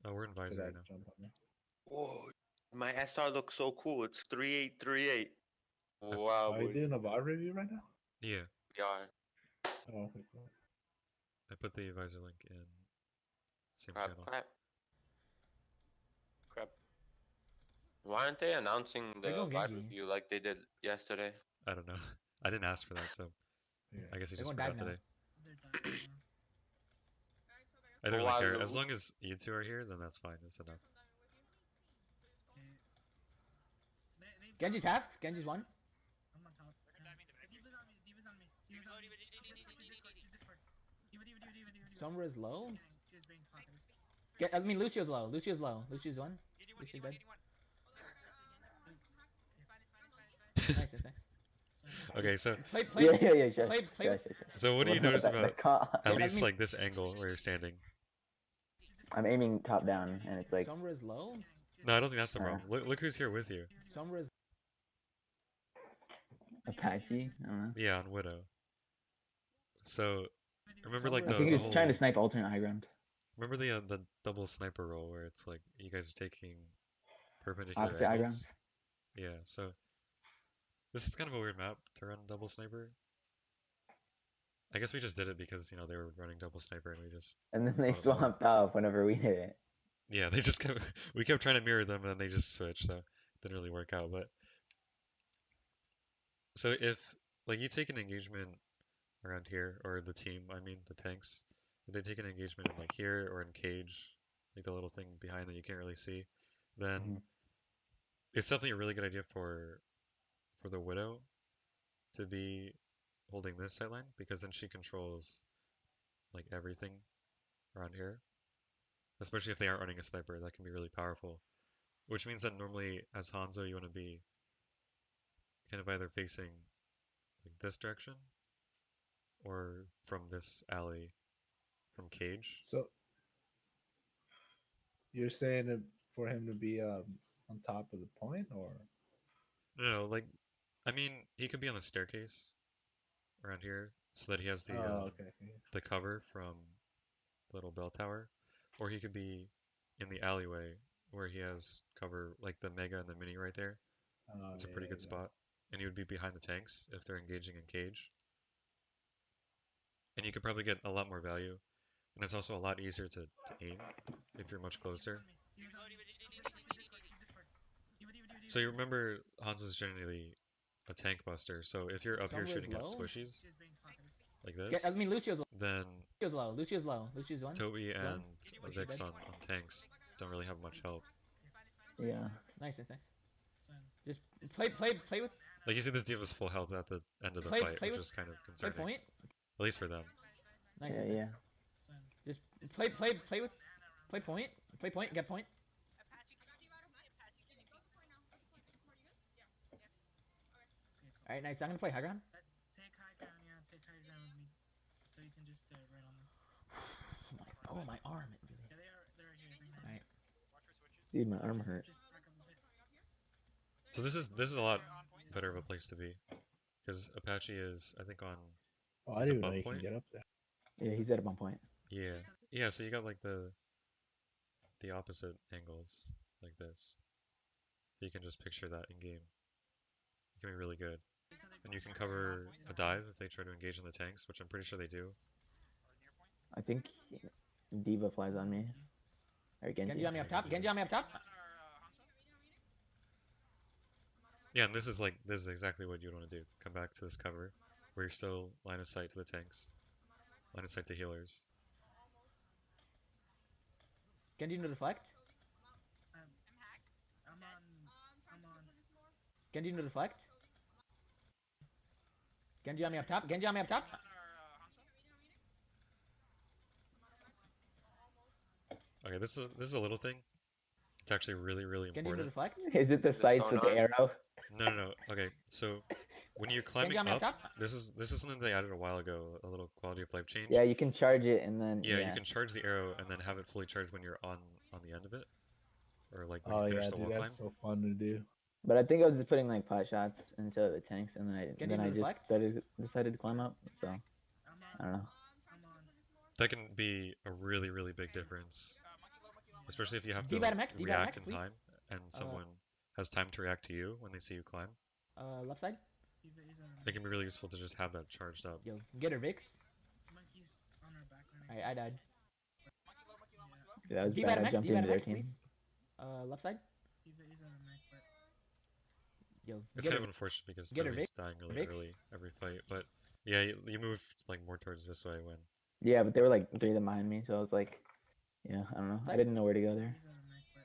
Oh, we're in Could visor I right now. jump on there? Whoa, my SR looks so cool. It's 3838. Wow, Are you boy. doing a VOD review right now? Yeah, We are. Oh, okay, cool. I put the visor link in same Crap, channel. crap. Crap. Why aren't they announcing the They're going VOD Genji. review like they did yesterday? I don't know. I didn't ask for that, so Yeah. I guess he They're just going forgot dive now. today. They're done now. I don't really care. As Walu. long as you two are here, then that's fine. That's enough. They've Genji's half. Genji's one. I'm on top. Diva's on me. Diva's on me. Diva's on me. Discord. Diva. Sombra's low. She was being talkative. I mean, Lucio's low. Lucio's low. Lucio's one. Lucio's dead. Nice, nice, nice. Okay, so Play. Yeah, sure. Play. Sure. so what do you What notice about at I least mean- like this angle where you're standing? I'm aiming top down, and it's like Sombra's low. No, I don't think that's the problem. Look who's here with you. Sombra's. Apache. I don't know. Yeah, on Widow. So remember like I the, think he the was whole trying to snipe alternate high ground. remember the double sniper roll where it's like you guys are taking perpendicular Opposite high angles? ground. Yeah, so this is kind of a weird map to run double sniper. I guess we just did it because, you know, they were running double sniper and we just And then they Oh, wow. swapped off whenever we hit it. yeah, they just kept we kept trying to mirror them and then they just switched, so it didn't really work out. But so if like you take an engagement around here, or the team, I mean the tanks, if they take an engagement in like here or in cage, like the little thing behind that you can't really see, then Mhm. it's definitely a really good idea for the Widow to be holding this sight line because then she controls like everything around here. Especially if they aren't running a sniper, that can be really powerful. Which means that normally as Hanzo you want to be kind of either facing like this direction or from this alley from cage. So you're saying for him to be on top of the point, or No, like I mean he could be on the staircase around here so that he has the okay. the cover from the little bell tower, or he could be in the alleyway where he has cover like the mega and the mini right there. It's a pretty good spot. And he would be behind the tanks if they're engaging in cage. And you could probably get a lot more value. And it's also a lot easier to aim if you're much closer. So you remember Hanzo's generally a tank buster. So if you're up here Sombra's shooting at low. squishies She was being talkative. like this, I mean, Lucio's low. then Lucio's low. Lucio's low. Lucio's one. Toby and Lucio's Vix dead. on tanks don't really have much help. Yeah. Nice, nice, nice. Son. Just play with Like you see this Diva's full health at the end of the Play- fight, play which with- is kind of play concerning. point. At least for them. Nice. Yeah, nice, nice. yeah. Son. Just play with play point. Play point. Get point. All right, nice. I'm gonna play high ground. Let's take high ground, yeah, take high ground with me. So you can just right on them. Oh my arm. It really. Yeah, they're here. Alright. Dude, my arm hurt. Just back up a bit. So this is a lot better of a place to be, because Apache is I think on Oh, I Is it didn't even know bump you can point? get up there. Yeah, he's at a bump point. yeah. So you got like the opposite angles like this. You can just picture that in game. It can be really good, and you can cover a dive if they try to engage in the tanks, which I'm pretty sure they do. I think Diva flies on me. Or Genji. Genji on me up top. Genji on me up top. Yeah, and this is exactly what you'd want to do. Come back to this cover, where you're still line of sight to the tanks, line of sight to healers. Genji to deflect. I'm on. Genji to deflect. Genji on me up top. Genji on me up top. Okay, this is a little thing. It's actually really Genji to important. deflect. Is it the sights with the on? arrow? No. Okay, so when you're climbing on me up up, top. this is something they added a while ago, a little quality of life change. Yeah, you can charge it and then. Yeah, you can charge the arrow and then have it fully charged when you're on the end of it, or like when Oh you finish yeah, the dude, wall that's climb. so fun to do. But I think I was just putting like pot shots into the tanks, and Can then you I just deflect? decided to climb up. So I'm I don't know. on. That can be a really big difference. Especially if you have to D-Bat mech, D-Bat react in mech, please. time, and someone has time to react to you when they see you climb. Left side. D.Va is on It can be really useful to just have that charged up. Yo, get her Vix. Monkey's on our back running. Alright, I died. Yeah. That was D-Bat bad. I mech, jumped D-Bat into their mech, team. please. Left side. D.Va is on our mech, but Yo, It's get kind her of unfortunate because get her Toby's Vix. dying really Vix. early every fight, but yeah, you move like more towards this way when. Yeah, but they were like 3 of them behind me, so I was like, yeah, I don't know. I didn't know where to go there. he's on our mech, but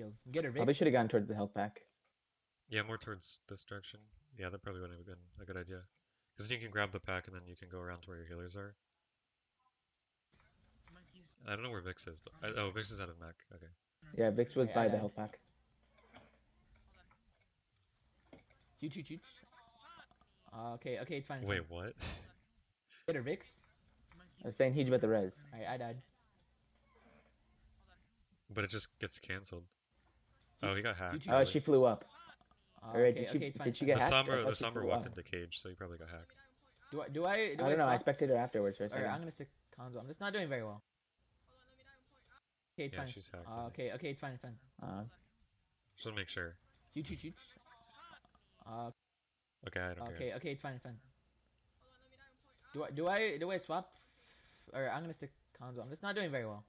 Yo, get her Vix. Probably should have gone towards the health pack. Yeah, more towards this direction. Yeah, that probably wouldn't have been a good idea. Because then you can grab the pack and then you can go around to where your healers are. Monkey's I don't know where Vix is, but oh, Vix is out of mech. Okay. Yeah, Vix was Okay, I by the died. health pack. Shoot. Okay, it's fine. It's Wait, fine. what? Get her Vix. I was saying he's about the res. Alright, I died. But it just gets cancelled. Oh, he got hacked. You Oh, really. she flew up. Alright, Okay, did it's fine. she It's get The hacked? I Sombra, thought the she Sombra flew walked up. into cage, so he probably got hacked. fine. Do I I don't know. I swap? spectated her afterwards for a Alright, second. I'm gonna stick Hanzo. I'm just not doing very well. Okay, it's Yeah, fine. she's hacked. I think. Okay, it's fine. Just want to make sure. Shoot. Okay, I don't care. Okay, it's fine. Do I swap? Or I'm gonna stick Hanzo. I'm just not doing very well.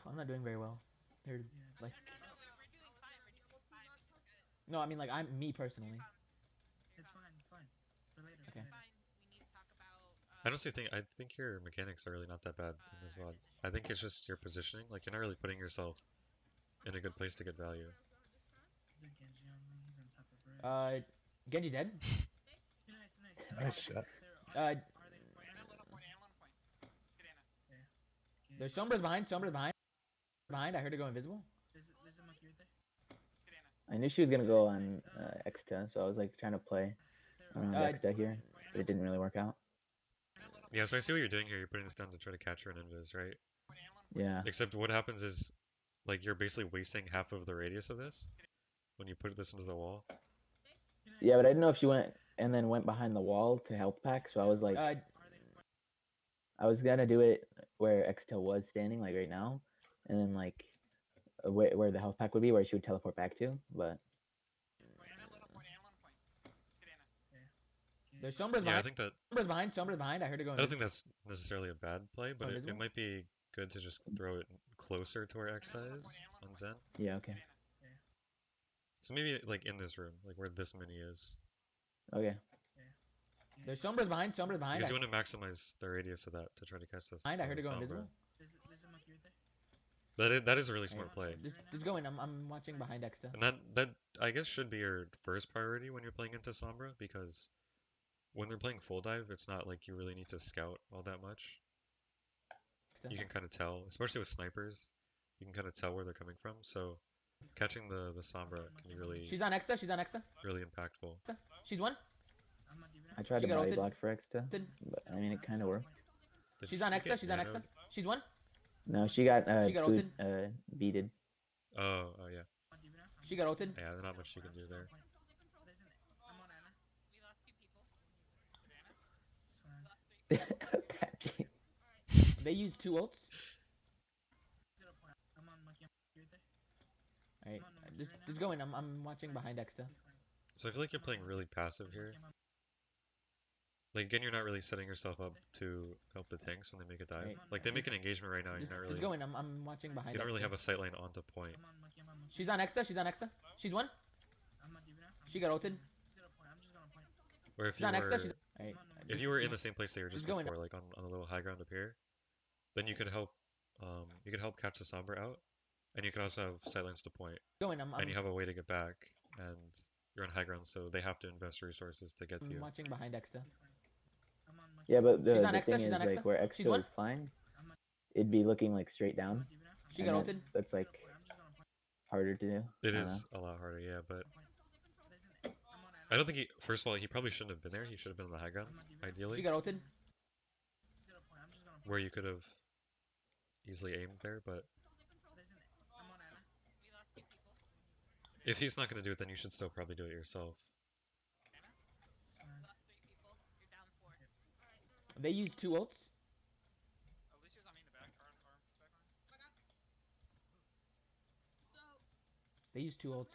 I'm not doing very well. They're like. No, I mean like I'm me personally. it's fine. For later. Okay. later. I honestly think your mechanics are really not that bad in this VOD. I think it's just your positioning. Like you're not really putting yourself in a good place to get value. There's a Genji on me. He's on top of bridge. Genji dead. Nice. Nice shot. Are they? There's Sombra's behind. I heard her go invisible. There's a monkey right there. I knew she was gonna go on Xta, so I was like trying to play around Uh, Xta here, but it didn't really work out. Yeah, so I see what you're doing here. You're putting this down to try to catch her in invis, right? Yeah. Except what happens is, like, you're basically wasting half of the radius of this when you put this into the wall. Yeah, but I didn't know if she went and then went behind the wall to health pack, so I was like, I was gonna do it where Xta was standing, like right now, and then like where the health pack would be, where she would teleport back to, but There's Sombra's Yeah, I behind. think that Sombra's behind. I heard her go I don't invisible. think that's necessarily a bad play, but it invisible? might be good to just throw it closer to where Xa is on Zen. yeah, okay, So maybe like in this room, like where this mini is, okay. There's Sombra's behind. because you want to maximize the radius of that to try to catch this. I heard her go Sombra. invisible. There's a monkey right there. That is a really smart play, Just go in. I'm watching behind Exta. and that I guess should be your first priority when you're playing into Sombra, because when they're playing full dive, it's not like you really need to scout all that much. You can kind of tell, especially with snipers, you can kind of tell where they're coming from. So catching the Sombra can be really She's on Exta. really impactful. She's one. I'm not even. I tried She to got body ulted. block for Xta, Did- but I mean it kind of worked. Did She's on she Exta. get She's on nanoed? Exta. She's one. No, she got She got food, beated. Oh yeah, She got ulted. yeah. There's not much you can do there. I'm on Anna. It's fine. Patchy. They use 2 ults. Get a point. I'm on monkey right there. Alright, just go in. I'm watching behind Exta. So I feel like you're playing really passive here. Like again, you're not really setting yourself up to help the tanks when they make a dive. Right. Like they make an engagement right now, you're not really. Just go in. I'm watching behind. You don't really Exta. have a sight line onto point. I'm on monkey. She's on Exta. She's one. I'm not even. She got ulted. Get a point. I'm just gonna point. Or if She's you on Exta. were, She's alright. if you were in the same place that you were just Just go in. before, like on the little high ground up here, then you could help catch the Sombra out, and you could also have sight lines to point, Go in. I'm and you have a way to get back, and you're on high ground, so they have to invest resources to get to you. watching behind Exta. I'm on monkey. Yeah, but She's the on Xta, thing she's is on like Xta. where She's Xta one. is flying, it'd be looking like straight down. She and got that- ulted. That's like I'm just gonna point. harder to do. It I don't is a lot harder, yeah, but I'm on Anna. I don't think he. First of all, he probably shouldn't have been there. He should have been on the high ground, She ideally, got ulted. Get a point. I'm just gonna point. where you could have easily aimed there. But I'm on Anna. if he's not going to do it, then you should still probably do it yourself. It's fine. They use 2 ults. They use 2 ults.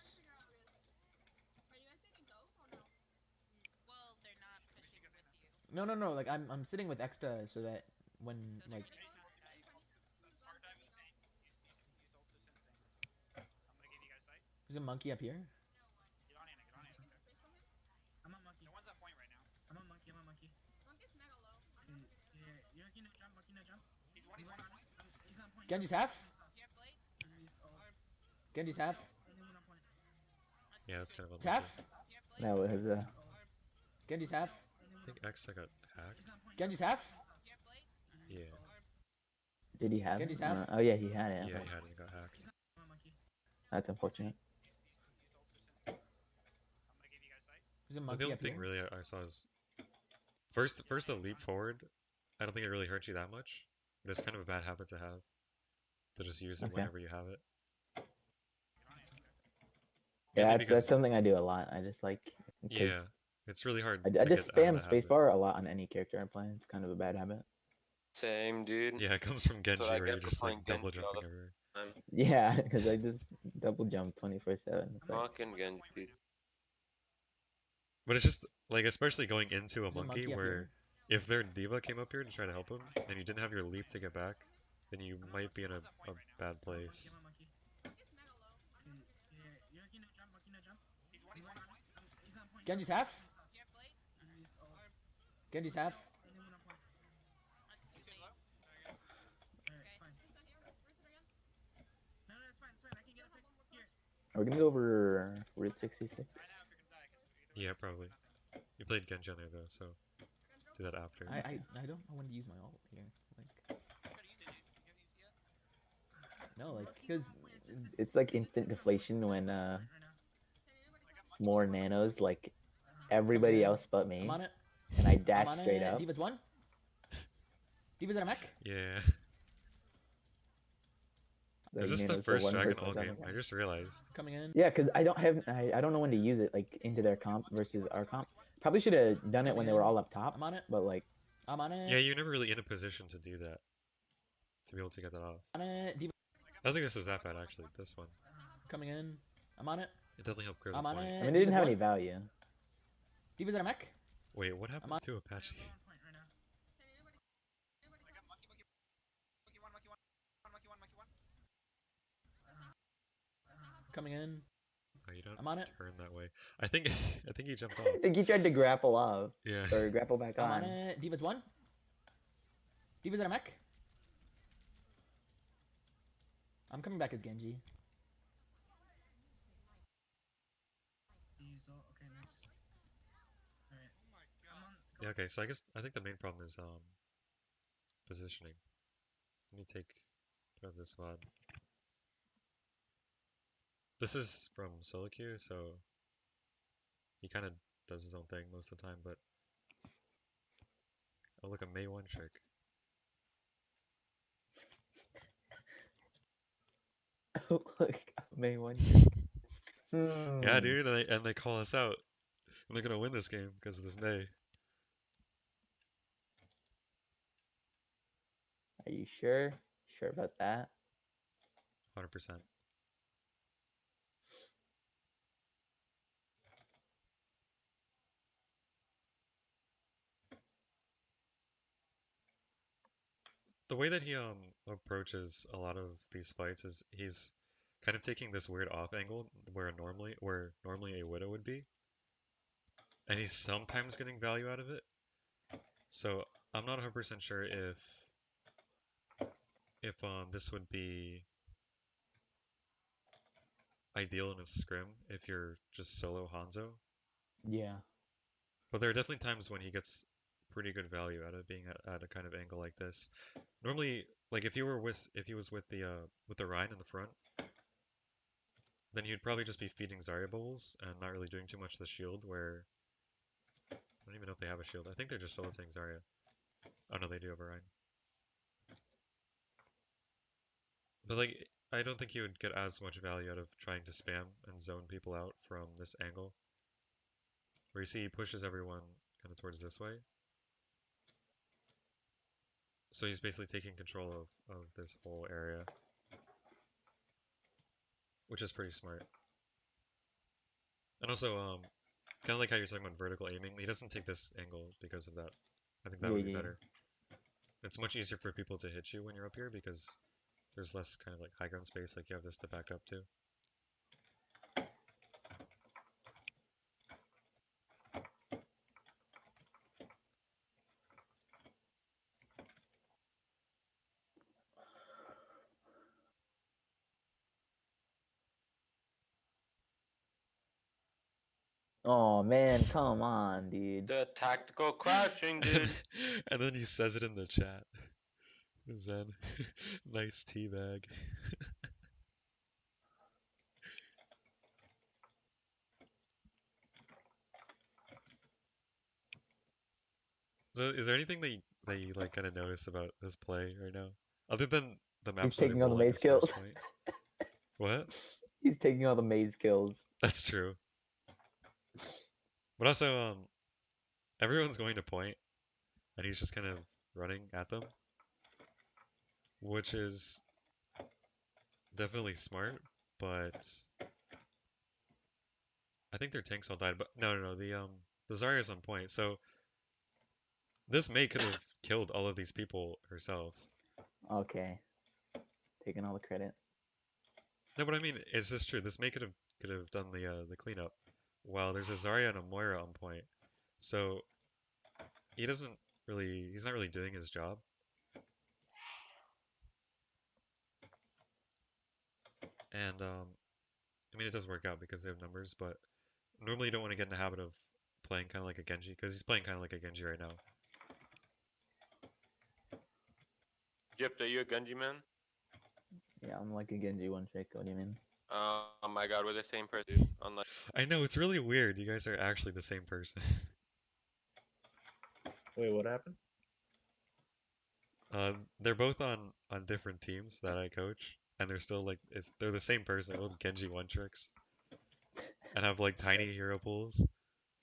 Well, they're not fishing with you. No, no, no. Like I'm sitting with extra so that when like there's a monkey up here. I'm a monkey. I'm a monkey. I'm a monkey. Yeah, monkey no jump. Monkey no jump. He's on point. Genji's half. Yeah, plate. Genji's half. Point. Yeah, that's kind of It's half. unlucky. That was Genji's half. I think X got hacked. Genji's half. Yeah. Did he have it? Genji's half. Oh yeah, he had it. Yeah, Okay. he had it. He got hacked. I'm a monkey. That's unfortunate. There's a So monkey the only up thing here. really I saw is first the leap forward. I don't think it really hurts you that much, but it's kind of a bad habit to have. To just use it Okay. whenever you have it. Yeah, Mainly that's because something I do a lot. I just like. 'cause yeah, it's really hard I to just get out of spam that habit. spacebar a lot on any character I'm playing. It's kind of a bad habit. Same, dude. Yeah, it comes from Genji I where get you're for just like playing double Genji all jumping the everywhere. time. Yeah, because I just double jump 24/7. It's like, Fucking Genji. But it's just like especially going into a There's a monkey monkey up where here. if their diva came up here to try to help him and you didn't have your leap to get back, then you might be in a bad place. I'm a monkey. Yeah, monkey no jump. Monkey no jump. He's on point. Genji's half. Yeah, plate. Genji's half. Alright, fine. No, it's fine. It's fine. I can get a pick. Here. are we gonna go over Route 66? Yeah, probably. You played Genji on there though, so do that after. I don't know when to use my ult here. Like no, like Because it's like instant deflation when it's more nanos like everybody else but me, I'm on it. and I I'm dash on straight it. up. Diva's one. Diva's at a mech. Yeah. Like, Is this the nanos, first one Dragon person all on the game? I ground. just realized. Coming in. Yeah, because I don't know when to use it like into their comp versus our comp. Probably should have done it when they were all up top, I'm on it. but like I'm on it. Yeah, you're never really in a position to do that. To be able to get that off. On it. Diva I don't think this was that bad actually, this one. coming in. I'm on it. It definitely helped clear the I'm on point. it. I mean, it didn't Diva's have one. any value. Diva's at a mech. Wait, what happened on- to Apache? Low on point right now. Coming in. Oh, you don't I'm on it. turn that way. I think I think he jumped off. I think he tried to grapple off Yeah. or grapple back I'm on. on it. Diva's one. Diva's at a mech. I'm coming back as Genji. Diesel. Okay, nice. Alright. I'm on. Yeah, okay, so I think the main problem is positioning. Let me put up this VOD. This is from solo queue, so he kind of does his own thing most of the time, but oh look, a May 1 trick. Look, May one. Yeah, dude, and they call us out. And they're gonna win this game because of this May. Are you sure? Sure about that? 100%. The way that he approaches a lot of these fights is he's kind of taking this weird off angle where normally a widow would be, and he's sometimes getting value out of it. So I'm not 100% sure if this would be ideal in a scrim if you're just solo Hanzo. Yeah. But there are definitely times when he gets pretty good value out of being at a kind of angle like this. Normally, like if he was with the Rhine in the front, then he'd probably just be feeding Zarya bubbles and not really doing too much to the shield. Where I don't even know if they have a shield. I think they're just soloing Zarya. Oh no, they do have a Rhine. But like, I don't think he would get as much value out of trying to spam and zone people out from this angle. Where you see he pushes everyone kind of towards this way. So he's basically taking control of this whole area. Which is pretty smart. And also, kind of like how you're talking about vertical aiming, he doesn't take this angle because of that. I think that Yeah, would be yeah. better. It's much easier for people to hit you when you're up here because there's less kind of like high ground space, like you have this to back up to. Oh man, come on, dude. The tactical crouching, dude. And then he says it in the chat. Zen, nice teabag. So, is there anything that you like kind of notice about this play right now, other than the map He's taking all the rolling maze his kills. first point? What? He's taking all the maze kills. That's true. But also, everyone's going to point, and he's just kind of running at them, which is definitely smart. But I think their tanks all died. But no, the Zarya's on point. So this Mei could have killed all of these people herself. Okay. Taking all the credit. No, but I mean, it's just true. This Mei could have done the cleanup, while there's a Zarya and a Moira on point. So he's not really doing his job. And I mean, it does work out because they have numbers, but normally you don't want to get in the habit of playing kind of like a Genji, because he's playing kind of like a Genji right now. Gypped, are you a Genji man? Yeah, I'm like a Genji one trick. What do you mean? Oh my god, we're the same person, dude. Unlike I know, it's really weird. You guys are actually the same person. Wait, what happened? They're both on different teams that I coach, and they're still like they're the same person. They're both Genji one tricks, and have like tiny hero pools,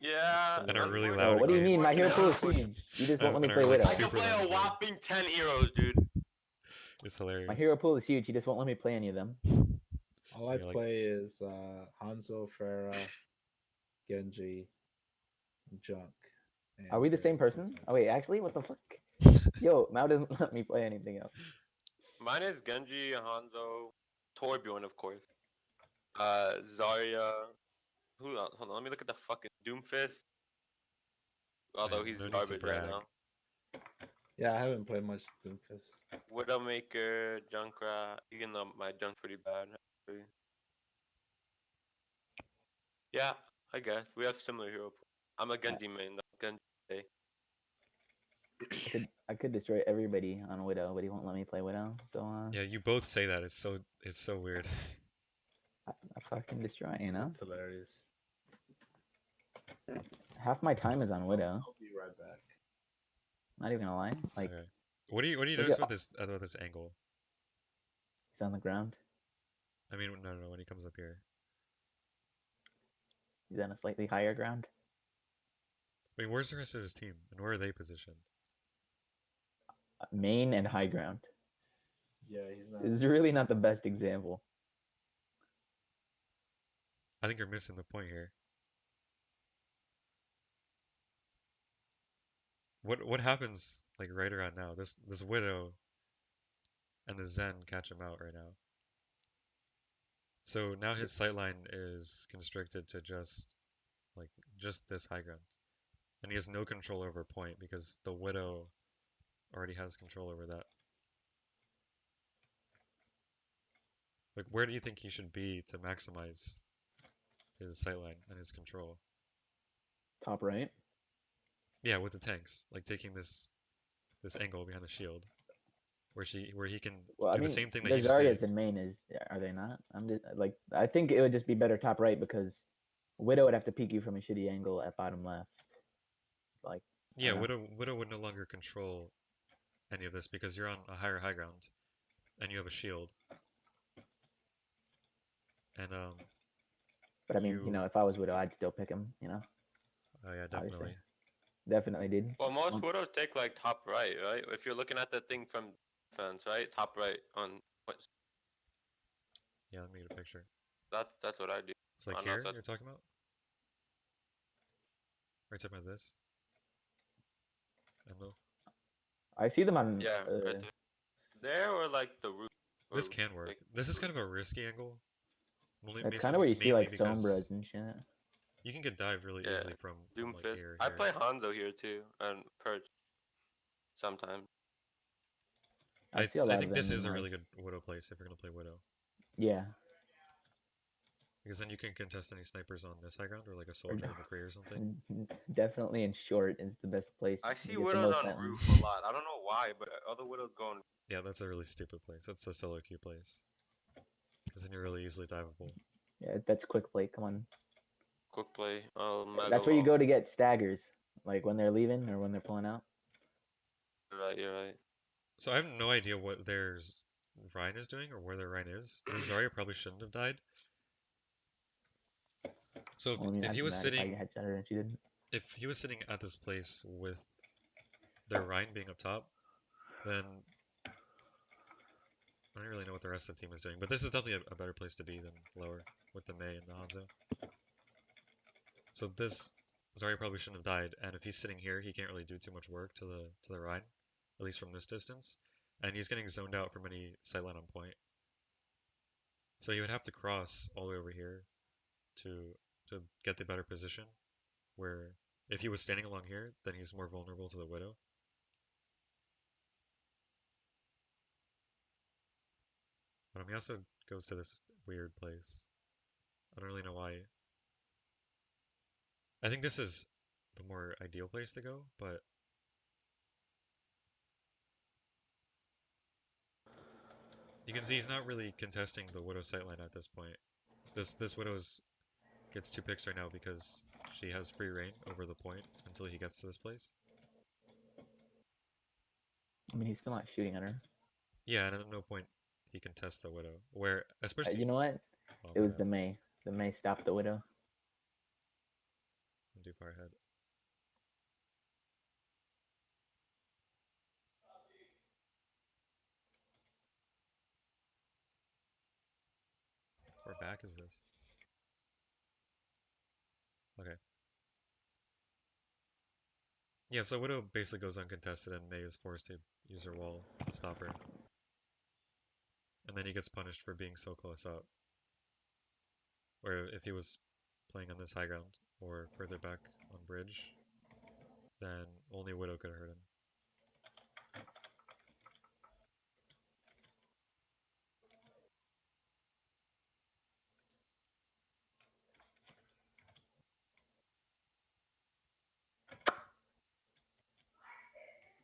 yeah, and are really Oh, loud what do you in mean? game. My hero pool is huge. You just won't let me And play are like Widow. I can super play loud a in game. whopping 10 heroes, dude. It's hilarious. My hero pool is huge. You just won't let me play any of them. All I Yeah, like- play is Hanzo, Pharah, Genji, Junk. Are we the and, same person? sometimes- Oh wait, actually, what the fuck? Yo, Mao doesn't let me play anything else. Mine is Genji, Hanzo, Torbjorn, of course. Zarya. Who else? Hold on, let me look at the fucking Doomfist. Although Man, he's no need to garbage right brag. now. Yeah, I haven't played much Doomfist. Widowmaker, Junkrat, even though my Junk's pretty bad. Actually. Yeah, I guess. We have similar hero pool. I'm a Genji main, though. Genji. I could destroy everybody on Widow, but he won't let me play Widow. So Yeah, you both say that. It's so weird. I fucking destroy it, you know? That's hilarious. Half my time is on Widow. I'll be right back. Not even gonna lie. Like Okay. What do you look notice at- about this angle? he's on the ground. I mean, no, when he comes up here. He's on a slightly higher ground. I mean, where's the rest of his team, and where are they positioned? Main and high ground. Yeah, he's not. It's really not the best example. I think you're missing the point here. What happens like right around now? This Widow and the Zen catch him out right now. So now his sightline is constricted to just this high ground. And he has no control over point because the Widow already has control over that. Like, where do you think he should be to maximize his sightline and his control? Top right. Yeah, with the tanks, like taking this angle behind the shield, where he can Well, I do mean, the same thing that the he just Zarya's did. in main is are they not? I'm just like I think it would just be better top right because Widow would have to peek you from a shitty angle at bottom left. Like Yeah, know. Widow would no longer control any of this because you're on a higher high ground, and you have a shield. And but I mean, you know, if I was Widow, I'd still pick him. You know, oh yeah, obviously. definitely. Definitely did. Well, most Widows take like top right, right? If you're looking at the thing from defense, right? Top right on points. Yeah, let me get a picture. That's what I do. It's like I don't know if here that's- you're talking about? Right side by this. And I see them on. Yeah, right there. There or like the roof. this Or, can work. like, This is kind of a risky angle. That's kind of where you see Mainly like because sombras and shit. you can get dived really Yeah, easily from like Doomfist. here. I play Hanzo here too, and Perch sometimes. I see a I lot of think this them is in a like. really good Widow place if you're gonna play Widow. Yeah. Because then you can contest any snipers on this high ground or like a Or soldier in McCree or something. definitely in short is the best place. I You see get the widows most on sightline. roof a lot. I don't know why, but other widows going Yeah, that's a really stupid place. That's the solo queue place. Because then you're really easily diveable. Yeah, that's quick play. Come on. quick play. Mega That's where you low. go to get staggers, like when they're leaving or when they're pulling out. You're right. You're right. So I have no idea what their Ryan is doing or where their Ryan is. This Zarya probably shouldn't have died. So Well, I mean, if I'd he be was mad if I sitting headshot her and she didn't. if he was sitting at this place with their Ryan being up top, then I don't really know what the rest of the team is doing. But this is definitely a better place to be than lower with the Mei and the Hanzo. So this Zarya probably shouldn't have died, and if he's sitting here, he can't really do too much work to the Rhine, at least from this distance. And he's getting zoned out from any sightline on point. So he would have to cross all the way over here to get the better position. Where if he was standing along here, then he's more vulnerable to the Widow. But he also goes to this weird place. I don't really know why. I think this is the more ideal place to go, but you can see he's not really contesting the Widow sightline at this point. This Widow's gets 2 picks right now because she has free reign over the point until he gets to this place. I mean, he's still not shooting at her. Yeah, and at no point he can test the Widow. Where especially You know what? oh, It was bad. the May. The May stopped the Widow. I'm too far ahead. Where back is this? Okay. Yeah, so Widow basically goes uncontested and Mei is forced to use her wall to stop her. And then he gets punished for being so close up. Or if he was playing on this high ground or further back on bridge, then only Widow could hurt him.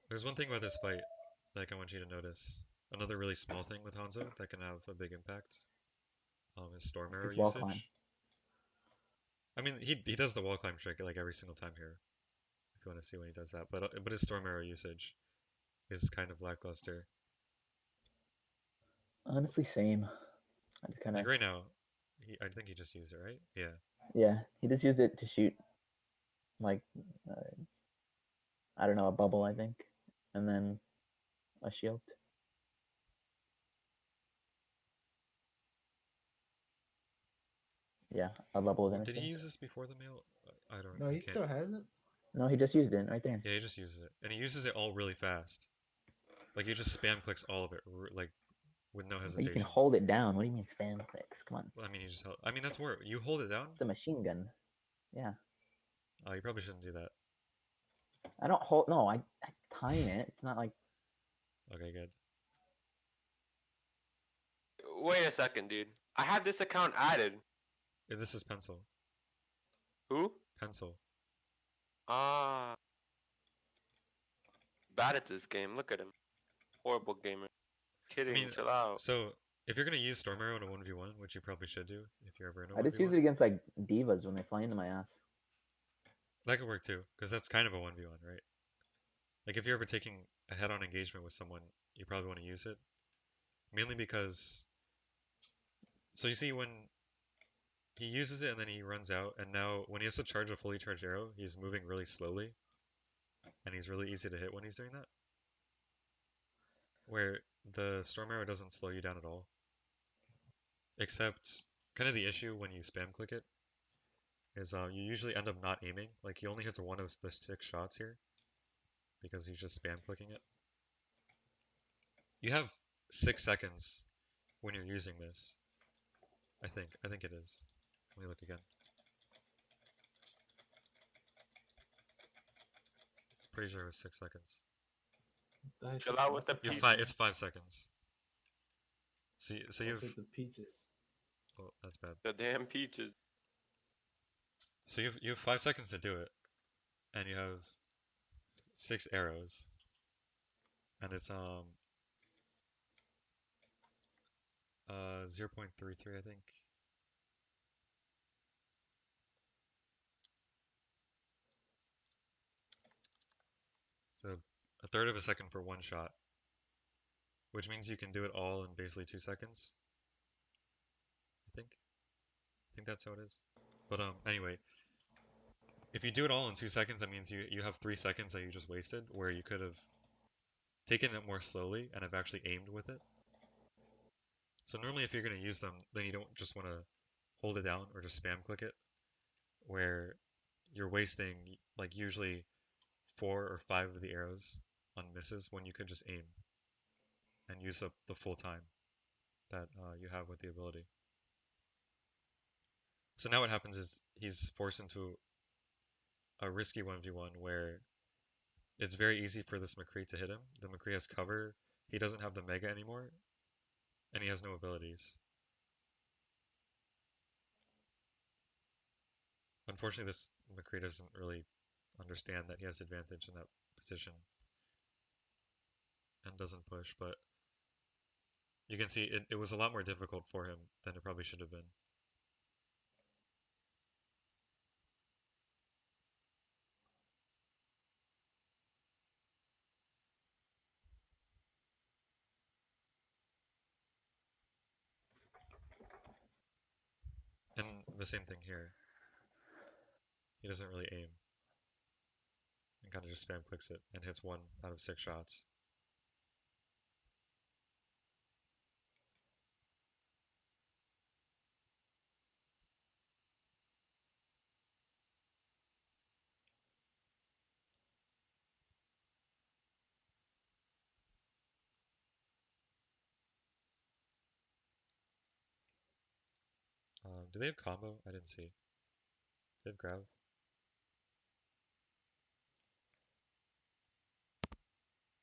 There's one thing about this fight that I want you to notice. Another really small thing with Hanzo that can have a big impact is storm arrow His wall climb. usage. I mean, he does the wall climb trick like every single time here. If you want to see when he does that, but his storm arrow usage is kind of lackluster. Honestly, same. I just kind of. Like right now, I think he just used it, right? Yeah. Yeah, he just used it to shoot, like, I don't know, a bubble, I think, and then a shield. Yeah, a bubble with Did he instinct. use this before the mail? I don't. No, I he can't. still has it. No, he just used it right there. Yeah, he just uses it, and he uses it all really fast. Like he just spam clicks all of it, like with no But you hesitation. can hold it down. What do you mean spam clicks? Come on. I mean, I mean, that's where you hold it down. It's a machine gun. Yeah. Oh, you probably shouldn't do that. I don't hold. No, I time it. It's not like. Okay, good. Wait a second, dude. I had this account added. Yeah, this is pencil. Who? Pencil. Ah. Bad at this game. Look at him. Horrible gamer. Kidding. I mean, Chill out. so if you're gonna use storm arrow in a 1v1, which you probably should do if you're ever in a 1v1, I just use it against like divas when they fly into my ass. that could work too, because that's kind of a 1v1, right? Like if you're ever taking a head-on engagement with someone, you probably want to use it. Mainly because, so you see when he uses it and then he runs out, and now when he has to charge a fully charged arrow, he's moving really slowly, and he's really easy to hit when he's doing that. Where the storm arrow doesn't slow you down at all. Except, kind of the issue when you spam click it is you usually end up not aiming. Like he only hits one of the 6 shots here because he's just spam clicking it. You have 6 seconds when you're using this. I think it is. Let me look again. Pretty sure it was 6 seconds. Chill out with the You have peaches. it's 5 seconds. So you have. With the peaches. Oh, that's bad. The damn peaches. So you have 5 seconds to do it, and you have 6 arrows, and it's 0.33 I think. So a third of a second for one shot, which means you can do it all in basically 2 seconds. I think that's how it is. But anyway, if you do it all in 2 seconds, that means you have 3 seconds that you just wasted, where you could have taken it more slowly and have actually aimed with it. So normally if you're going to use them, then you don't just want to hold it down or just spam click it, where you're wasting like usually 4 or 5 of the arrows on misses when you could just aim and use up the full time that you have with the ability. So now what happens is he's forced into a risky 1v1 where it's very easy for this McCree to hit him. The McCree has cover, he doesn't have the Mega anymore, and he has no abilities. Unfortunately, this McCree doesn't really understand that he has advantage in that position and doesn't push, but you can see it was a lot more difficult for him than it probably should have been. And the same thing here. He doesn't really aim. And kind of just spam clicks it and hits 1 out of 6 shots. Do they have combo? I didn't see. They have grab?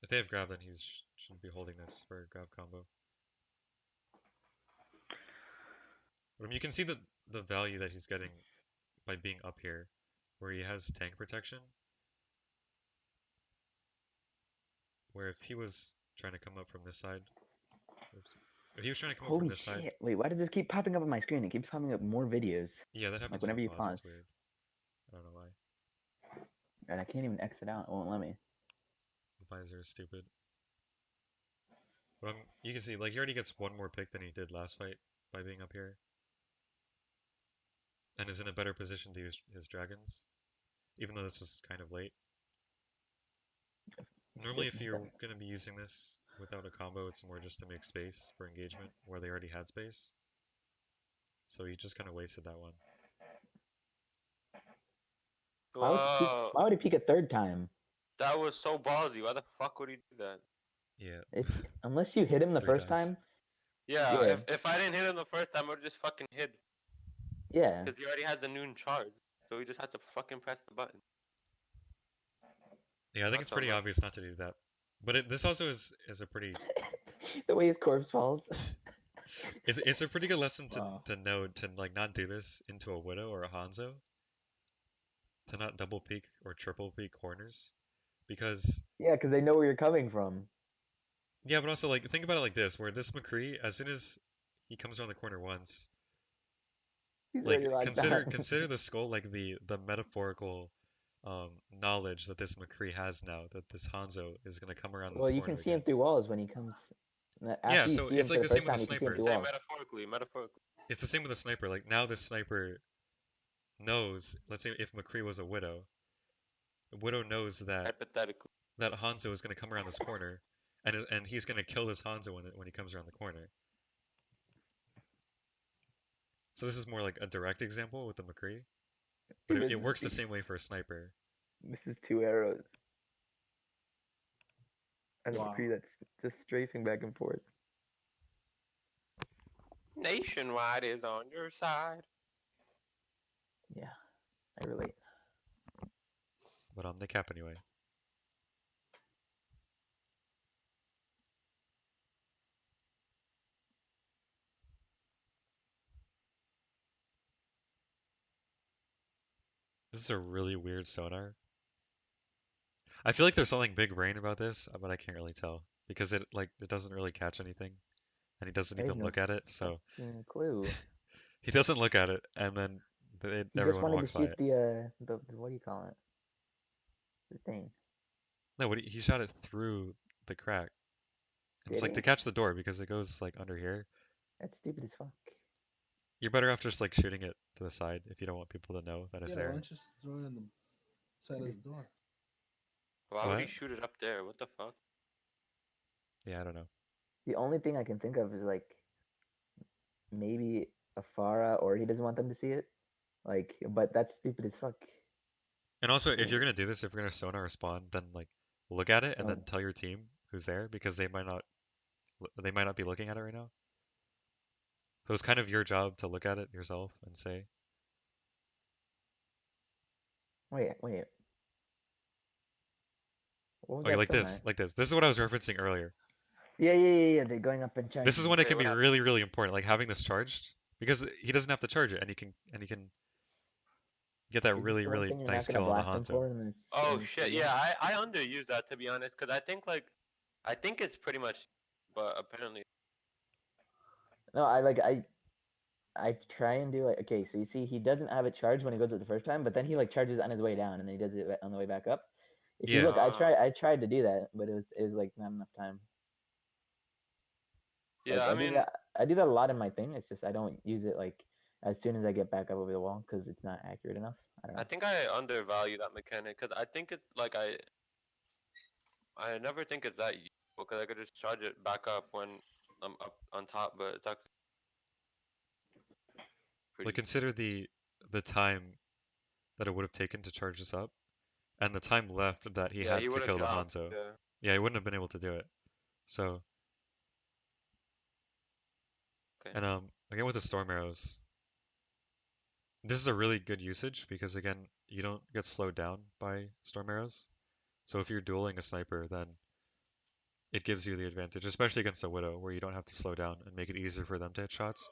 If they have grab, then he should be holding this for grab combo. But you can see the value that he's getting by being up here, where he has tank protection. Where if he was trying to come up from this side, oops. If he was trying to come up from Holy this shit! side, Wait, why does this keep popping up on my screen? It keeps popping up more videos, yeah, that happens like whenever when you pause. pause, It's weird. I don't know why. and I can't even exit out. It won't let me. The visor is stupid. But you can see, like, he already gets 1 more pick than he did last fight by being up here. And is in a better position to use his dragons, even though this was kind of late. Normally, if you're going to be using this without a combo, it's more just to make space for engagement where they already had space. So he just kind of wasted that one. Whoa. Why would he peek a third time? That was so ballsy. Why the fuck would he do that? Yeah. Unless you hit him the 3 first times. time. Yeah, Yeah. if I didn't hit him the first time, I would just fucking hit. Yeah. Because he already had the noon charge. So he just had to fucking press the button. Yeah, I think it's pretty obvious not to do that. But this also is a pretty... The way his corpse falls. It's a pretty good lesson Wow. to know to like not do this into a Widow or a Hanzo. To not double peek or triple peek corners. Because... Yeah, because they know where you're coming from. Yeah, but also, like, think about it like this, where this McCree, as soon as he comes around the corner once, He's like, already locked consider the skull like the metaphorical knowledge that this McCree has now, that this Hanzo is going to come around this Well, you corner can see him again. through walls when he comes. After Yeah, you so see it's him like for the the same first with the time, you can see him sniper. through Say walls. metaphorically. It's the same with the sniper. Like, now this sniper knows, let's say if McCree was a Widow knows that Hypothetically. Hanzo is going to come around this corner, and he's going to kill this Hanzo when he comes around the corner. So this is more like a direct example with the McCree. but He it misses works the two, same way for a sniper. misses 2 arrows. And a Wow. McCree that's just strafing back and forth. Nationwide is on your side. Yeah, I relate. But they cap anyway. This is a really weird sonar. I feel like there's something big brain about this, but I can't really tell because it doesn't really catch anything, and he doesn't I have even no look at it. So fucking clue. he doesn't look at it, and then He just everyone wanted to walks by shoot it. the what do you call it? The thing. No, he shot it through the crack. And it's Did like to he? catch the door because it goes like under here. That's stupid as fuck. You're better off just like shooting it to the side if you don't want people to know that it's Yeah, why there. don't you just throw it in the side of the door? Why would he What? shoot it up there? What the fuck? Yeah, I don't know. The only thing I can think of is like maybe a Farah, or he doesn't want them to see it. Like, but that's stupid as fuck. And also, if you're gonna do this, if you're gonna sonar a spawn, then like look at it and Oh, then tell your team who's there because they might not be looking at it right now. So it's kind of your job to look at it yourself and say, wait. What was okay, that like sonar? this, like this. This is what I was referencing earlier. Yeah. They're going up and This is charging. when it Wait, can what be happened? really, really important, like having this charged because he doesn't have to charge it and he can get that Is this really, the one really thing you're not nice gonna kill on the blast them hanzo. for, and then it's Oh and shit, yeah, I underuse that to be honest, because I think it's pretty much, but apparently, No, I try and do like, okay, so you see he doesn't have it charged when he goes up the first time, but then he like charges on his way down and then he does it on the way back up. If you Yeah. look, I tried to do that, but it was like not enough time. Like yeah, I mean, I do that a lot in my thing. It's just I don't use it like as soon as I get back up over the wall because it's not accurate enough. I don't I know. think I undervalue that mechanic, because I think it's like I never think it's that useful, because I could just charge it back up when I'm up on top, but it's actually Like pretty. consider the time that it would have taken to charge this up and the time left that he Yeah, he had to would have kill the dropped. Hanzo. Yeah. Yeah, he wouldn't have been able to do it. So, Okay. and again with the storm arrows, this is a really good usage because again, you don't get slowed down by storm arrows. So if you're dueling a sniper, then it gives you the advantage, especially against a widow where you don't have to slow down and make it easier for them to hit shots.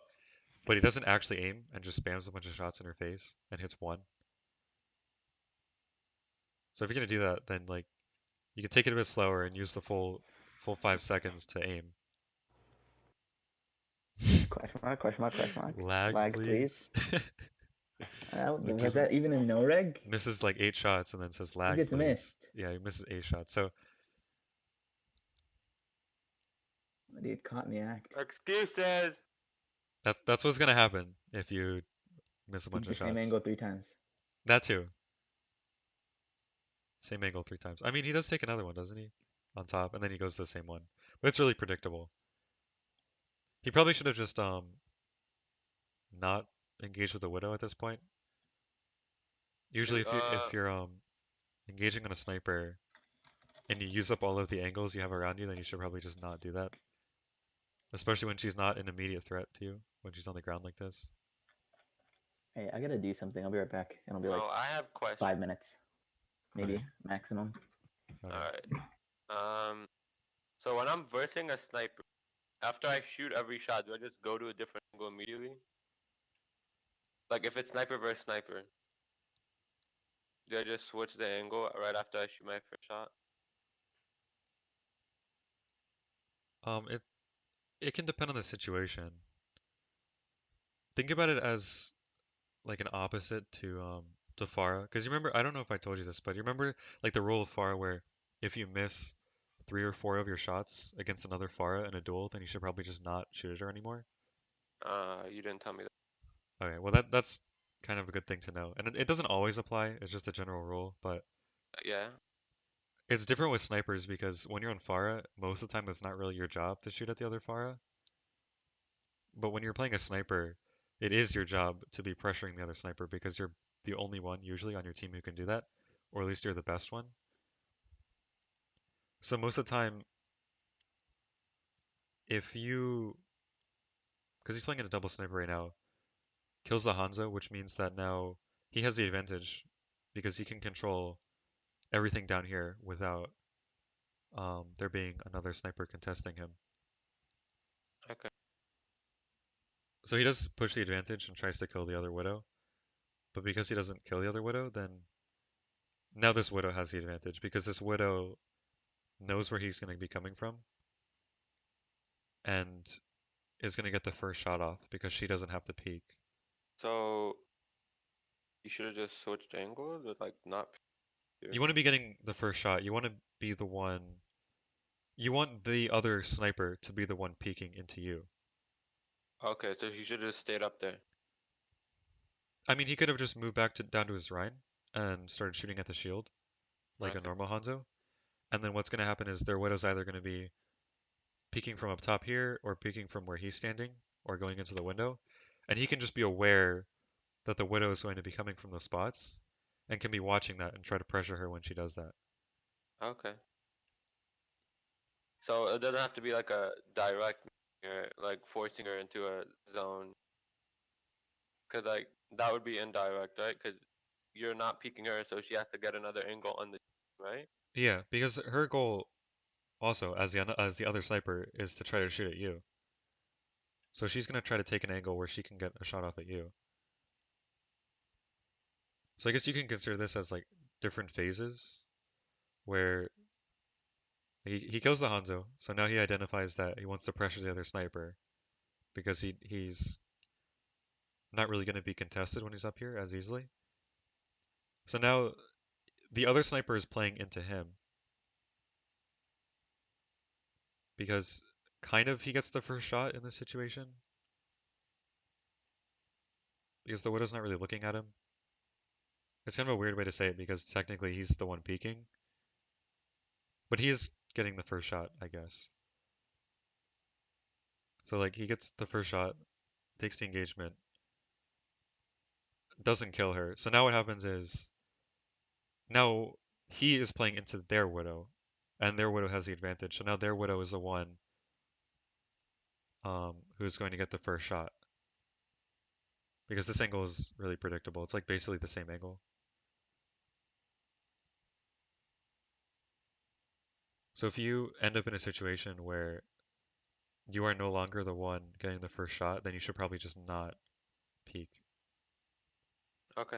But he doesn't actually aim and just spams a bunch of shots in her face and hits one. So if you're gonna do that, then like you can take it a bit slower and use the full 5 seconds to aim. Question mark, question mark, question mark. Lag, please. please. Like Was just that even a no reg? misses like 8 shots and then says He lag, just please. missed. Yeah, he misses 8 shots. So Dude, caught in the act. Excuses. that's what's gonna happen if you miss a bunch Keep the of same shots. angle 3 times. That too. Same angle 3 times. I mean, he does take another one, doesn't he? On top, and then he goes to the same one. But it's really predictable. He probably should have just not engaged with the widow at this point. Usually, if you're engaging on a sniper and you use up all of the angles you have around you, then you should probably just not do that. Especially when she's not an immediate threat to you, when she's on the ground like this. Hey, I gotta do something. I'll be right back. It'll be like No, I have questions. 5 minutes, maybe Okay. maximum. Okay. Alright. So when I'm versing a sniper, after I shoot every shot, do I just go to a different angle immediately? Like if it's sniper versus sniper, do I just switch the angle right after I shoot my first shot? It can depend on the situation. Think about it as like an opposite to Pharah, because you remember, I don't know if I told you this, but you remember like the rule of Pharah where if you miss 3 or 4 of your shots against another Pharah in a duel, then you should probably just not shoot at her anymore. You didn't tell me that. Okay, well that's kind of a good thing to know, and it doesn't always apply. It's just a general rule, but Yeah. it's different with snipers because when you're on Pharah, most of the time it's not really your job to shoot at the other Pharah. But when you're playing a sniper, it is your job to be pressuring the other sniper because you're the only one usually on your team who can do that, or at least you're the best one. So most of the time, if you, because he's playing in a double sniper right now, kills the Hanzo, which means that now he has the advantage because he can control everything down here without there being another sniper contesting him. Okay. So he does push the advantage and tries to kill the other Widow, but because he doesn't kill the other Widow, then now this Widow has the advantage because this Widow knows where he's going to be coming from and is going to get the first shot off because she doesn't have to peek. So you should have just switched angles or like not. You want to be getting the first shot. You want to be the one. You want the other sniper to be the one peeking into you. Okay, so you should have just stayed up there. I mean, he could have just moved back to down to his Rhine and started shooting at the shield like a Okay. normal Hanzo. And then what's going to happen is their Widow's either going to be peeking from up top here or peeking from where he's standing or going into the window. And he can just be aware that the Widow is going to be coming from those spots and can be watching that and try to pressure her when she does that. Okay. So it doesn't have to be like a direct, like forcing her into a zone. Cause like that would be indirect, right? Cause you're not peeking her, so she has to get another angle on the, right? Yeah, because her goal also as the other sniper is to try to shoot at you. So she's going to try to take an angle where she can get a shot off at you. So I guess you can consider this as like different phases where he kills the Hanzo. So now he identifies that he wants to pressure the other sniper because he's not really going to be contested when he's up here as easily. So now the other sniper is playing into him because kind of he gets the first shot in this situation because the Widow's not really looking at him. It's kind of a weird way to say it because technically he's the one peeking, but he is getting the first shot, I guess. So like he gets the first shot, takes the engagement, doesn't kill her. So now what happens is now he is playing into their Widow, and their Widow has the advantage. So now their Widow is the one who's going to get the first shot because this angle is really predictable. It's like basically the same angle. So if you end up in a situation where you are no longer the one getting the first shot, then you should probably just not peek. Okay.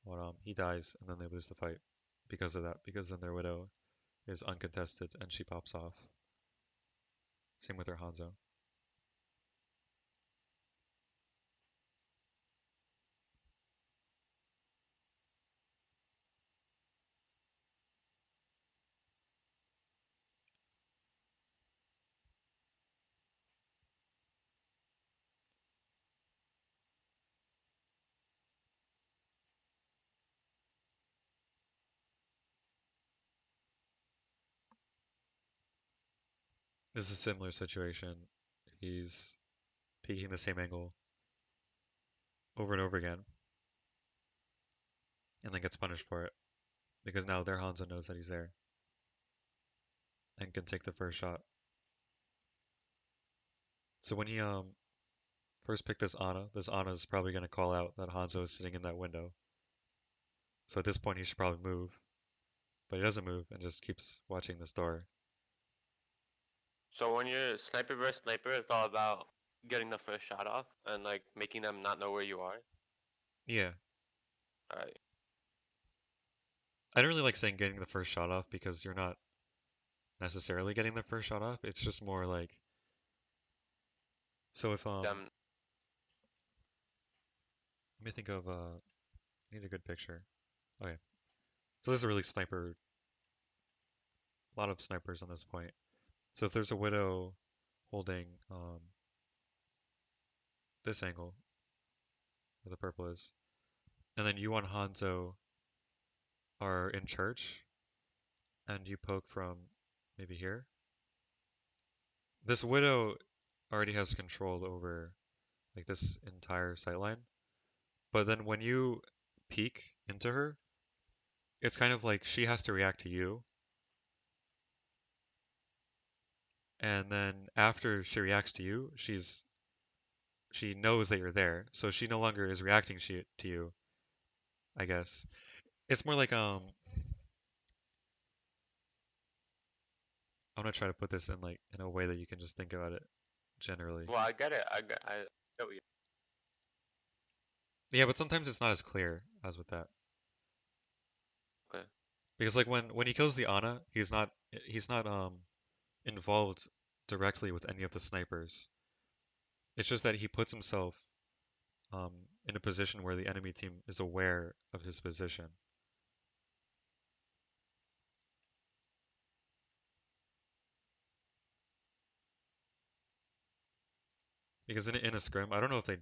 Well, he dies and then they lose the fight because of that, because then their Widow is uncontested and she pops off. Same with their Hanzo. This is a similar situation. He's peeking the same angle over and over again and then gets punished for it because now their Hanzo knows that he's there and can take the first shot. So when he first picked this Ana is probably going to call out that Hanzo is sitting in that window. So at this point he should probably move, but he doesn't move and just keeps watching this door. So when you're sniper versus sniper, it's all about getting the first shot off and like making them not know where you are. Yeah, Alright. I don't really like saying getting the first shot off because you're not necessarily getting the first shot off. It's just more like, so if Them. let me think of I need a good picture. Okay, so this is a really sniper, a lot of snipers on this point. So if there's a Widow holding this angle where the purple is, and then you and Hanzo are in church, and you poke from maybe here. This Widow already has control over like this entire sightline. But then when you peek into her, it's kind of like she has to react to you. And then after she reacts to you, she knows that you're there. So she no longer is reacting to you, I guess. It's more like I'm gonna try to put this in like in a way that you can just think about it generally. Well, I get it. I get what you. Yeah, but sometimes it's not as clear as with that. Okay. Because like when he kills the Ana, he's not involved directly with any of the snipers. It's just that he puts himself um in a position where the enemy team is aware of his position. Because in a scrim, I don't know if they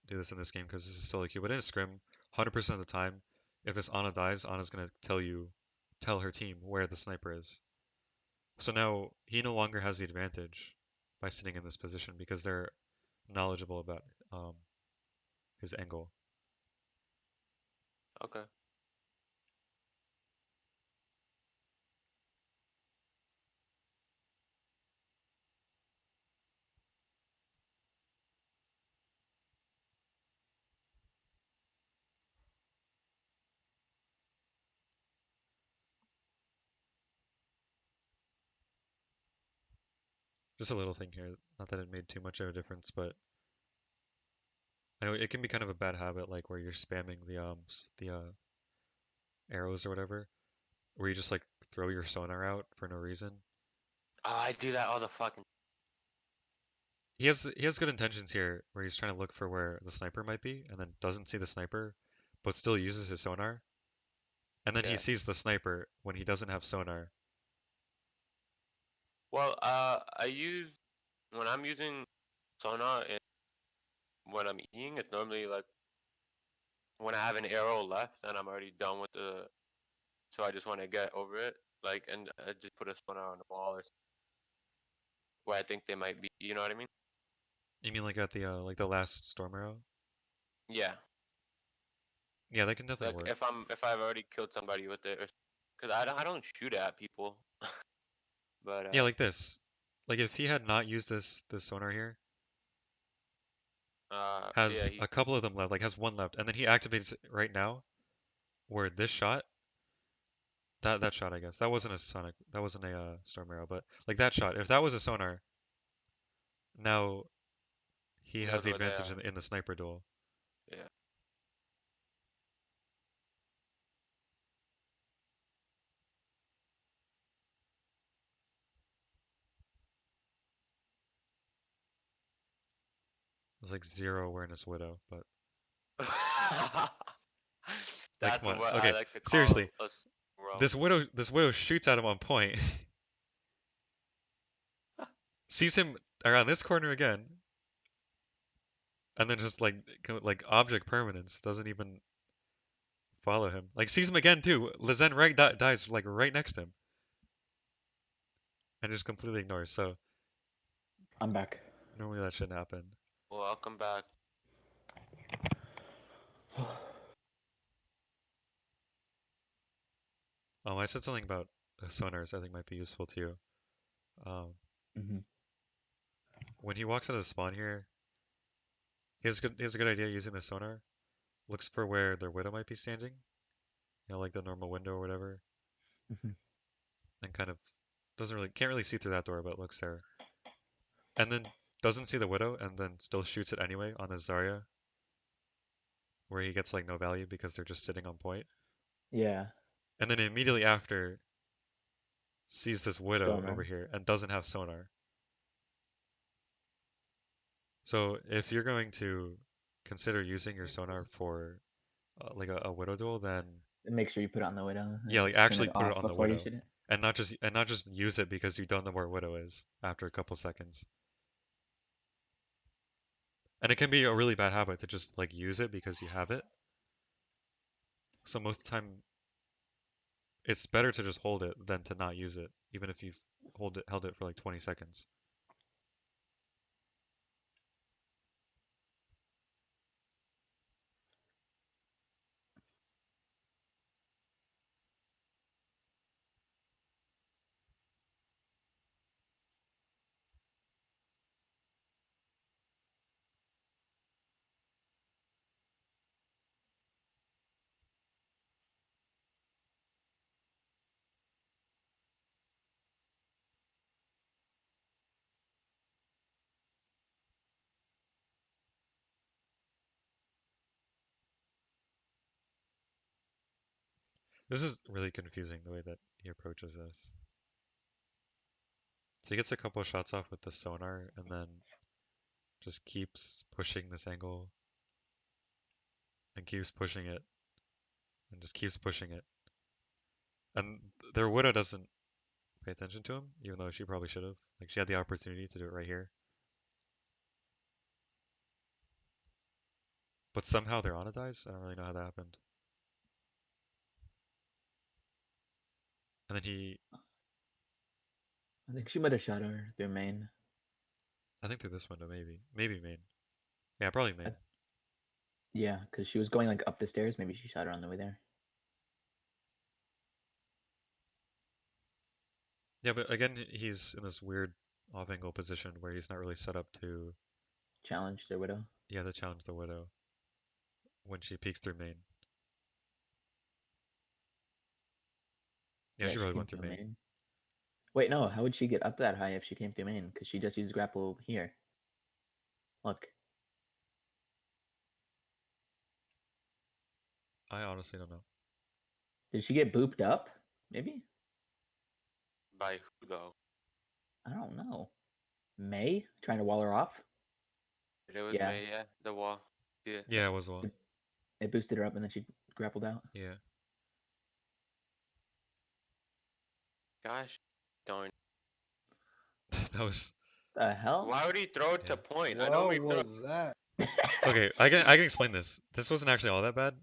do this in this game because this is solo queue, but in a scrim, 100% of the time, if this Ana dies, Ana's gonna tell her team where the sniper is. So now he no longer has the advantage by sitting in this position because they're knowledgeable about um, his angle. Okay. Just a little thing here, not that it made too much of a difference, but I know it can be kind of a bad habit, like where you're spamming the arrows or whatever, where you just like throw your sonar out for no reason. Oh, I do that all the fucking. He has good intentions here, where he's trying to look for where the sniper might be, and then doesn't see the sniper, but still uses his sonar, and then he Yeah. sees the sniper when he doesn't have sonar. Well, I use when I'm using sonar and when I'm eating, it's normally like when I have an arrow left and I'm already done with the. So I just want to get over it, like, and I just put a sonar on the wall or where I think they might be. You know what I mean? You mean like the last storm arrow? Yeah. Yeah, that can definitely Like work. if I've already killed somebody with it, or because I don't shoot at people, but Yeah, like this. Like if he had not used this sonar here, yeah, has a couple of them left, like has one left, and then he activates it right now, where this shot, that shot, I guess, that wasn't a storm arrow, but like that shot, if that was a sonar, now he he has knows the where they advantage are. in the sniper duel. Yeah. It's like zero awareness widow, but like That's come on, what I okay, like to call seriously, us bro. this widow shoots at him on point, sees him around this corner again, and then just like object permanence doesn't even follow him. Like sees him again too. Lizen dies like right next to him and just completely ignores. So I'm back. normally that shouldn't happen. Well, I'll come back. I said something about sonars I think might be useful too. Um, hmm when he walks out of the spawn here, he has a good idea using the sonar. Looks for where their widow might be standing, like the normal window or whatever, hmm and kind of doesn't really can't really see through that door, but looks there, and then doesn't see the widow, and then still shoots it anyway on the Zarya, where he gets like no value because they're just sitting on point. Yeah. And then immediately after sees this widow over Sonar. here and doesn't have sonar. So if you're going to consider using your sonar for like a widow duel, then Make sure you put it on the widow yeah, and like turn actually it put it off on the before you widow, shoot it. and not just use it because you don't know where widow is after a couple seconds. And it can be a really bad habit to just like use it because you have it. So most of the time, it's better to just hold it than to not use it, even if you've held it for like 20 seconds. This is really confusing the way that he approaches this. So he gets a couple of shots off with the sonar and then just keeps pushing this angle and keeps pushing it and just keeps pushing it. And their widow doesn't pay attention to him, even though she probably should have. Like she had the opportunity to do it right here. But somehow their Ana dies. I don't really know how that happened. And then I think she might have shot her through main. I think through this window maybe. Maybe main. Yeah, probably main. Yeah, because she was going like up the stairs. Maybe she shot her on the way there. Yeah, but again, he's in this weird off-angle position where he's not really set up to, Challenge their widow. yeah, to challenge the widow when she peeks through main. Yeah, she She probably came went through through main. main. Wait, no. How would she get up that high if she came through main? Because she just used grapple here. Look. I honestly don't know. Did she get booped up? Maybe? By who though? I don't know. May? Trying to wall her off? It was Yeah. me, yeah. The wall. Yeah. Yeah, it was one. It boosted her up and then she grappled out. Yeah. Gosh darn. That was The hell? Why would he throw it Yeah. to point? I What know we throw. was that? okay. I can explain this. This wasn't actually all that bad.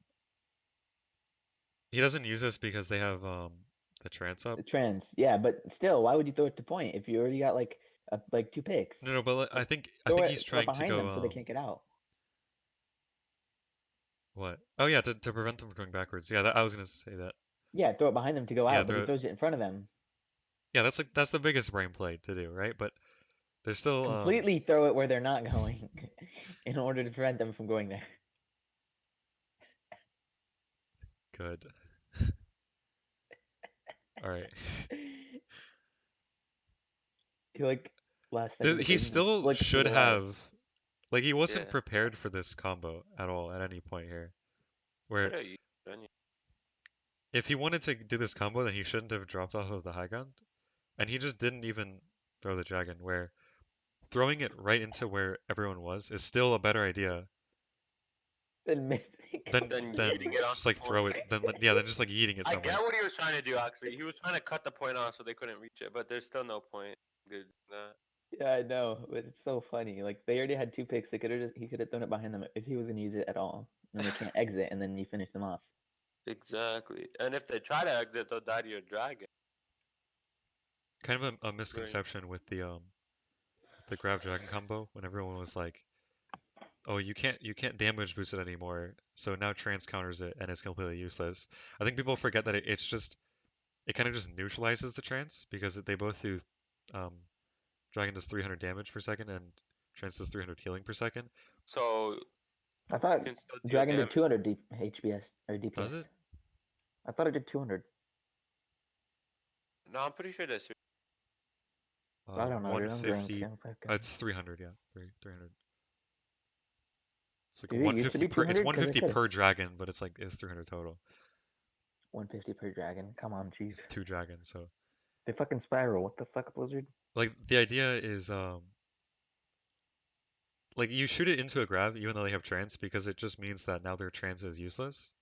He doesn't use this because they have the trance up. The trans. Yeah, but still, why would you throw it to point if you already got like 2 picks? No, but I Just think throw he's it, throw it trying to behind them go so they can't get out. what? Oh yeah, to prevent them from going backwards. Yeah, I was gonna say that. Yeah, throw it behind them to go Yeah, out, but he throws it in front of them. Yeah, that's the biggest brain play to do, right? But there's still Completely throw it where they're not going in order to prevent them from going there. good. All right. He like last second He decision still flicks should it away. have like he wasn't Yeah. prepared for this combo at all at any point here. Where Coulda used it anyway. if he wanted to do this combo, then he shouldn't have dropped off of the high ground, and he just didn't even throw the dragon. Where throwing it right into where everyone was is still a better idea Then missing. than Then yeeting it on just like the throw point. it. Then yeah, then just like eating it I somewhere. get what he was trying to do actually. He was trying to cut the point off so they couldn't reach it, but there's still no point. Good. That. Yeah, I know, but it's so funny. Like they already had 2 picks. He could have thrown it behind them if he was gonna use it at all. And then they can't exit, and then you finish them off. Exactly. And if they try to exit, they'll die to your dragon. Kind of a misconception with the grab dragon combo when everyone was like, oh, you can't damage boost it anymore, so now trance counters it and it's completely useless. I think people forget that it's just it kind of just neutralizes the trance because they both do um, dragon does 300 damage per second and trance does 300 healing per second. So I you thought can still deal Dragon did damage. 200 HBS or DPS. Does it? I thought it did 200. No, I'm pretty sure that's I don't know, dude. I'm drunk. 150. I'm fucking... It's 300, yeah, 300. It's like Dude, it used to 150 be per. It's 200 'cause I 150 could've- per dragon, but it's 300 total. 150 per dragon. Come on, jeez. It's 2 dragons, so They fucking spiral. What the fuck, Blizzard? like the idea is like you shoot it into a grab even though they have trance because it just means that now their trance is useless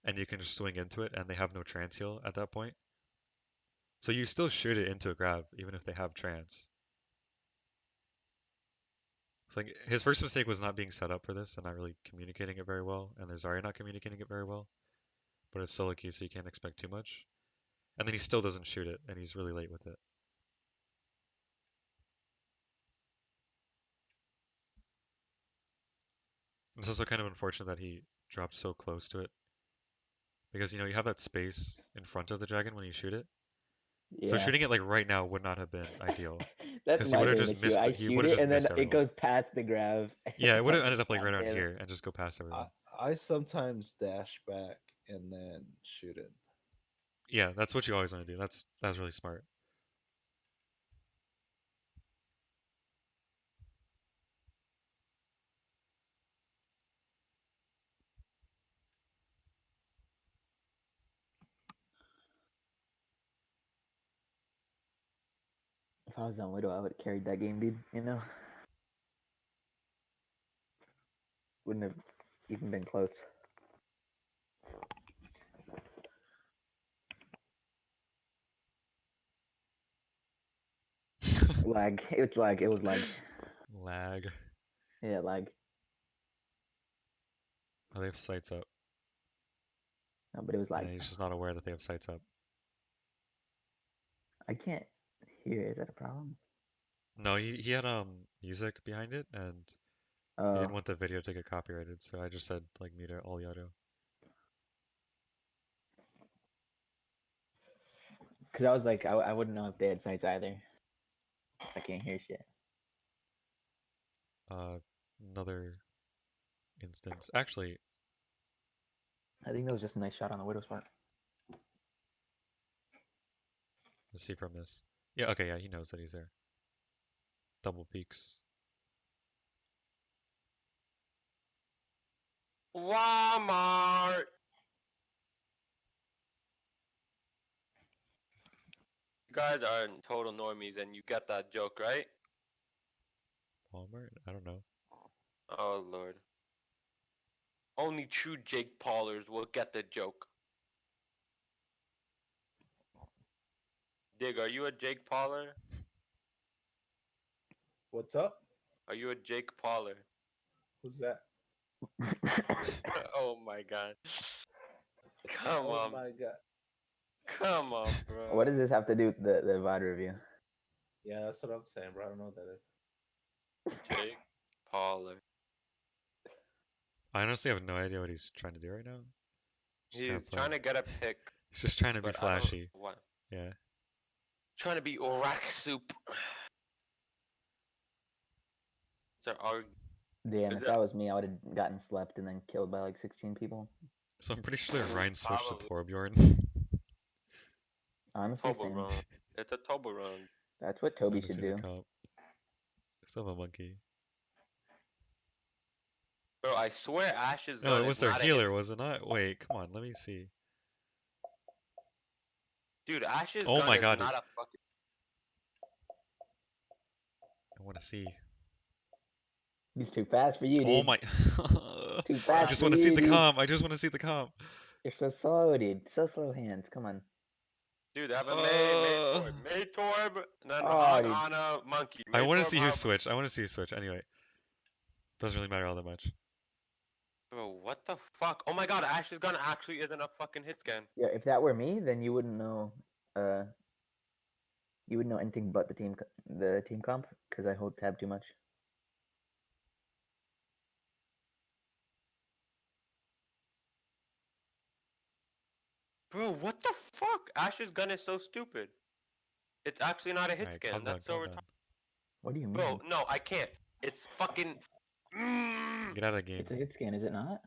and you can just swing into it and they have no trance heal at that point. So you still shoot it into a grab even if they have trance. So like his first mistake was not being set up for this and not really communicating it very well, and there's Zarya not communicating it very well. But it's solo queue, so you can't expect too much. And then he still doesn't shoot it, and he's really late with it. It's also kind of unfortunate that he dropped so close to it. Because, you know, you have that space in front of the dragon when you shoot it. Yeah. So shooting it like right now would not have been ideal. That's 'Cause he my would've main just issue. missed I it. He shoot would've it just and then missed it everyone. goes past the grav. Yeah, it would have Like, ended up like God right around damn it. here and just go past everyone. I sometimes dash back and then shoot it. Yeah, that's what you always want to do. That's really smart. If I was on Widow, I would have carried that game, dude. You know, wouldn't have even been close. Lag. It's lag. It was lag. Lag. Yeah, lag. Oh, they have sights up. No, but it was lag. And he's just not aware that they have sights up. I can't hear. Is that a problem? No, he had music behind it, and he Oh, didn't want the video to get copyrighted, so I just said like mute it all the audio. because I was like, I wouldn't know if they had sights either. I can't hear shit. Another instance. Actually, I think that was just a nice shot on the Widow's part. let's see from this. Yeah, okay, yeah, he knows that he's there. Double peaks. Walmart. You guys are total normies, and you get that joke, right? Walmart? I don't know. Oh lord. Only true Jake Paulers will get the joke. Dig, are you a Jake Pauler? What's up? Are you a Jake Pauler? Who's that? Oh my god. Come Oh on. my god. Come on, bro. What does this have to do with the VOD review? Yeah, that's what I'm saying, bro. I don't know what that is. Jake Pauler. I honestly have no idea what he's trying to do right now. Just He's kinda play. trying to get a pick, He's just trying to be but I don't flashy. what. Yeah. Trying to be Iraq soup. It's our Damn, Is if it- that was me, I would have gotten slept and then killed by like 16 people. So I'm pretty sure Ryan switched to Probably. Torbjorn. Honestly, same. Toblerone. It's a Toblerone. That's what Toby Haven't should seen the do. comp. Still have a monkey. Bro, I swear Ash's No, gun it was is their not healer, was it not? Wait, come on, let me see. Dude, Ash's Oh gun my is God, not a fucking. I want to see. He's too fast for you, dude. Oh my. Too I fast just for want to see you, the dude. comp. I just want to see the comp. You're so slow, dude. So slow hands. Come on. Dude, I have a Uh, Maytorb, and then Oh, Hog dude. on a monkey. I want to Maytorb, see who Hog- switch. I want to see who switch. Anyway, doesn't really matter all that much. Bro, what the fuck? Oh my god, Ash's gun actually isn't a fucking hit scan. Yeah, if that were me, then you wouldn't know. You wouldn't know anything but the team comp because I hold tab too much. Bro, what the fuck? Ash's gun is so stupid. It's actually not a hit Alright, scan. calm down, That's so calm retarded. down. What do you mean? Bro, no, I can't. It's fucking. Get out of the game. It's a hit scan, is it not?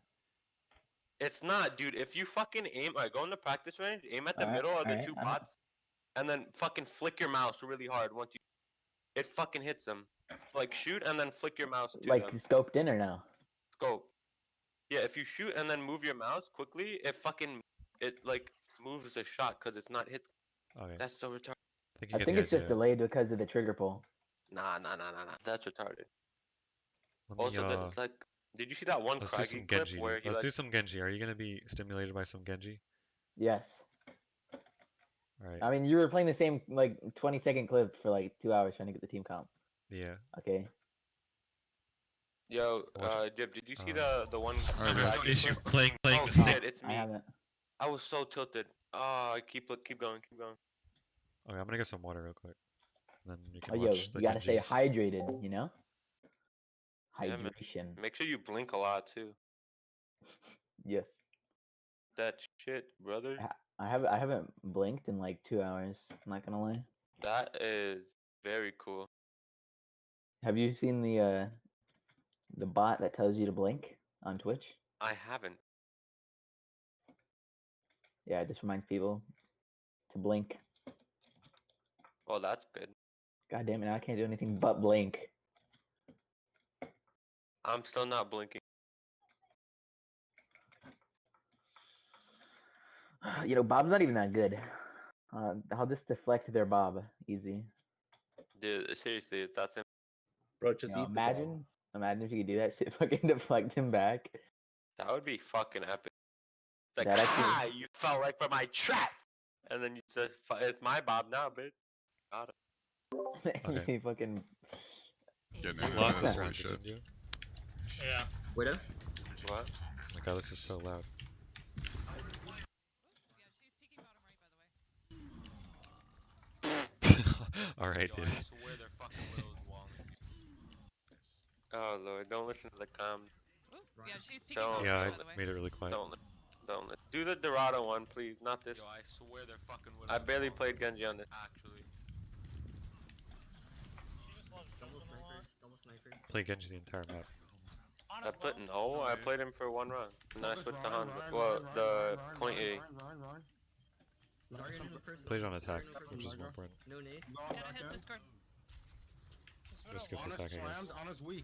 It's not, dude. If you fucking aim, alright, go in the practice range, aim at the Alright, middle of the alright, two I know. bots, and then fucking flick your mouse really hard once you. It fucking hits them. Like shoot and then flick your mouse to Like them. scoped in or no? Scope. Yeah, if you shoot and then move your mouse quickly, it like moves the shot because it's not hit. Okay, That's so retarded. I think you I get think the it's just idea. delayed because of the trigger pull. Nah. That's retarded. Let me, Also, like, did you see that one let's do Craigie some clip Genji. where he Let's like? do some Genji. Are you gonna be stimulated by some Genji? Yes. Alright, I mean, you were playing the same like 20-second clip for like 2 hours trying to get the team comp. yeah. Okay. Yo, Watch- Jib, did you see uh, the one? Alright, there's an Craigie issue clip? playing Oh the shit, it's I me. haven't. I was so tilted. Oh, keep going. Okay, I'm gonna get some water real quick. And then you can Oh, yo, watch the you gotta stay Genjis. hydrated, you know? Yeah, man. Hydration. Make sure you blink a lot too. Yes. That shit, brother. I haven't blinked in like 2 hours. I'm not gonna lie. That is very cool. Have you seen the bot that tells you to blink on Twitch? I haven't. Yeah, it just reminds people to blink. Well, that's good. God damn it, I can't do anything but blink. I'm still not blinking. You know, Bob's not even that good. I'll just deflect their Bob. Easy. Dude, seriously, it's that simple. Bro, just You know, eat the ball. imagine if you could do that shit, fucking deflect him back. That would be fucking epic. It's like, That actually- ah, you fell right for my trap, and then you just, it's my Bob now, bitch. Got it. Okay. He fucking. Yeah, You no, lost that's this holy round, shit. didn't you? Yeah. Widow? What? Oh my god, this is so loud. Alright, dude. Oh lord, don't listen to the comms. Yeah, she's peeking Don't. over, Yeah, by I the way. made it really quiet. Don't. Do the Dorado one, please. Not this. Yo, I swear they're fucking with I us. barely played Genji on this. Actually. She just loves Double jumping a lot. snipers, double snipers. Play Genji the entire map. I played no, I played him for one run. And then I switched to Hanzo. Well, the point A. Sorry, I knew the person. Played on attack, Sorry, no which is person. more important. No nade. Yeah, it hits Discord. Just skip the attack, I guess. Honest weak.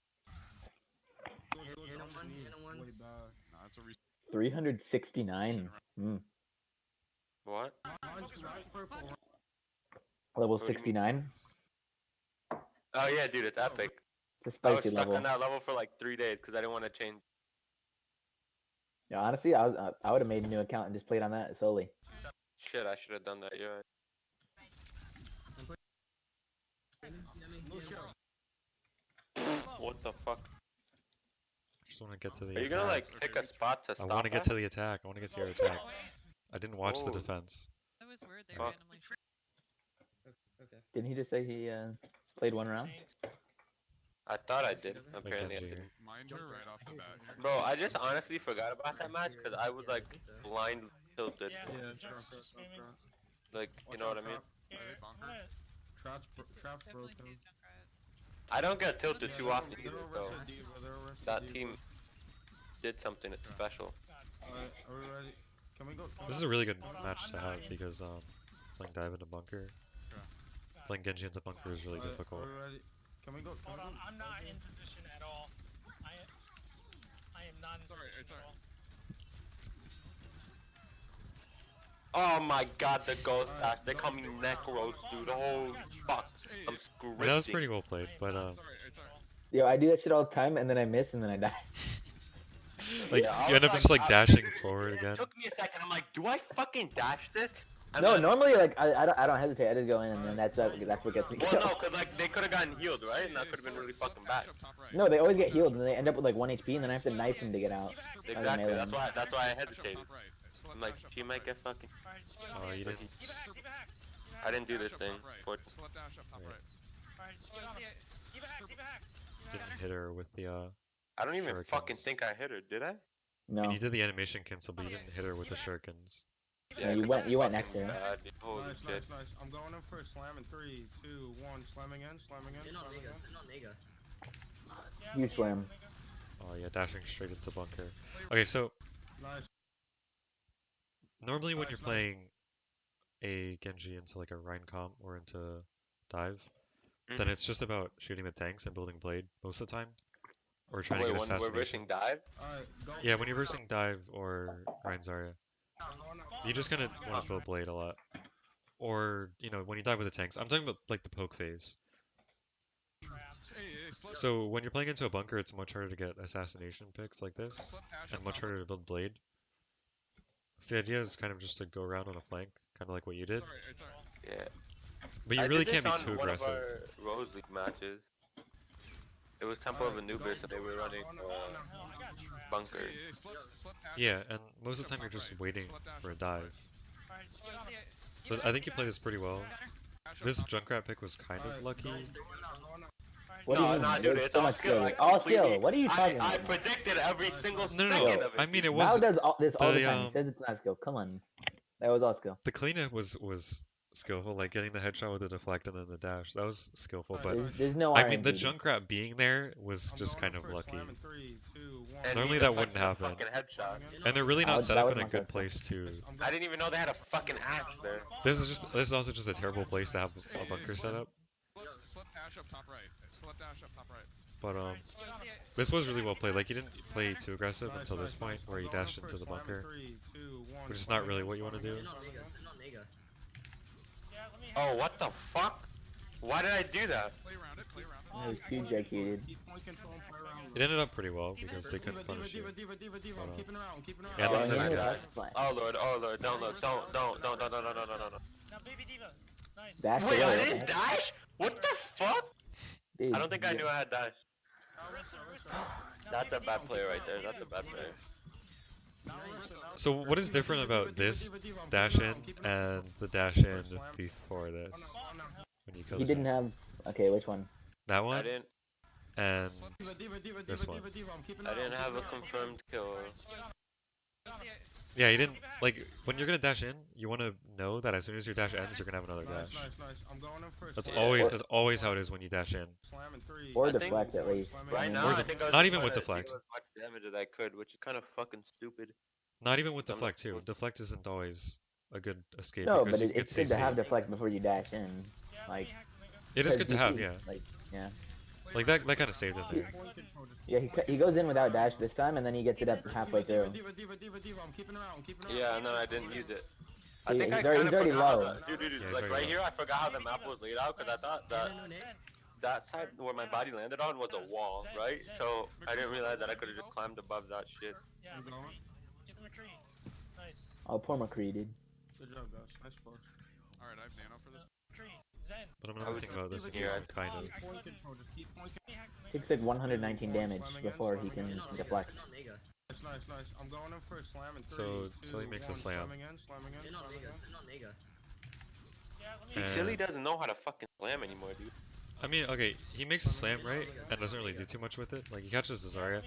Hit on one, hit on one. Nah, that's a 369. What? Level What do you mean? 69. Oh yeah, dude, it's epic. It's a I was spicy stuck level. on that level for like 3 days because I didn't want to change. Yeah, honestly, I would have made a new account and just played on that solely. Shit, I should have done that. Yeah. What the fuck? I just want to get to the Are you attack. gonna like pick a spot to I stop? want to get at? to the attack. I want to get to your attack. I didn't watch the Oh. defense. That was weird. They Fuck. randomly. Okay. Didn't he just say he played one round? I thought I did. Like Apparently I Genji. didn't. mind her right off the bat here. Bro, I just honestly forgot about that match because I was like blind tilted. Yeah, just screaming. Like, you know what I mean? Here, they I'm bunker? gonna Traps definitely broken. see Junkrat. I don't get tilted too often They're either, over so to D, bro, they're over to that D, team did something special. Alright, are we ready? Can we go? This is a really good Hold on, match I'm to not have in. because playing dive into bunker, playing Genji into bunker is really Alright, difficult. Are we ready? Can we go? Hold on, I'm not in position at all. I am not in It's alright, position it's at alright. all. Oh my god, the ghost Alright, dash. They go call me neck roast, dude. Oh fuck. I'm I mean, that was scripting. pretty well played, but It's alright, it's alright. Yo, I do that shit all the time, and then I miss, and then I die. like Yeah, I you end was up just like I- dashing forward It again. took me a second. I'm like, do I fucking dash this? And No, then- normally like I don't hesitate. I just go in, and then that's what gets me Well, killed. no, cause like they could have gotten healed, right? And that could have been really fucking bad. No, they always get healed, and they end up with like 1 HP, and then I have to knife him to get out. Exactly. melee. That's why I hesitated. I'm like, she might get fucking. Alright, just give Oh, it you hacked. didn't. Give it hacked, give it hacked. I didn't do this thing. For Select dash up top Right. right. Alright, just give it hacked. Give it hacked, give it hacked. Didn't hit her with the I don't even fucking Shurikens. think I hit her, did I? No, And you did the animation cancel, but you didn't hit her with the shurikens. Yeah, you 'cause went I'm next to fucking her. bad, dude. Holy Nice, shit. nice, nice. I'm going in for a slam in 3, 2, 1. Slam again, slam again, In on slam Nega, again. in on Nega. Yeah, You nigga, swim. nigga. Oh yeah, dashing straight into bunker. Okay, so Nice. normally when Nice, you're nice. playing a Genji into like a Rein comp or into dive, then Mhm. it's just about shooting the tanks and building blade most of the time, or trying Wait, to get when we're assassination. versing dive? Alright, go. Yeah, when you're versing dive or Rein Zarya, you're just gonna want to build blade a lot. Or when you dive with the tanks, I'm talking about like the poke phase. So when you're playing into a bunker, it's much harder to get assassination picks like this, and much harder to build blade. So the idea is kind of just to go around on a flank, kind of like what you did. Yeah. But you I really did can't be this on too one of aggressive. our Rose League matches. It was Temple of Anubis and they were running Hell, I got trapped. bunker. Yeah, and most of the time you're just waiting for a dive. Alright, just get on it. So I think you play this pretty well. Got her. This Junkrat pick was kind of lucky. Alright, What do you No, mean? no, dude, There's it's so all much skill. skill. I All skill. completely- What are you talking I about? predicted every single No, no, second no. of it. I mean, it dude. Mao was does this all the the, time. He um, says it's not skill. Come on, that was all skill. the cleanup was skillful, like getting the headshot with the deflect and then the dash. That was skillful, but There's no. I mean the RNG. Junkrat being there was I'm just going kind in of for a lucky. slam in 3, 2, 1. And Normally he that deflected wouldn't a happen. Fucking headshot. And they're really That not would- set that up would in a not good go place to. I didn't even know they had a fucking axe there. This is also just a terrible place to have a bunker set up. Select dash up top right. Select dash up top right. But Alright, just get on it. this was really well played. Like you didn't play too aggressive Nice, until this nice, point nice. where I'm you going in dashed for a into the slam in bunker. 3, 2, 1. Which is Slam not really again, what you wanna slam do. again, In on slam Nega, again. in on Nega. Yeah, let me Oh, hack what the fuck? Why did I do that? Play around it. Play around it. It was huge executed. Keep point control and play around It ended up pretty well because they couldn't punish you. Diva. Hold on. Keeping around. Yeah, Going then in I with died. X flag. Oh lord, don't look, don't. Now baby diva. Nice. Dash Wait, I away. didn't dash? What the fuck? Dude, I don't think I knew I had dash. Arisa, Arisa. Now That's a baby bad diva. player right there, that's a bad player. So what is different about this dash in and the dash in before this? When you kill he the didn't giant? have. Okay, which one? That I one didn't and this one. I didn't have a confirmed kill. Yeah, you didn't like when you're gonna dash in. You want to know that as soon as your dash ends, you're gonna have another dash. Nice. I'm going in first. That's Yeah. always how it is when you dash in. Slamming 3. Or I think deflect at least. Right now, Or I the- think I was not just even with trying to deflect. deal as much damage as I could, which is kind of fucking stupid. Not even with I'm not deflect too. supposed to- Deflect isn't always a good escape No, because but you can get it's good to CC. have deflect before you dash in. Yeah, Like, we hacked the nigga. It is because good to you have, see, yeah. Like, yeah. Like that kind of saved it there. Yeah, he goes in without dash this time, and then he gets it up halfway through. I'm keeping around. Yeah, no, I didn't use it. I See, think I he's already- kind of he's already forgot how low. the, dude, Yeah, he's like already right low. here, I forgot how the map was laid out because I thought that that side where my body landed on was a wall, right? So I didn't realize that I could have just climbed above that shit. Yeah, I'm going. get them a tree. Nice. Oh, poor McCree, dude. Good job, guys. Nice push. Alright, I have nano for this. Tree. Zen. But I'm I not was thinking about this here, again, kind of. Point control. Just keep point We hacked the nigga. Takes like 119 damage before he can deflect. Nice. I'm going in first. Slamming 3. So 2, Silly makes a 1. slam. Slamming in. Yeah, let See, me. And- Silly doesn't know how to fucking slam anymore, dude. I mean, okay, he makes a slam right and doesn't really do too much with it. Like he catches the Zarya,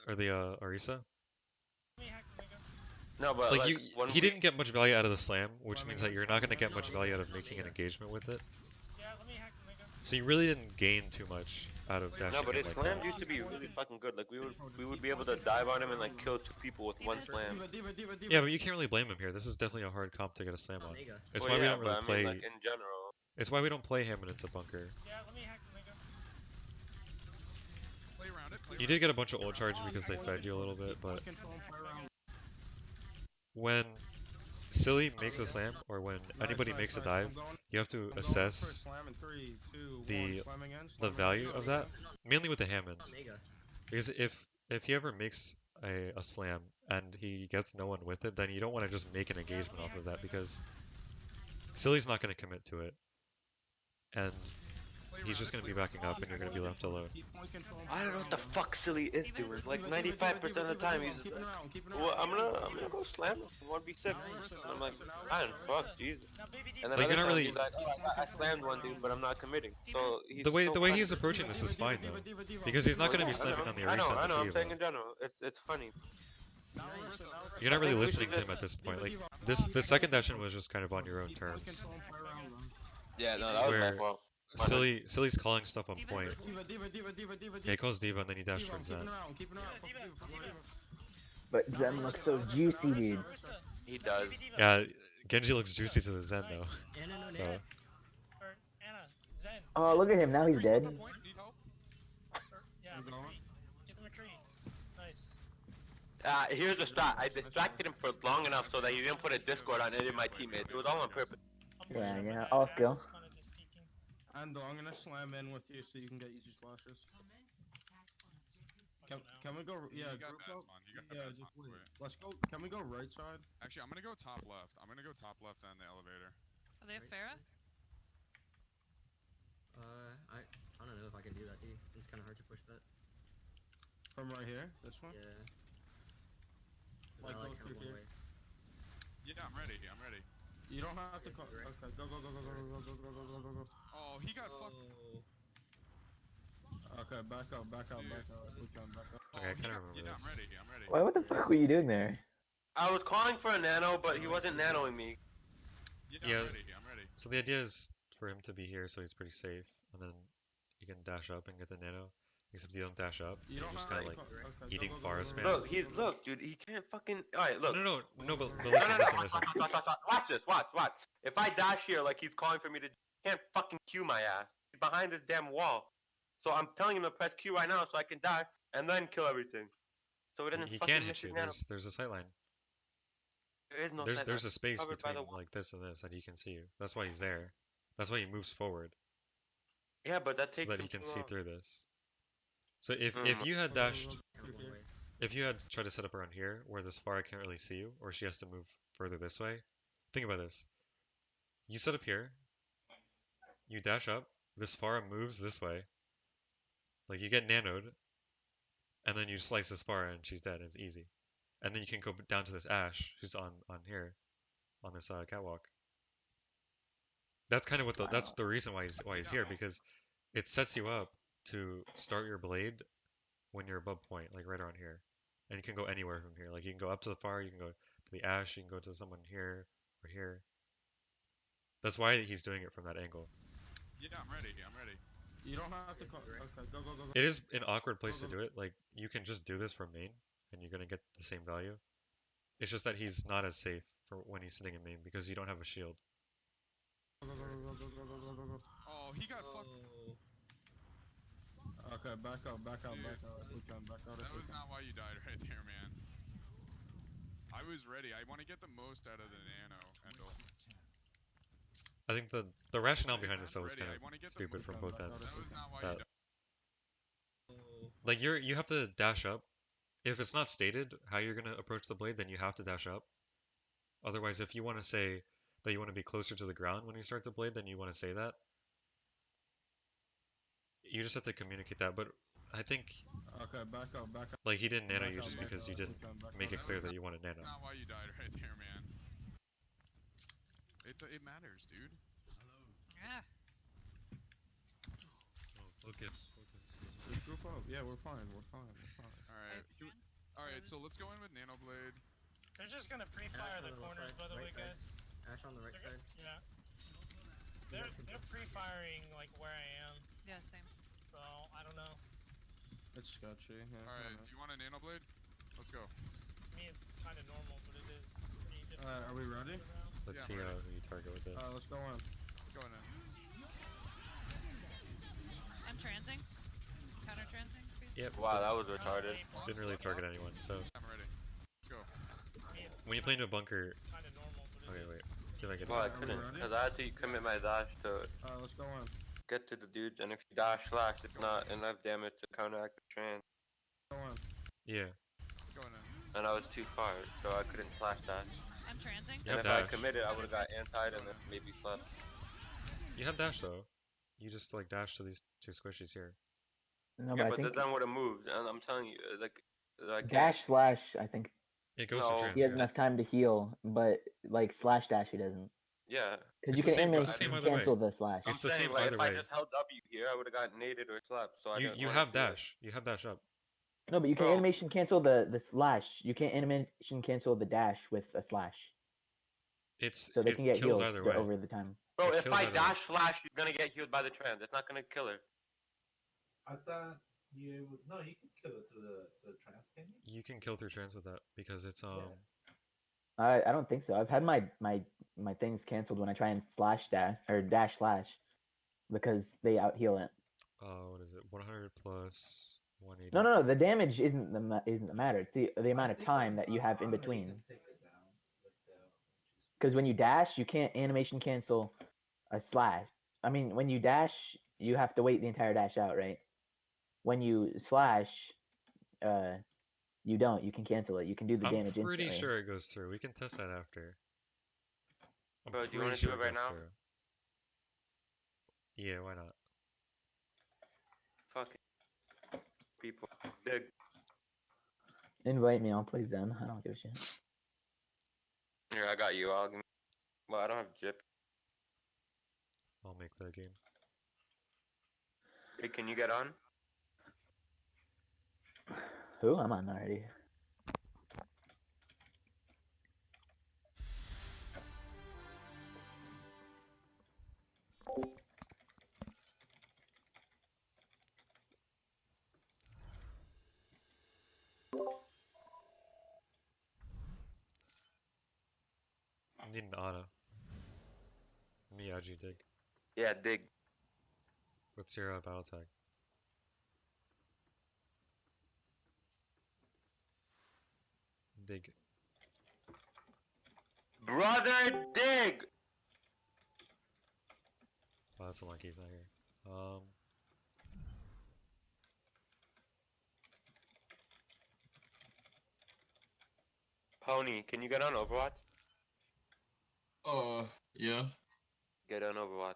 or the Orisa. We hacked the nigga. No, but Like you, when he didn't get much value out of the slam, which means that you're not gonna get much value out of making an engagement with it. Yeah, let me hack the nigga. So you really didn't gain too much out of dashing No, but in his like slam that. used to be really fucking good. Like we would be able to dive on him and like kill 2 people with 1 slam. Yeah, but you can't really blame him here. This is definitely a hard comp to get a slam on. It's Well, why we yeah, don't really but I play. mean, like in general. It's why we don't play Hammond into bunker. Yeah, let me hack the nigga. Play around it. Play You did get a bunch of ult charge because they fed you a little bit, but when Silly makes a slam or when anybody makes a dive, you have to assess the value of that, mainly with the Hammond. Because if he ever makes a slam and he gets no one with it, then you don't want to just make an engagement off of that because Silly's not going to commit to it. And he's just going to be backing up and you're going to be left alone. I don't know what the fuck Silly is doing. Like 95% of the time he's just like, well, I'm gonna go slam him. 1v6. And I'm like, man, fuck, Jesus. Now baby And diva. then Like, other you're not times really- he's like, oh, I slammed one dude, but I'm not committing. So he's The way so he's funny. approaching this is fine though, because he's not going to be slamming on the I know, Orisa I and know. the I'm saying in Kiva. general, it's funny. You're not really I think we listening should to him just- at this point. Like this second dash in was just kind of on your own terms. Yeah, no, that was Where- my fault. My bad. Silly's calling stuff on point. Yeah, he calls Diva and then he dash towards that. But Zen looks so juicy, dude. Arisa. He does. Baby diva. Yeah, Genji looks juicy to the Zen though. So Or Anna. Zen. Oh, look at him. Now he's dead. Point, need help? Yeah, I'm going. get them a tree. Nice. Here's the strat. I distracted him for long enough so that he didn't put a Discord on any of my teammates. It was all on purpose. I'm Yeah, pushing yeah, back. all Ash skill. is kinda just peeking. And I'm gonna slam in with you so you can get easy flashes. Can we go? Yeah, You got group bats, up. man. You got Yeah, bats, just man. wait. Wait. Let's go. Can we go right side? Actually, I'm gonna go top left. I'm gonna go top left on the elevator. Are they a Farah? I don't know if I can do that, dude. It's kind of hard to push that. From right here. This one. Yeah. 'Cause Like I go count through one here. way. Yeah, I'm ready. I'm ready. You don't have to. Okay, Okay, right. go. Oh, he got fucked. Okay, back up. We can back up. Oh, Okay, I he kinda got- remember yeah, this. I'm ready. I'm ready. Why? What the fuck were you doing there? I was calling for a nano, but he wasn't nanoing me. Yeah. I'm ready. I'm ready. So the idea is for him to be here so he's pretty safe, and then you can dash up and get the nano. Except you don't dash up. You You're don't just have kind of to like okay, eating go, forest man. Look, dude, he can't fucking. Alright, look. No, but No, listen, no, listen, no, listen. watch this, watch. If I dash here like he's calling for me to, he can't fucking Q my ass. He's behind this damn wall. So I'm telling him to press Q right now so I can dash and then kill everything. So it doesn't He fucking can't miss hit his you. nano. There's a sight line. There is no There's sight there's line. a space Covered by between the wall. like this and this that he can see you. That's why he's there. That's why he moves forward. Yeah, but that so takes that him he can too see long. through this. So if Mm. you had dashed, Count one way. if you had tried to set up around here, where this far can't really see you, or she has to move further this way, think about this. You set up here, you dash up, this far moves this way, like you get nanoed, and then you slice this far and she's dead. It's easy. And then you can go down to this Ash, who's on here, on this catwalk. That's kind of what that's the reason why he's here, because it sets you up to start your blade when you're above point, like right around here. And you can go anywhere from here. Like you can go up to the far, you can go to the Ash, you can go to someone here or here. That's why he's doing it from that angle. Yeah, I'm ready. I'm ready. You don't have to. Okay, go, go, go, go. It is an awkward place to do it. Like you can just do this from main, and you're gonna get the same value. It's just that he's not as safe for when he's sitting in main because you don't have a shield. Go, go, go, go, go, go, go, go, go. Oh, he got fucked. Okay, back out, back out, Dude, back out. If we can, back out. If That we was can. not why you died right there, man. I was ready. I want to get the most out of the nano, Endel. I think the rationale Ready, behind man, this though is ready. kind I of wanna get the stupid from both ends. That was not why That, you died. like you have to dash up. If it's not stated how you're gonna approach the blade, then you have to dash up. Otherwise, if you want to say that you want to be closer to the ground when you start the blade, then you want to say that. You just have to communicate that. But I think Okay, back out, back out. like he didn't nano Back you out, just back because out, you if didn't we can, back make out. it clear that you wanted nano. That's not why you died right there, man. It matters, dude. Yeah. Focus. Just group up. Yeah, we're fine. We're fine. We're fine. Alright. Alright, so let's go in with Nano Blade. They're just gonna pre-fire Ash on the the left corners, side, by the way, right side. guys. Ash on the right They're side. Yeah. You They're guys can they're jump. pre-firing like where I am, Yeah, same. so I don't know. It's sketchy. Yeah. Alright, do you want a Nano Blade? Let's go. To me, it's kind of normal, but it is pretty difficult. Are we ready? to get around. Let's Yeah, see I'm ready. who you target with this. Let's go in. Go in. I'm transing. Counter transing. Yep. Wow, that was retarded. Didn't really target anyone. So I'm ready. Let's go. To me, it's when you play into a bunker, kind of normal, but it okay, is. wait. Let's see if I can. Well, I Are we couldn't, ready? because I had to commit my dash to Let's go in. get to the dudes, and if you dash slash, it's not enough damage to counteract the trans. Go in. Yeah. Go in. And I was too far, so I couldn't slash dash. I'm transing. You And have if I dash. committed, I would have got antied and then maybe slept. You have dash though. You just like dash to these two squishies here. No, Yeah, but I but think then would have moved, and I'm telling you, like I can't. dash slash. I think It goes No. to he trans. has Yeah. enough time to heal, but like slash dash he doesn't. Yeah. Because It's you the can same- it's the animation same either way. cancel the slash. I'm It's the saying, same like, either if I way. just held W here, I would have got naded or slapped. So I didn't You wanna have do it. dash. You have dash up. No, but you can Bro. animation cancel the slash. You can't animation cancel the dash with a slash. So they It can get kills heals either way. over the time. Bro, It if kills I either way. dash slash, you're gonna get healed by the trans. It's not gonna kill her. I thought you would. No, you can kill it through the trans, can you? You can kill through trans with that because it's I don't think so. I've had my things canceled when I try and slash dash or dash slash because they out heal it. what is it? 100 plus 180. No. The damage isn't the matter. It's the amount of time that you have in between. Because when you dash, you can't animation cancel a slash. I mean, when you dash, you have to wait the entire dash out, right? When you slash, you don't. You can cancel it. You can do the I'm damage pretty instantly. sure it goes through. We can test that after. I'm Bro, do you pretty wanna do sure it right goes now? through. Yeah, why not? Fucking people. Big. Invite me. I'll play Zen. I don't give a shit. Here, I got you. Well, I don't have Jip. I'll make that game. Hey, can you get on? Who? I'm on already. I need an auto. Miyagi dig. Yeah, dig. What's your battle tag? Dig. Brother, dig! Oh, that's unlucky he's not here. Um, Pony, can you get on Overwatch? Yeah. Get on Overwatch.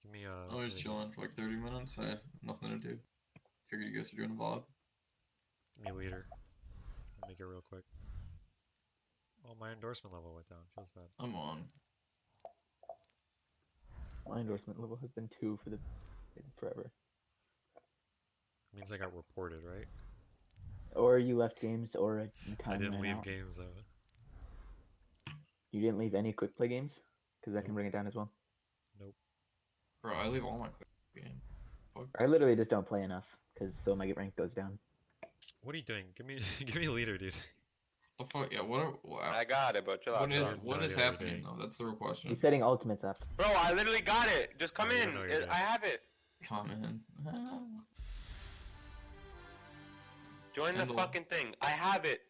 give me I was chilling for like 30 minutes. I had nothing to do. Figured you guys were doing a VOD. give me a leader. I'll make it real quick. Oh, my endorsement level went down. Feels bad. I'm on. My endorsement level has been 2 for forever. Means I got reported, right? Or you left games, or time I didn't ran leave out. games though. You didn't leave any quick play games? Because that can bring it down as well. Nope. Bro, I leave all my quick games. I literally just don't play enough, because so my rank goes down. What are you doing? Give me, give me a leader, dude. The fuck? Yeah, what I got it, but chill out. What is happening though? That's the real question. He's setting ultimates up. Bro, I literally got it. Just come in. I have it. Come in. Join the fucking thing. I have it.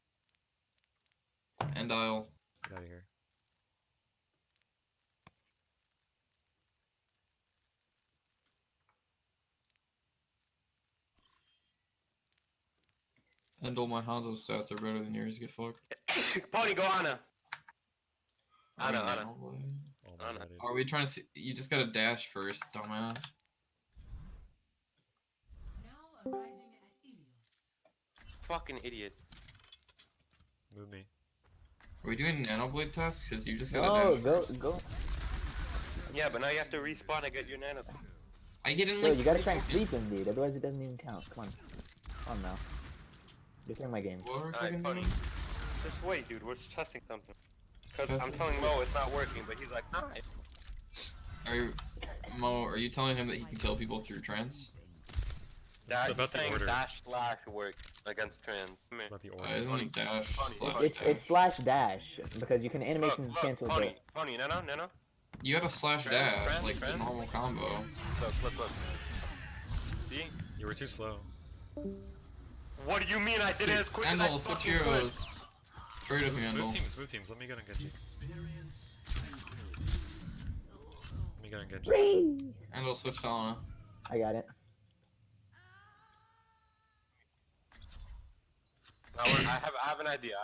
And I'll. Get out of here. And all my hanzo stats are better than yours. Get fucked. Pony, go Ana. Ana. Oh my Ana. god, dude. Are we trying to see? You just gotta dash first, dumbass. Fucking idiot. Move me. Are we doing an nano blade test? Cause you just gotta No, dash. go. Yeah, but now you have to respawn and get your nano. I get in Bro, like. you gotta try and sleep him, dude. Otherwise it doesn't even count. Come on. Come on now. You're playing my game. Alright, Pony. Just wait, dude. We're just testing something. Cause I'm telling Mo it's not working, but he's like, nah. Mo, are you telling him that he can kill people through trance? That, about the saying order. dash slash work against trans. Come here. About the Isn't Pony. it dash Pony, slash Pony. It's slash dash, because you can animation Look, cancel Pony, it. Pony, Nano. You gotta slash Trans, dash, trans, like the trans. normal combo. Look. See? You were too slow. What do you mean I did it as quick as I Endel, switch fucking could? heroes. Trade with me, Endel. Move teams. Let me get on Genji. Let me get on Genji. Whee! Endel, switch to Ana. I got it. I have an idea.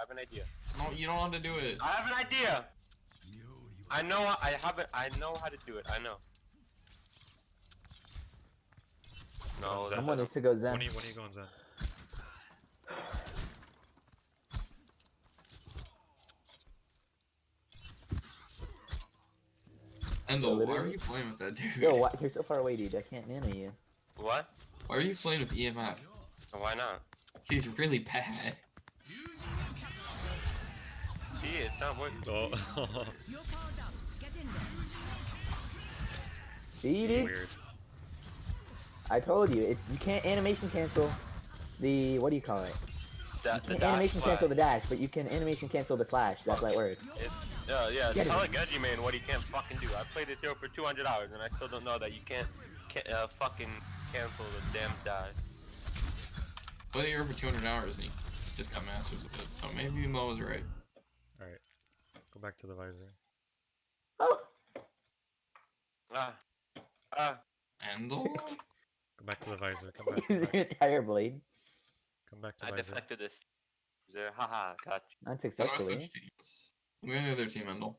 No, you don't have to do it. I have an idea. I know how to do it. I know. No, Zen. Someone needs to go Zen. When are you going Zen? Endel, why are literally? you playing with that dude? Yo, you're so far away, dude. I can't nano you. What? Why are you playing with EMF? Why not? He's really bad. See, it's not working. Oh. See, dude? Weird. I told you, you can't animation cancel the, what do you call it? You can't animation cancel the dash, but you can animation cancel the slash. That's how it works. Yeah, Get tell it. a Genji man what he can't fucking do. I played this hero for 200 hours and I still don't know that you can't fucking cancel the damn dash. Played here for 200 hours and he just got masters of it, so maybe Mo was right. Alright. Go back to the visor. Oh! Endel? Go back to the visor. Come back. Use your entire blade. Come back to I visor. deflected this. There, haha, got Not How do I successfully. switch teams? Put me on the other team, Endel.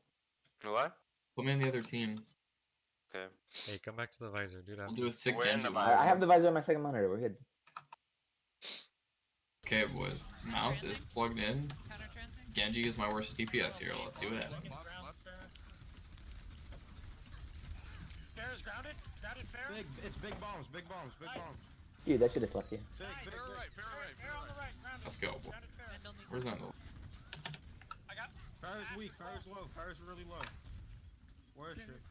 you. What? Put me on the other team. Okay. Hey, come back to the visor, dude. We'll do a sick We're in Genji. the I have the visor on my second monitor. We're good. Okay, boys. Mouse is plugged in. Counter transing. Genji is my worst DPS here. Let's see what happens. Fair is grounded. Grounded fair. It's big bombs. Dude, that should have slept you. Fair on the right. Grounded. Let's go, boy. Grounded fair. Endel needs Where's Endel? I got. Fire's weak. Fire's low. Fire's really low. Where is it?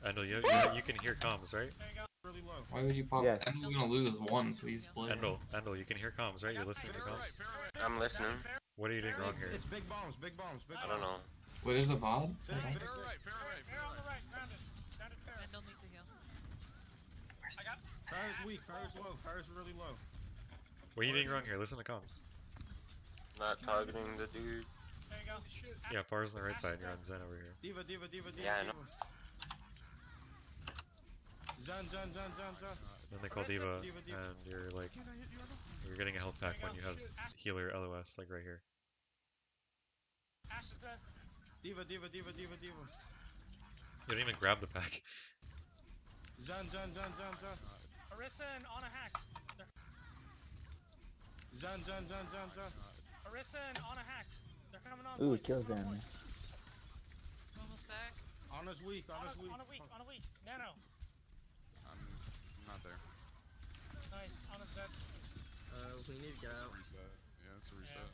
Endel, you can hear comms, right? There you go. Really low. Why would you pop? Yeah. Endel's gonna lose his one, so he's playing. Endel, you can hear comms, right? You're listening to comms. I'm listening. What are you doing wrong here? It's big bombs. I don't know. Wait, there's a VOD? Fair on the right. Grounded. Grounded fair. Endel needs a heal. I got. Fire's weak. Fire's low. Fire's really low. What are you doing wrong here? Listen to comms. Not targeting the dude. There you go. Yeah, Far's on the right side, and you're on Zen over here. Diva. Yeah, I know. Jan. Then they call Diva, and you're like, you're getting a health pack when you have healer LOS, like right here. Ash is dead. Diva. You don't even grab the pack. Jan. Orisa and Ana hacked. Jan. Orisa and Ana hacked. They're coming on. Ooh, kills them. Almost back. Ana's weak. Ana's weak. Nano. I'm not there. Nice. Ana's dead. We need to get It's a out. reset. Yeah, it's a reset.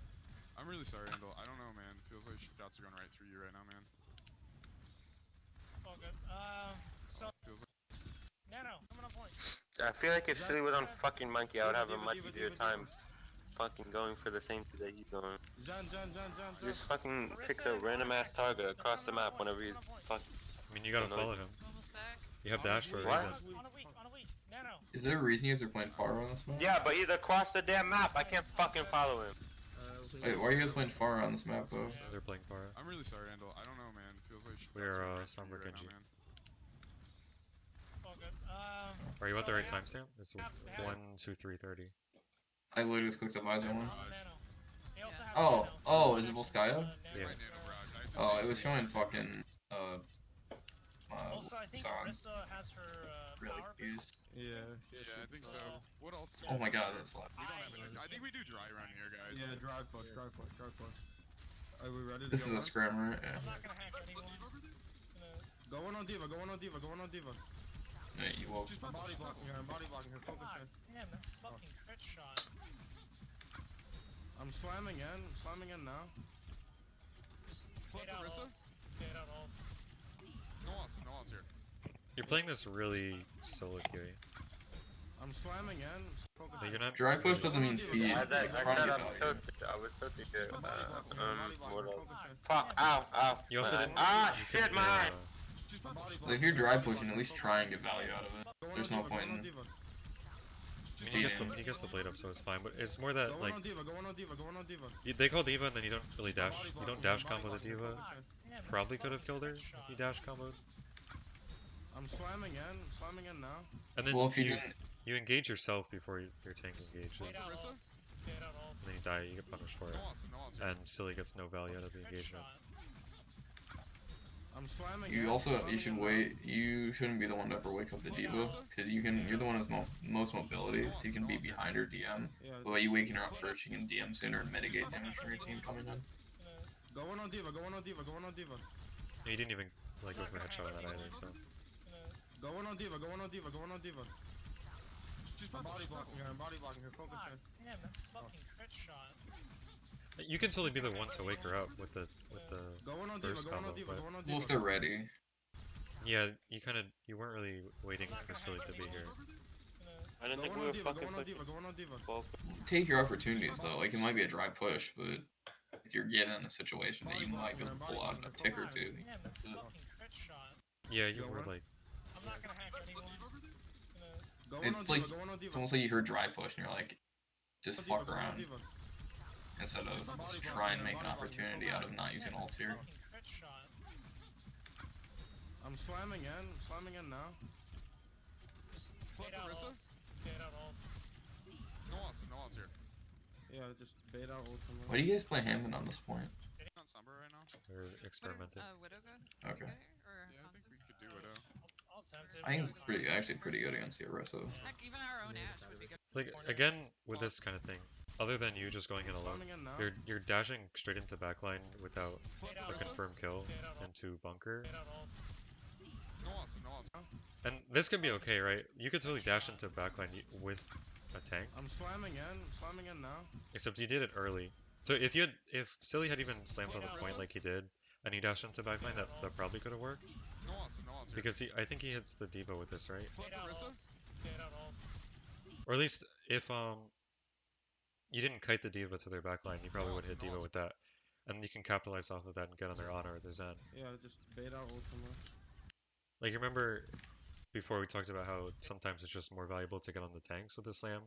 I'm really sorry, Andal. I don't know, man. Feels like shots are going right through you right now, man. It's all good. So Feels like Nano, coming on point. I feel like if Silly was on fucking Monkey, I would have a much easier time fucking going for the same thing that he's going. Jan. Just fucking pick a random ass target across the map whenever he's fucking. I mean, you gotta follow him. Almost back. You have dash for a What? reason. On a week. Nano. Is there a reason you guys are playing Far on this map? Yeah, but he's across the damn map. I can't fucking follow him. Wait, why are you guys playing Far on this map, though? They're playing Pharah. I'm really sorry, Andal. I don't know, man. Feels like shots We are are, going right Sombra through you right Genji. now, man. It's all good. Are you at the so right they have- timestamp? It's they have- 1:23:30. I literally just clicked the visor one. Nano. They also have Oh, Nano, so oh, they is it actually Volskaya? Nano Yeah. Right, Nano, bro. I have to Oh, say it was sorry. showing fucking, Also, I think song. Orisa has her Really power confused. boost. Yeah, I think so. What else? Do Oh we my have? god, that's loud. We don't have enough. I think we do dry run here, guys. Yeah, drive push. Are we ready to This is go a in? scram, right? Yeah. I'm not gonna hack anyone. Just gonna... Going on Diva. Hey, you woke. I'm body blocking her. Focus God her. damn, that fucking crit shot. I'm slamming in now. Just Flip fade out Orisa? ults. Fade out ults. No else here. You're playing this really solo queuing. I'm slamming in. Focus But you're not. Dry push doesn't mean feed. I It's said trying to I'm get value. tilted. I was tilted here. What else? Focus her. Fuck, ow. You also didn't. Ah, you shit, couldn't, my eye. Like, if you're dry pushing, at least try and get value out of it. There's no point in I mean, he gets the blade up, so it's fine. But it's more that like Going on Diva. they call Diva and then you don't really dash. You don't dash combo the Diva. God damn, that Probably could have fucking killed her crit if shot. you dash comboed. I'm slamming in now. And then Well, if you you, didn't, you engage yourself before your tank engages. Fade out Orisa? ults. Fade out ults. And then you die, you get punished for it. No else here. And Silly gets no value out of the Crit engagement. shot. I'm slamming you also you should wait. You shouldn't be the one to ever wake up the Diva, because you're the one with most mobility, so you can be behind her DM. Yeah. But by you waking her up first, you can DM sooner and mitigate damage from your team coming in. Going on Diva. You didn't even like go for a headshot on that either, so. Going on Diva. I'm body blocking her. Focus God her. damn, that fucking crit shot. You can totally be the one to wake her up with the Going on burst Diva. combo, but Well, if they're ready. yeah, you weren't really waiting for Silly to be here. I didn't think we were fucking pushing. Well, Take your opportunities though. Like, it might be a dry push, but if you're getting in a situation that you might be able to pull out in a tick or two. Damn, that fucking crit shot. Yeah, you were like, I'm not gonna hack anyone. It's like it's almost like you heard dry push and you're like, just fuck around instead of try and make an opportunity out of not using ults here. Fucking crit shot. I'm slamming in now. Just Flip fade out Orisa? ults. Fade out ults. No else here. Yeah, just bait out ultimate. Why do you guys play Hammond on this point? On Sombra right now? they're experimenting. Widow good? Okay. Or Yeah, I think we could do Widow. I'll attempt it. I think it's actually pretty good against the Orisa. Heck, even our own Ash would be good. It's like again with this kind of thing. Other than you just going in alone, Slamming in now. you're dashing straight into backline without Flip a Orisa? confirmed kill into bunker. Fade out ults. No else. And this could be okay, right? You could totally dash into backline with a tank, I'm slamming in now. except you did it early. So if Silly had even slammed on the point like he did, and he dashed into backline, that probably could have worked. No else here. Because I think he hits the Diva with this, right? Flip Fade out Orisa? ults. Fade out ults. Or at least if you didn't kite the Diva to their backline, you probably would hit Diva with that. And you can capitalize off of that and get on their honor or their Zen. Yeah, just bait out ultimate. Like, you remember before we talked about how sometimes it's just more valuable to get on the tanks with the slam,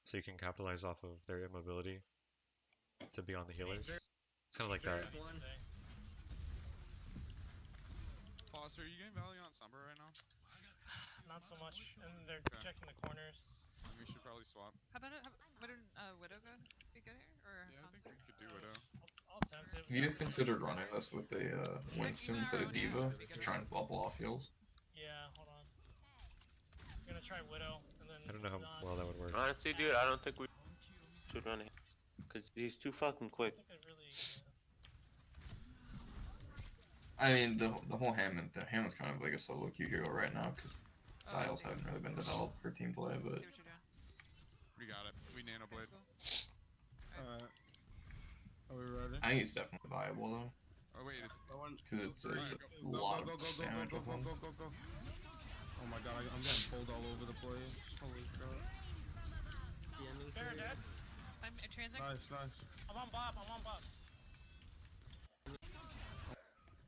so you can capitalize off of their immobility to be on the healers. It's kind of like that. Foster, are you getting value on Sombra right now? not so much. And they're checking the corners. We should probably swap. How about it? Wouldn't Widow go be good here? Or Yeah, I think we could do Widow. I'll attempt it. Have you guys considered running this with a Winston instead of Diva to try and bubble off heals? Yeah, hold on. I'm gonna try Widow, and then. I don't know how well that would work. Honestly, dude, I don't think we should run him. Because he's too fucking quick. I mean, the whole Hammond is kind of like a solo queue hero right now because styles haven't really been developed for team play, but. We got it. We nano blade. Alright. Are we ready? I think it's definitely viable though. Oh wait, because it's a lot of damage with one. Oh my god, I'm getting pulled all over the place. Holy crap. They're dead. I'm transing. Nice. I'm on Bob.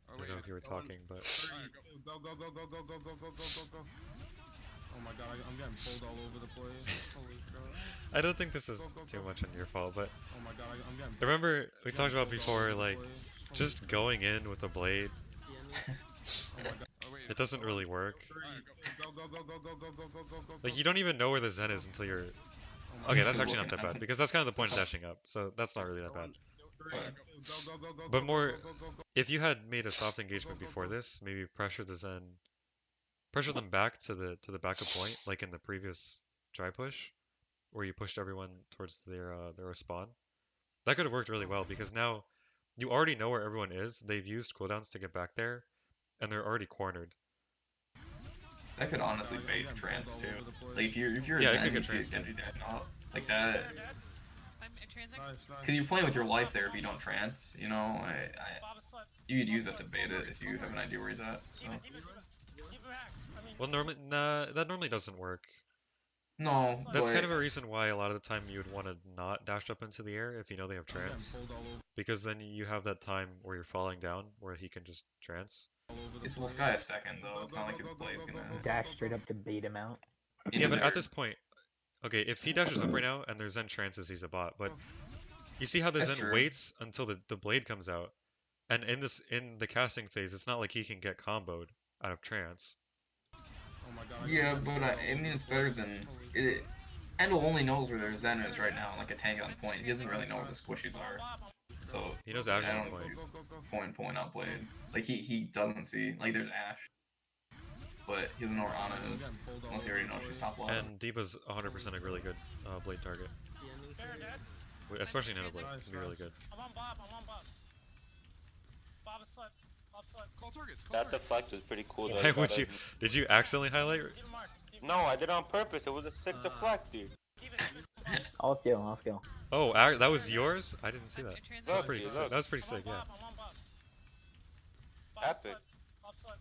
I don't know if you were talking, but... Go. Oh my god, I'm getting pulled all over the place. Holy crap. I don't think this is too much on your fault, but... Oh my god, I'm getting... Remember, we talked about before, like, just going in with a blade... It doesn't really work. Like, you don't even know where the Zen is until you're... Okay, that's actually not that bad, because that's kind of the point of dashing up, so that's not really that bad. But more, if you had made a soft engagement before this, maybe pressure the Zen, pressure them back to the backup point, like in the previous dry push, where you pushed everyone towards their spawn. That could have worked really well because now you already know where everyone is. They've used cooldowns to get back there, and they're already cornered. That could honestly bait trance too. Like if you're yeah, a it could get Zen, you see a trance Genji dead, not like that. I'm transing. Because you're playing with your life there if you don't trance, you know. You could use that to bait it if you have an idea where he's at. So. Well, normally, nah, that normally doesn't work. No, that's kind of a reason why a lot of the time you would want to not dash up into the air if you know they have trance, because then you have that time where you're falling down where he can just trance. It's this guy a second though. It's not like his blade's gonna dash straight up to bait him out. Yeah, but at this point, okay, if he dashes up right now and there's Zen trances, he's a bot. But you see how the Zen waits until the blade comes out, and in the casting phase, it's not like he can get comboed out of trance. Yeah, but I mean it's better than it. Endel only knows where their Zen is right now, like a tank on point. He doesn't really know where the squishies are. So he knows Ash I don't on point. See point out blade. Like he doesn't see like there's Ash, but he doesn't know where Ana is unless he already knows she's top level. And Diva's 100% a really good blade target. Especially Nano Blade can be really good. I'm on Bob. Bob is slept. Call targets. That deflect was pretty cool. Why would you? Did you accidentally highlight? No, I did it on purpose. It was a sick deflect, dude. I'll skill. Oh, that was yours? I didn't see that. That was pretty sick. That was pretty sick, yeah. Epic.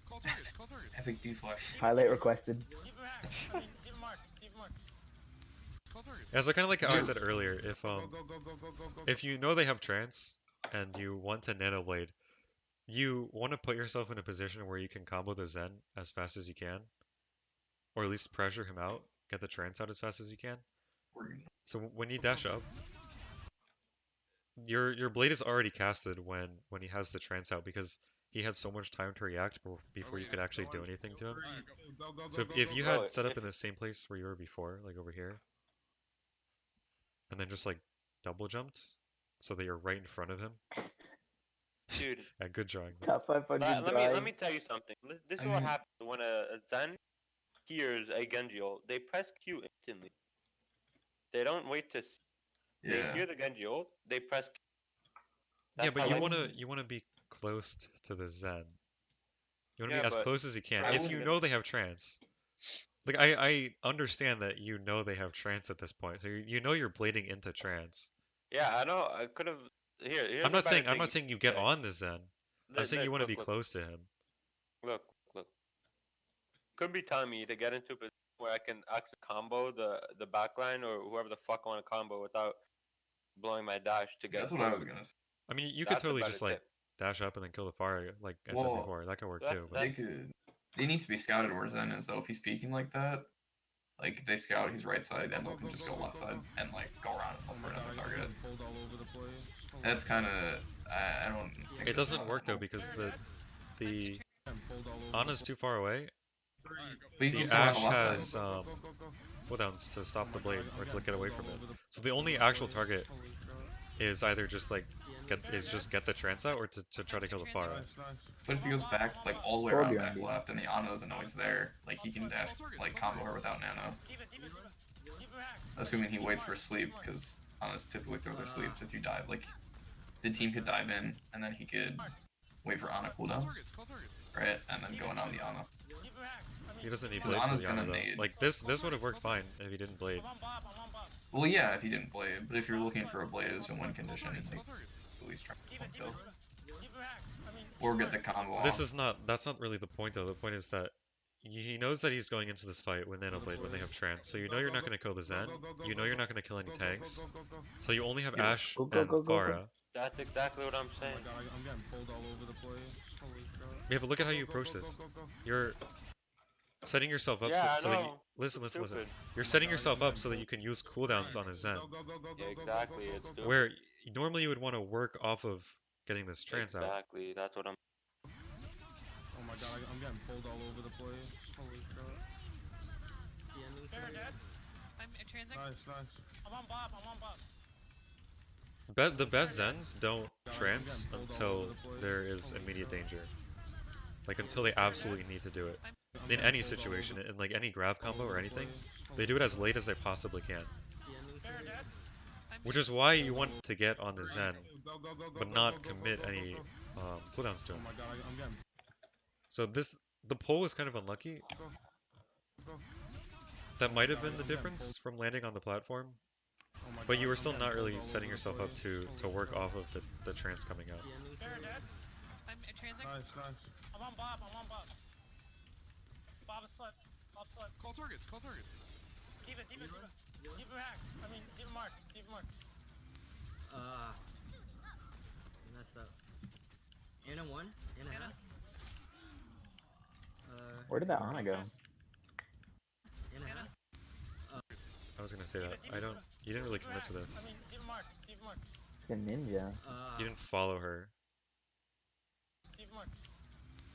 Call targets. Epic deflex. Highlight requested. Yeah, so kind of like how I said earlier, if you know they have trance and you want to nano blade, you want to put yourself in a position where you can combo the Zen as fast as you can, or at least pressure him out, get the trance out as fast as you can. So when you dash up, your blade is already casted when he has the trance out because he had so much time to react before you could actually do anything to him. So if you had set up in the same place where you were before, like over here, and then just like double jumped so that you're right in front of him. Dude. Yeah, good drawing. Top 500 let me tell you something. This is what happens when a Zen hears a Genji ult. They press Q instantly. They don't wait to. They hear the Genji ult. They press Q. Yeah, but you wanna be close to the Zen. You wanna be as close as you can. If you know they have trance. Like I understand that you know they have trance at this point, so you know you're blading into trance. Yeah, I know. I could have. I'm not saying you get on the Zen. I'm saying you want to be close to him. Look. Could be telling me to get into a position where I can actually combo the backline or whoever the fuck I want to combo without blowing my dash to get. That's what I was gonna say. I mean, you could totally just like dash up and then kill the Pharah, like I said before. That could work too. But... He needs to be scouted where Zen is though. If he's peeking like that, like if they scout, he's right side, Endel can just go left side and like go around and look for another target. That's kind of I don't. It doesn't work though because the Ana's too far away, But you can The still run Ash the left has side. cooldowns to stop the blade or to like, get away from it. So the only actual target is either just like get the trance out or to try to kill the Pharah. But if he goes back like all the way around back left and the Ana doesn't know he's there, like he can dash like combo her without nano. Assuming he waits for sleep, because Anas typically throw their sleeps if you dive. Like the team could dive in and then he could wait for Ana cooldowns, right? And then go in on the Ana. He doesn't need 'Cause blade for Ana's the gonna Ana though. nade. Like this would have worked fine if he didn't blade. Well, yeah, if he didn't blade, but if you're looking for a blaze in win condition, like, at least try to kill. Or get the combo off. That's not really the point though. The point is that he knows that he's going into this fight with Nano Blade when they have Trance, so you know you're not going to kill the Zen, you know you're not going to kill any tanks, so you only have Ash and Pharah. That's exactly what I'm saying. Oh my god, I'm getting pulled all over the place. Holy crap. Yeah, but look at how you approach this. You're setting yourself up so that you... Listen. You're setting yourself up so that you can use cooldowns on his Zen. Yeah, exactly. It's stupid. Where normally you would want to work off of getting this Trance out. Exactly, that's what I'm... Oh my god, I'm getting pulled all over the place. Holy crap. I'm transing. Nice. I'm on Bob. The best Zens don't Trance until there is immediate danger. Like until they absolutely need to do it. In any situation, in like any grab combo or anything, they do it as late as they possibly can. Which is why you want to get on the Zen, but not commit any cooldowns to him. So the pull was kind of unlucky. That might have been the difference from landing on the platform, but you were still not really setting yourself up to work off of the trance coming out. I'm transing. Nice. I'm on Bob. Bob is slept. Call targets. Diva hacked. Diva marked. Messed up. Ana 1. Ana half. Where did that Ana go? Ana half. I was gonna say that. You didn't really commit to this. Diva marked. The ninja. You didn't follow her. Diva marked.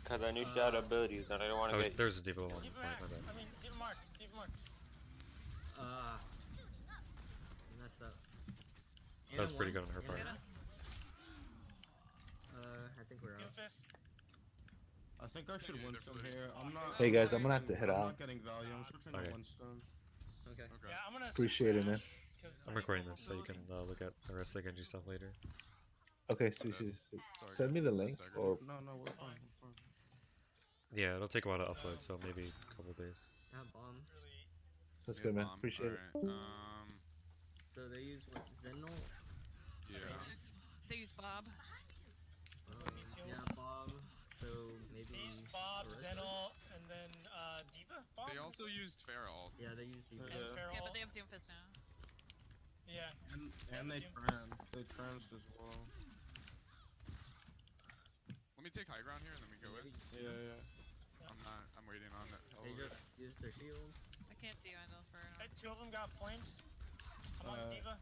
Because I knew she had abilities and I didn't want to get... There's a Diva one. Diva My hacked. bad. Diva marked. Messed up. That was pretty good on her part. I think we're Diva out. fist. I think I should Winston here. I'm not. Hey guys, I'm gonna have to head I'm out. not getting value. I'm switching to Okay. Winston. Okay. Yeah, I'm gonna Appreciate it, man. I'm recording this so you can look at the rest of the Genji stuff later. Okay, sweet. Send me the link or No, we're fine. Yeah, it'll take a while to upload, so maybe a couple days. Bomb. that's good, man. Appreciate it. So they use what? Zenol? Yeah. They use Bob. Yeah, Bob. So maybe. They use Bob, Zenol, and then Diva. Bob? They also used Feral. Yeah, they use Diva. And Feral. Yeah, but they have Doomfist now. Yeah. And they tranced as well. Let me take high ground here and then we go in. Yeah. I'm waiting on it. They just used their shield. I can't see Idol for now. Hey, 2 of them got flamed. I'm on Diva.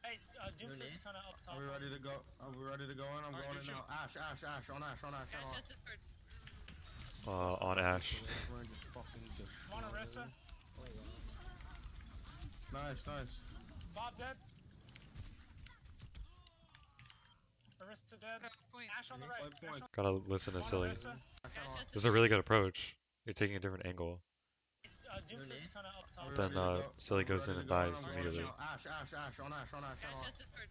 Hey, Doomfist kind of up top. Are we ready to go? I'm going in now. Ash, on Ash. Ash, Discord. On Ash. I'm on Orisa. Nice. Bob dead. Orisa dead. Ash on the right. Ash on Gotta listen to Silly. Orisa. This is a really good approach. You're taking a different angle. Doomfist kind of up top. But then Silly goes in and dies immediately. Ash, on Ash. Ash, Discord.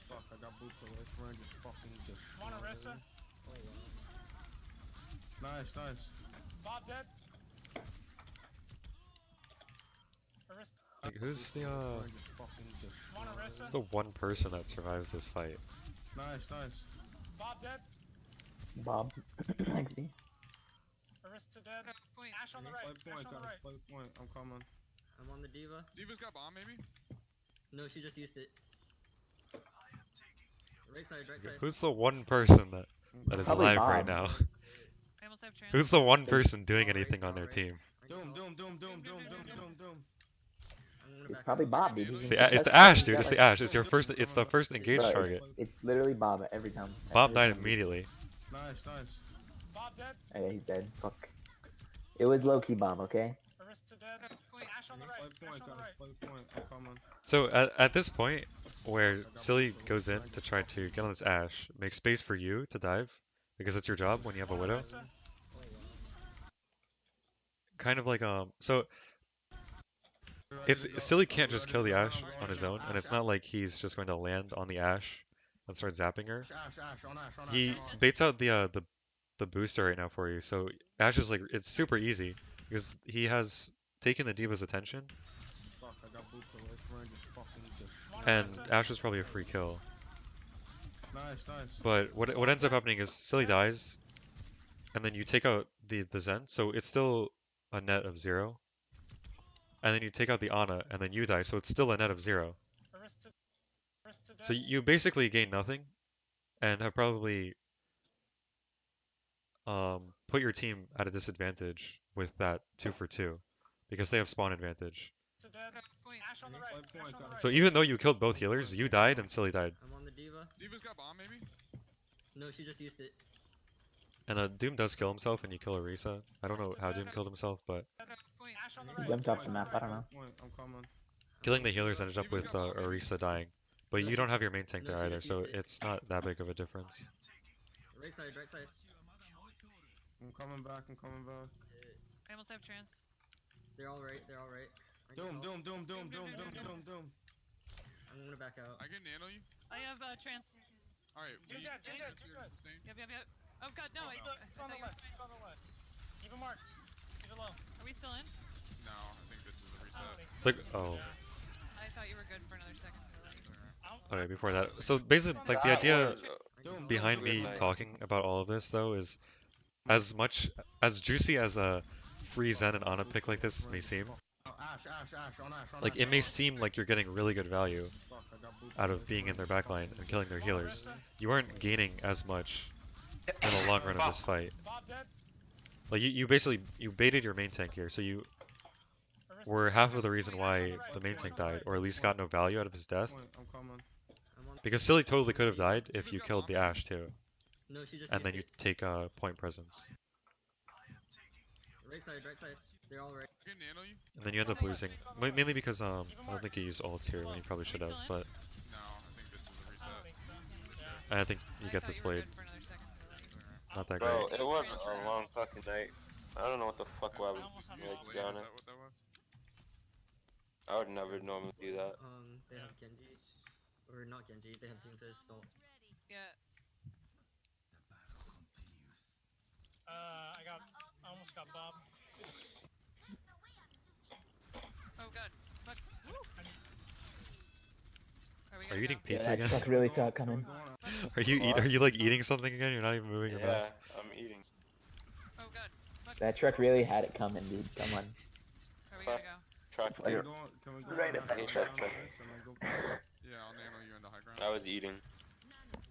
Fuck, I got boots away. We're just fucking I'm on Orisa. Nice. Bob dead. Orisa. Like, who's the I'm on Orisa. who's the one person that survives this fight? Nice. Bob dead. Bob. XD. Orisa dead. Point. Ash on the right. Ash on the right. Play point. I'm coming. I'm on the Diva. Diva's got bomb maybe? No, she just used it. Right side. Who's the one person that is Probably alive Bob. right now? I almost have trans. Who's the one person doing anything on their team? Doom. It's probably Bob, dude. It's the Ash, dude. It's the Ash. It's the first engaged Bro, target. It's literally Bob every time. Bob died immediately. Nice. Bob Bob dead. Okay, he's dead. Fuck. It was low-key Bob, okay? Arista dead. Ash on the right. Ash on the right. Play point. I'm coming. So at this point, where Silly goes in to try to get on this Ash, make space for you to dive, because it's your job when you have a Widow. Kind of like so it's Silly can't just kill the Ash on his own, and it's not like he's just going to land on the Ash and start zapping her. He baits out the booster right now for you, so Ash is like, it's super easy because he has taken the D.Va's attention, and Ash is probably a free kill. Nice. But what ends up happening is Silly dies, and then you take out the Zen, so it's still a net of 0. And then you take out the Ana, and then you die, so it's still a net of 0. So you basically gain nothing, and have probably put your team at a disadvantage with that 2 for 2, because they have spawn advantage. So even though you killed both healers, you died and Silly died. I'm on the D.Va. D.Va's got bomb, maybe? No, she just used it. And Doom does kill himself, and you kill Orisa. I don't know how Doom killed himself, but He jumped off the map, I don't know. I'm coming. killing the healers ended up with Orisa dying. But you don't have your main tank there either, so it's not that big of a difference. Right side. I'm coming back. I almost have trans. They're all right. Doom. I'm gonna back out. I can nano you. I have trans. Alright, Dude dead. sustain. Yep. Oh god, no. He's on the left. He's on the left. Keep him marked. Keep it low. Are we still in? No, I think this is a I reset. don't think It's like, oh, I thought you were good for another second. okay, before that. So basically, like, the idea behind me talking about all of this, though, is as juicy as a free Zen and Ana pick like this may seem, like, it may seem like you're getting really good value out of being in their backline and killing their healers. You aren't gaining as much in the long run of this fight. Like, you basically, you baited your main tank here, so you were half of the reason why the main tank died, or at least got no value out of his death. Because Silly totally could have died if you killed the Ashe too. No, she just And used then you it. take point presence. Right side. They're all right. I can nano you. And then you end up losing. Mainly because I don't think you used ults here when you probably should have, but No, I think this is a reset. I think you get this blade. Not that Bro, great. it was a long fucking night. I don't know what the fuck I was doing, to be Is honest. that what that was? I would never normally do that. They have Genji. Or not Genji, they have Doomfist, so... Yeah. I almost got Bob. Oh god. Fuck. Are you eating Yeah, pizza that again? truck really saw it coming. Are you like eating something again? You're not even moving your Yeah, mouse. I'm eating. Oh god. Fuck. That truck really had it coming, dude. Come on. Where we gotta go? Truck. Like, Can we go right on at high that ground truck. first, and then go- Yeah, I'll nano you into high ground. I was eating.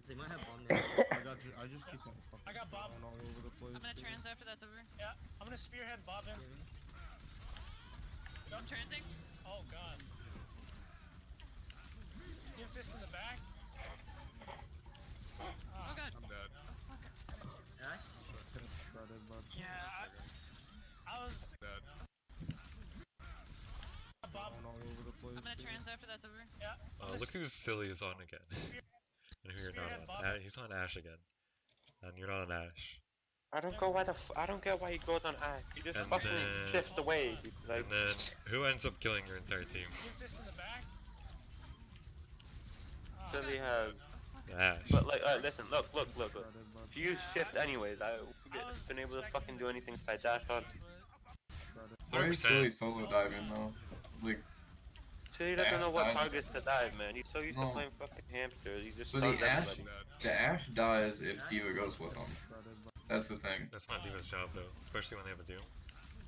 They might have bomb there. I just keep on fucking I got Bob. going all over the place. I'm gonna dude. trans after that's over. Yeah, I'm gonna spearhead Bob in. I'm transing. Oh god. Give fist in the back. Oh god. I'm dead. Ash? Shredded, but Yeah, I was Dead. Bob. going all over the place. I'm gonna dude. trans after that's over. Yeah. Look who's Silly is on again. And who you're not on. He's on Ashe again. And you're not on Ashe. I don't get why he goes on Ash. He just And fucking then- shifts away. Like, And then who ends up killing your entire team? Give fist in the back. Silly has. Ashe. But like, listen, look. Shredded, but If you use shift anyways, I wouldn't been able to fucking do anything if I dash on. Why is Silly solo diving though? Like, Silly doesn't know what Ash targets to dive, man. He's so used to No. playing fucking hamster. He just so stuns the Ash, everybody. the Ash dies if D.Va goes with him. shredded, but That's the thing. That's not D.Va's job though, especially when they have a Doom.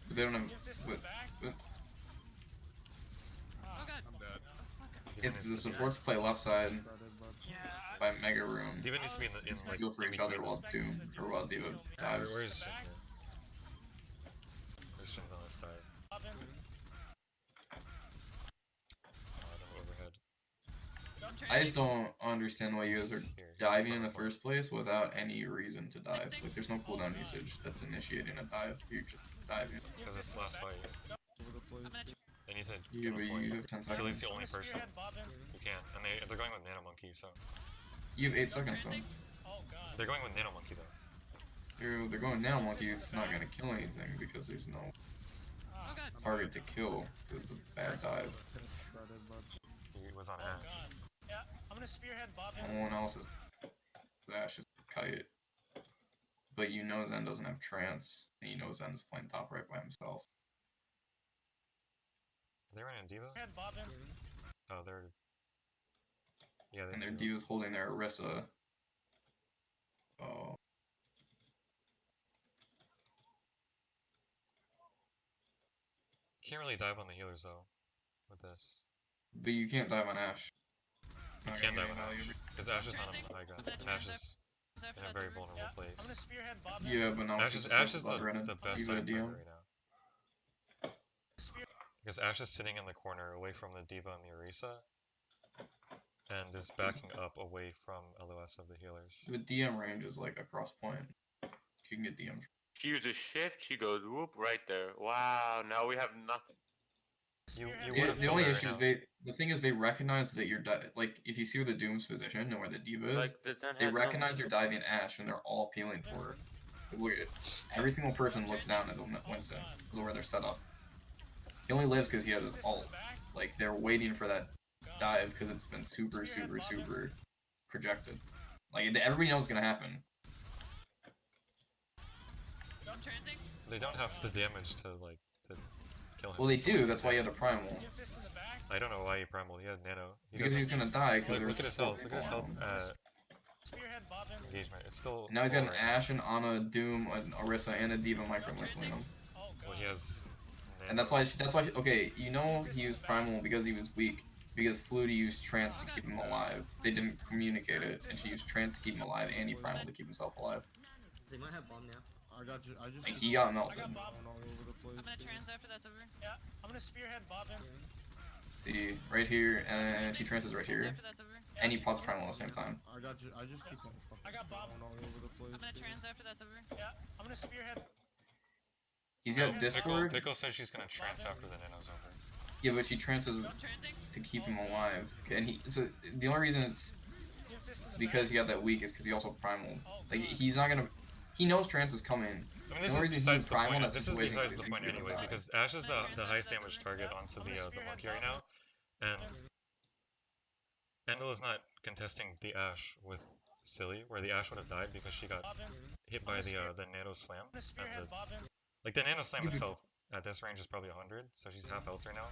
But they don't have. Give fist in the With, back. with, Oh god. I'm dead. D.Va if needs the to- supports play left side shredded, but Yeah. by Mega Room, D.Va needs to be in like go for each other while Doom or while D.Va dives. Where's Shin here? Where's Shin's on this dive? Bob in. Oh, no overhead. I just don't understand why you guys are Here. diving in the first place without any reason to dive. Like, there's no cooldown usage that's initiating a dive. You're just diving. Because it's the last fight. They need to Yeah, give but a point. you have 10 Silly's seconds. the only person who can. And they're going with Nano Monkey, so. You have 8 seconds, though. They're going with Nano Monkey, though. They're going Nano Monkey, it's not gonna kill anything because there's no target to kill. It's a bad dive. He was on Ash. Yeah, I'm gonna spearhead Bob in. No one else is Ash is Kite. But you know Zen doesn't have trance, and you know Zen's playing top right by himself. Are they running Diva? Bob in. Oh, they're. Yeah, And their Diva's holding their Orisa. Oh. Can't really dive on the healers though, with this. But you can't dive on Ash. You Not can't gonna dive get on any Ash, value. because Ash is not on the high ground, and Ash is in a very vulnerable I'm place. gonna spearhead Bob in. Yeah, but not Ash is the best Diva fight DM. right now. Because Ash is sitting in the corner away from the Diva and the Orisa, and is backing up away from LOS of the healers. The DM range is like a cross point. You can get DM. She uses shift, she goes whoop right there. Wow, now we have nothing. The only issue is the thing is they recognize that you're like if you see where the Doom's position and where the Diva is, Like, the Zen they has no- recognize you're diving Ash and they're all peeling for her. Look at it. Every single person looks down at Winston because of where they're set up. He only lives because he has his ult. Like they're waiting for that dive because it's been super projected. Like everybody knows it's gonna happen. They don't have the damage to like to kill him. Well, they do. That's why he had a primal. I don't know why he primal. He had nano. Because he's gonna die. Because Look at his health. Look at his health engagement. It's still. Now he's got an full, Ash, an Ana, Doom, an Orisa, and a Diva micro-whistling him. Well, he has. And that's why. Okay, you know he used primal because he was weak. Because Flutie used trance to keep him alive. They didn't communicate it, and she used trance to keep him alive, and he primal to keep himself alive. They might have bomb now. I got you. I just. Like he got melted. I'm gonna trans after that's over. Yeah, I'm gonna spearhead Bob in. See, right here, and she trances right here. After that's over. And he pops primal at the same time. I got you. I just keep on I got Bob. all over the place. I'm gonna trans after that's over. Yeah, I'm gonna spearhead. He's got Discord. Pickle says she's gonna trance after the nano's over. Yeah, but she trances to keep him alive. And so the only reason it's because he got that weak is because he also primal. Like he's not gonna. He knows trance is coming. I mean, this is besides the point. This is besides the point anyway, because Ash is the highest damage target onto the monkey right now, and Endel is not contesting the Ash with Silly, where the Ash would have died because she got hit by the nano slam. And like the nano slam itself at this range is probably 100, so she's half health right now.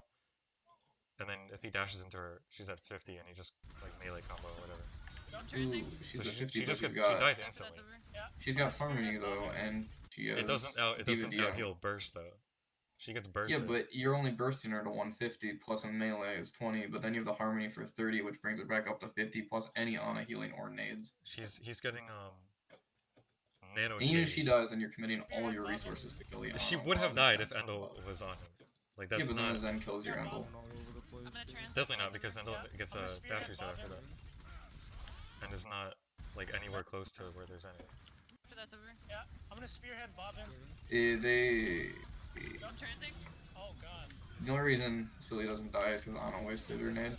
And then if he dashes into her, she's at 50, and he just like melee combo or whatever. Ooh, she's So at 50, she just but gets, she's got, she dies instantly. she's got harmony though, and she has It doesn't Diva out heal burst though. She gets bursted. Yeah, but you're only bursting her to 150 plus a melee is 20, but then you have the harmony for 30, which brings her back up to 50 plus any Ana healing or nades. He's getting nano. And even if she does, and you're committing all your resources to kill the Ana. She would have died if Endel was on him. Like that's yeah, but then not. the Zen kills your Endel. Definitely not, because Endel gets a dash reset after that, and is not like anywhere close to where there's any. After that's over. Yeah, I'm gonna spearhead Bob in. Oh god. The only reason Silly doesn't die is because Ana wasted her nade.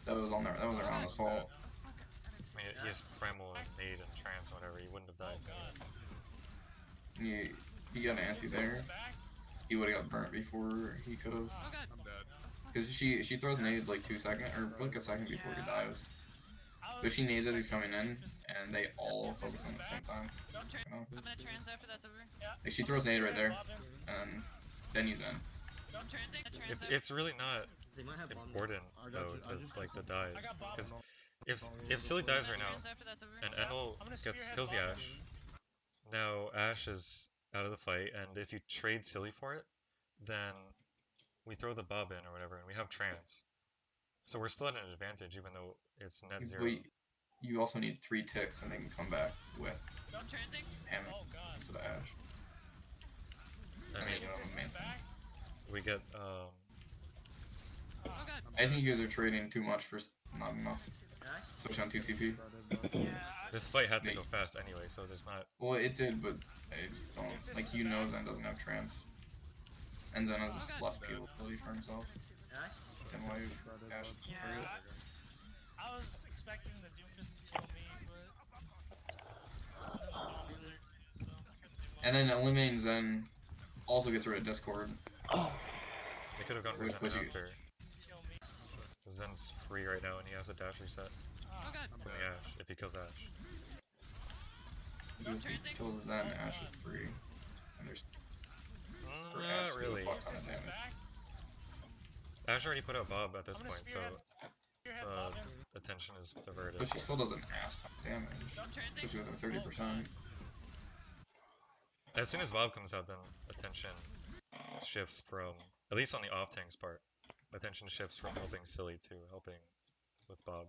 That was on there. That was her Ana's fault. I mean, he has primal and nade and trance, whatever. He wouldn't have died. He got an anti there. He would have got burnt before he could have. Because she throws nade like 2 seconds, or like a second before he dives. But she nades as he's coming in, and they all focus on it at the same time. You know? I'm gonna trans after that's over. Like she throws nade right there, and then he's in. It's really not important though to like the dive, because if Silly dives right now and Endel kills the Ash, now Ash is out of the fight, and if you trade Silly for it, then we throw the Bob in or whatever, and we have trance. So we're still at an advantage, even though it's net zero. But you also need 3 ticks, and they can come back with Hammock instead of Ash. I mean, we get I think you guys are trading too much for not enough. Switch on 2 CP. This fight had to go fast anyway, so there's not. Well, it did, but I just don't like. You know, Zen doesn't have trance, and Zen has less ability for himself. Same way Ash. Yeah, I was expecting the Doomfist to kill me, but then the bomb was there too, so I couldn't do much. And then eliminating Zen also gets rid of Discord. They could have gone for Zen Which you- after. Zen's free right now, and he has a dash reset from the Ash if he kills Ash. If he kills Zen, Ash is free. And there's for Ash Not to do really. a fuck ton of damage. Ash already put out Bob at this point, so attention is diverted. But she still doesn't ass ton of damage. Especially with her 30%. As soon as Bob comes out, then attention shifts from, at least on the off tank's part, attention shifts from helping Silly to helping with Bob.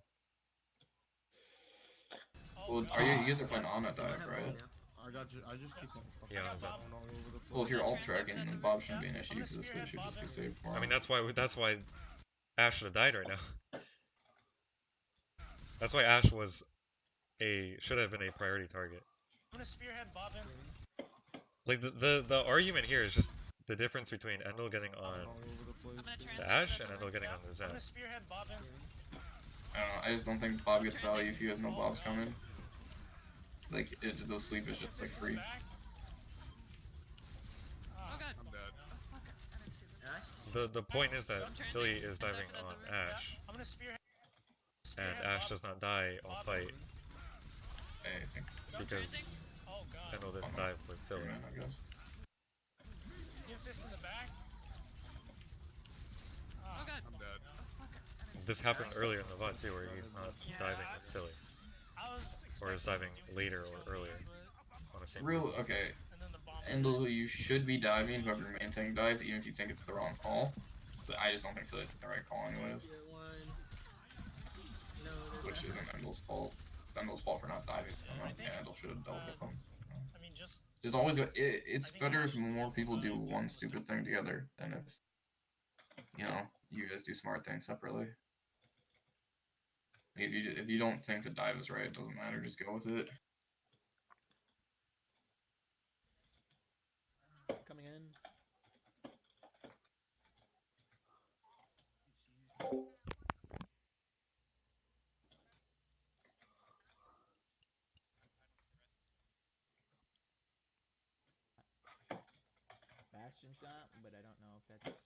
Well, you guys are playing on a dive, right? I got you. I just keep on fucking Yeah, going all over the place. Well, if you're alt tracking, then Bob shouldn't be an issue because this should just be safe for him. I mean, that's why Ash should have died right now. That's why Ash should have been a priority target. I'm gonna spearhead Bob in. Like the argument here is just the difference between Endel getting on the Ash and Endel getting on the Zen. I'm gonna spearhead Bob in. I don't know, I just don't think Bob gets value if you guys know Bob's coming. Like, the sleep is just like free. The point is that Silly is diving on Ash, and Ash does not die on fight I think. because Endel didn't dive with Silly. I guess. Doomfist in the back. I'm dead. This happened earlier in the VOD too, where he's not diving with Silly, or is diving later or earlier on the same. Okay. Endel, you should be diving whoever your main tank dives, even if you think it's the wrong call. But I just don't think so. It's the right call anyways. Which isn't Endel's fault. It's Endel's fault for not diving. Endel should have dealt with him. I mean, just always go. It's better if more people do one stupid thing together than if, you know, you guys do smart things separately. If you don't think the dive is right, it doesn't matter. Just go with it. Coming in. Bastion shot, but I don't know if that's.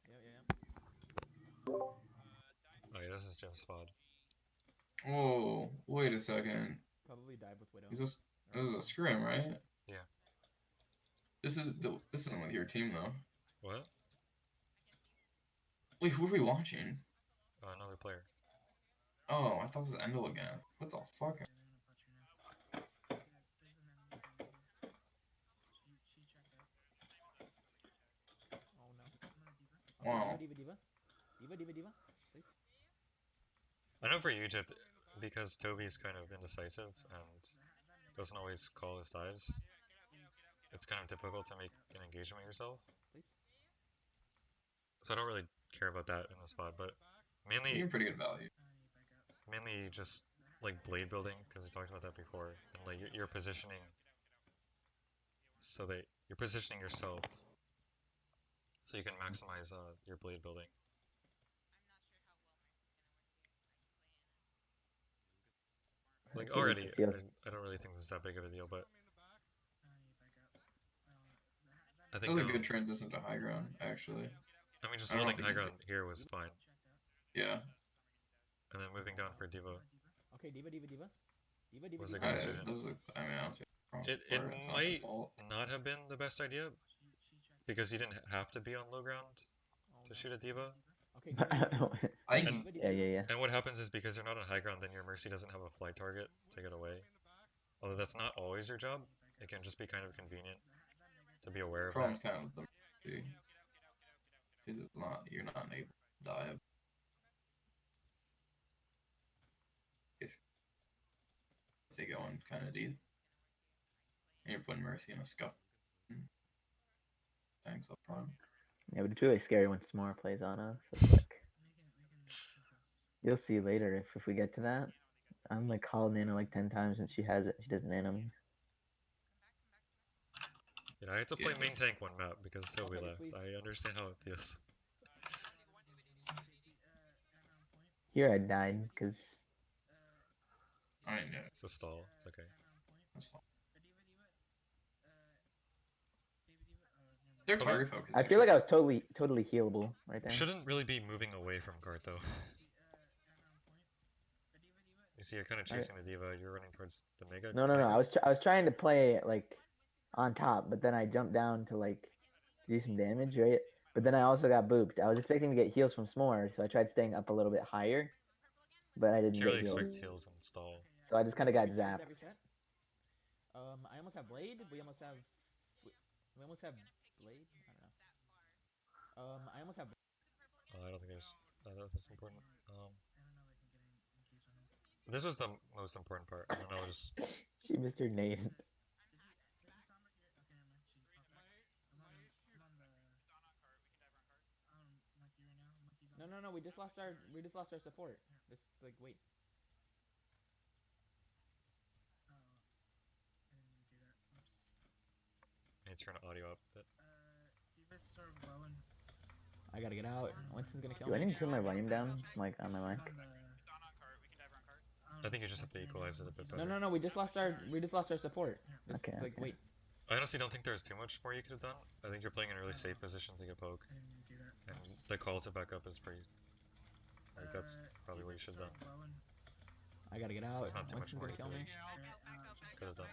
Yeah. Oh yeah, this is Jim's VOD. Oh, wait a second. Probably dive with Widow. This is a scrim, right? Yeah. This isn't with your team though. What? Wait, who are we watching? Another player. Oh, I thought this was Endel again. What the fuck? Oh no. Wow. Diva, please. I know for Egypt, because Toby's kind of indecisive and doesn't always call his dives, it's kind of difficult to make an engagement yourself. So I don't really care about that in the spot, but mainly You're pretty good value. Mainly just like blade building, because we talked about that before, and like you're positioning so that you're positioning yourself so you can maximize your blade building. Like already, I don't really think this is that big of a deal, but I think that was a good transition to high ground, actually. I mean, just holding high ground here was fine. Yeah. And then moving down for Diva. Okay, Diva. Was a good decision. I don't see it might not have been the best idea because you didn't have to be on low ground to shoot a Diva. Okay. Yeah. And what happens is because you're not on high ground, then your Mercy doesn't have a fly target to get away. Although that's not always your job, it can just be kind of convenient to be aware of that. Problem's kind of the Mercy. Because you're not able to dive. If they go in kind of deep. And you're putting Mercy in a scuff. Thanks up front. Yeah, but it's really scary when S'more plays Ana. So it's like, you'll see later if we get to that. I'm like called Nano like 10 times and she has it. She doesn't Nano me. You know, I had to play main tank one map because Toby left. I understand how it feels. Here I died because It's a stall. It's okay. They're target focused. I feel like I was totally healable right there. Shouldn't really be moving away from cart though. You see, you're kind of chasing the diva. You're running towards the mega. No. I was trying to play like on top, but then I jumped down to like do some damage, right? But then I also got booped. I was expecting to get heals from S'more, so I tried staying up a little bit higher, but I didn't Can't get really heals. expect heals and stall. So I just kind of got zapped. I almost have blade. We almost have blade. I don't know. I almost have. I don't think that's important. This was the most important part. And then I'll just. She missed her nade. No. We just lost our support. Just like wait. I need to turn the audio up a bit. I gotta get out. Winston's gonna kill me. Do I need me. to turn my volume down, like on my mic? I think you just have to equalize it a bit better. No. We just lost our support. Just, okay. Like wait. I honestly don't think there's too much more you could have done. I think you're playing in a really safe position to get poke, and the call to back up is pretty. Like that's probably what you should have done. I gotta get out. There's not too much more you kill me. could have done.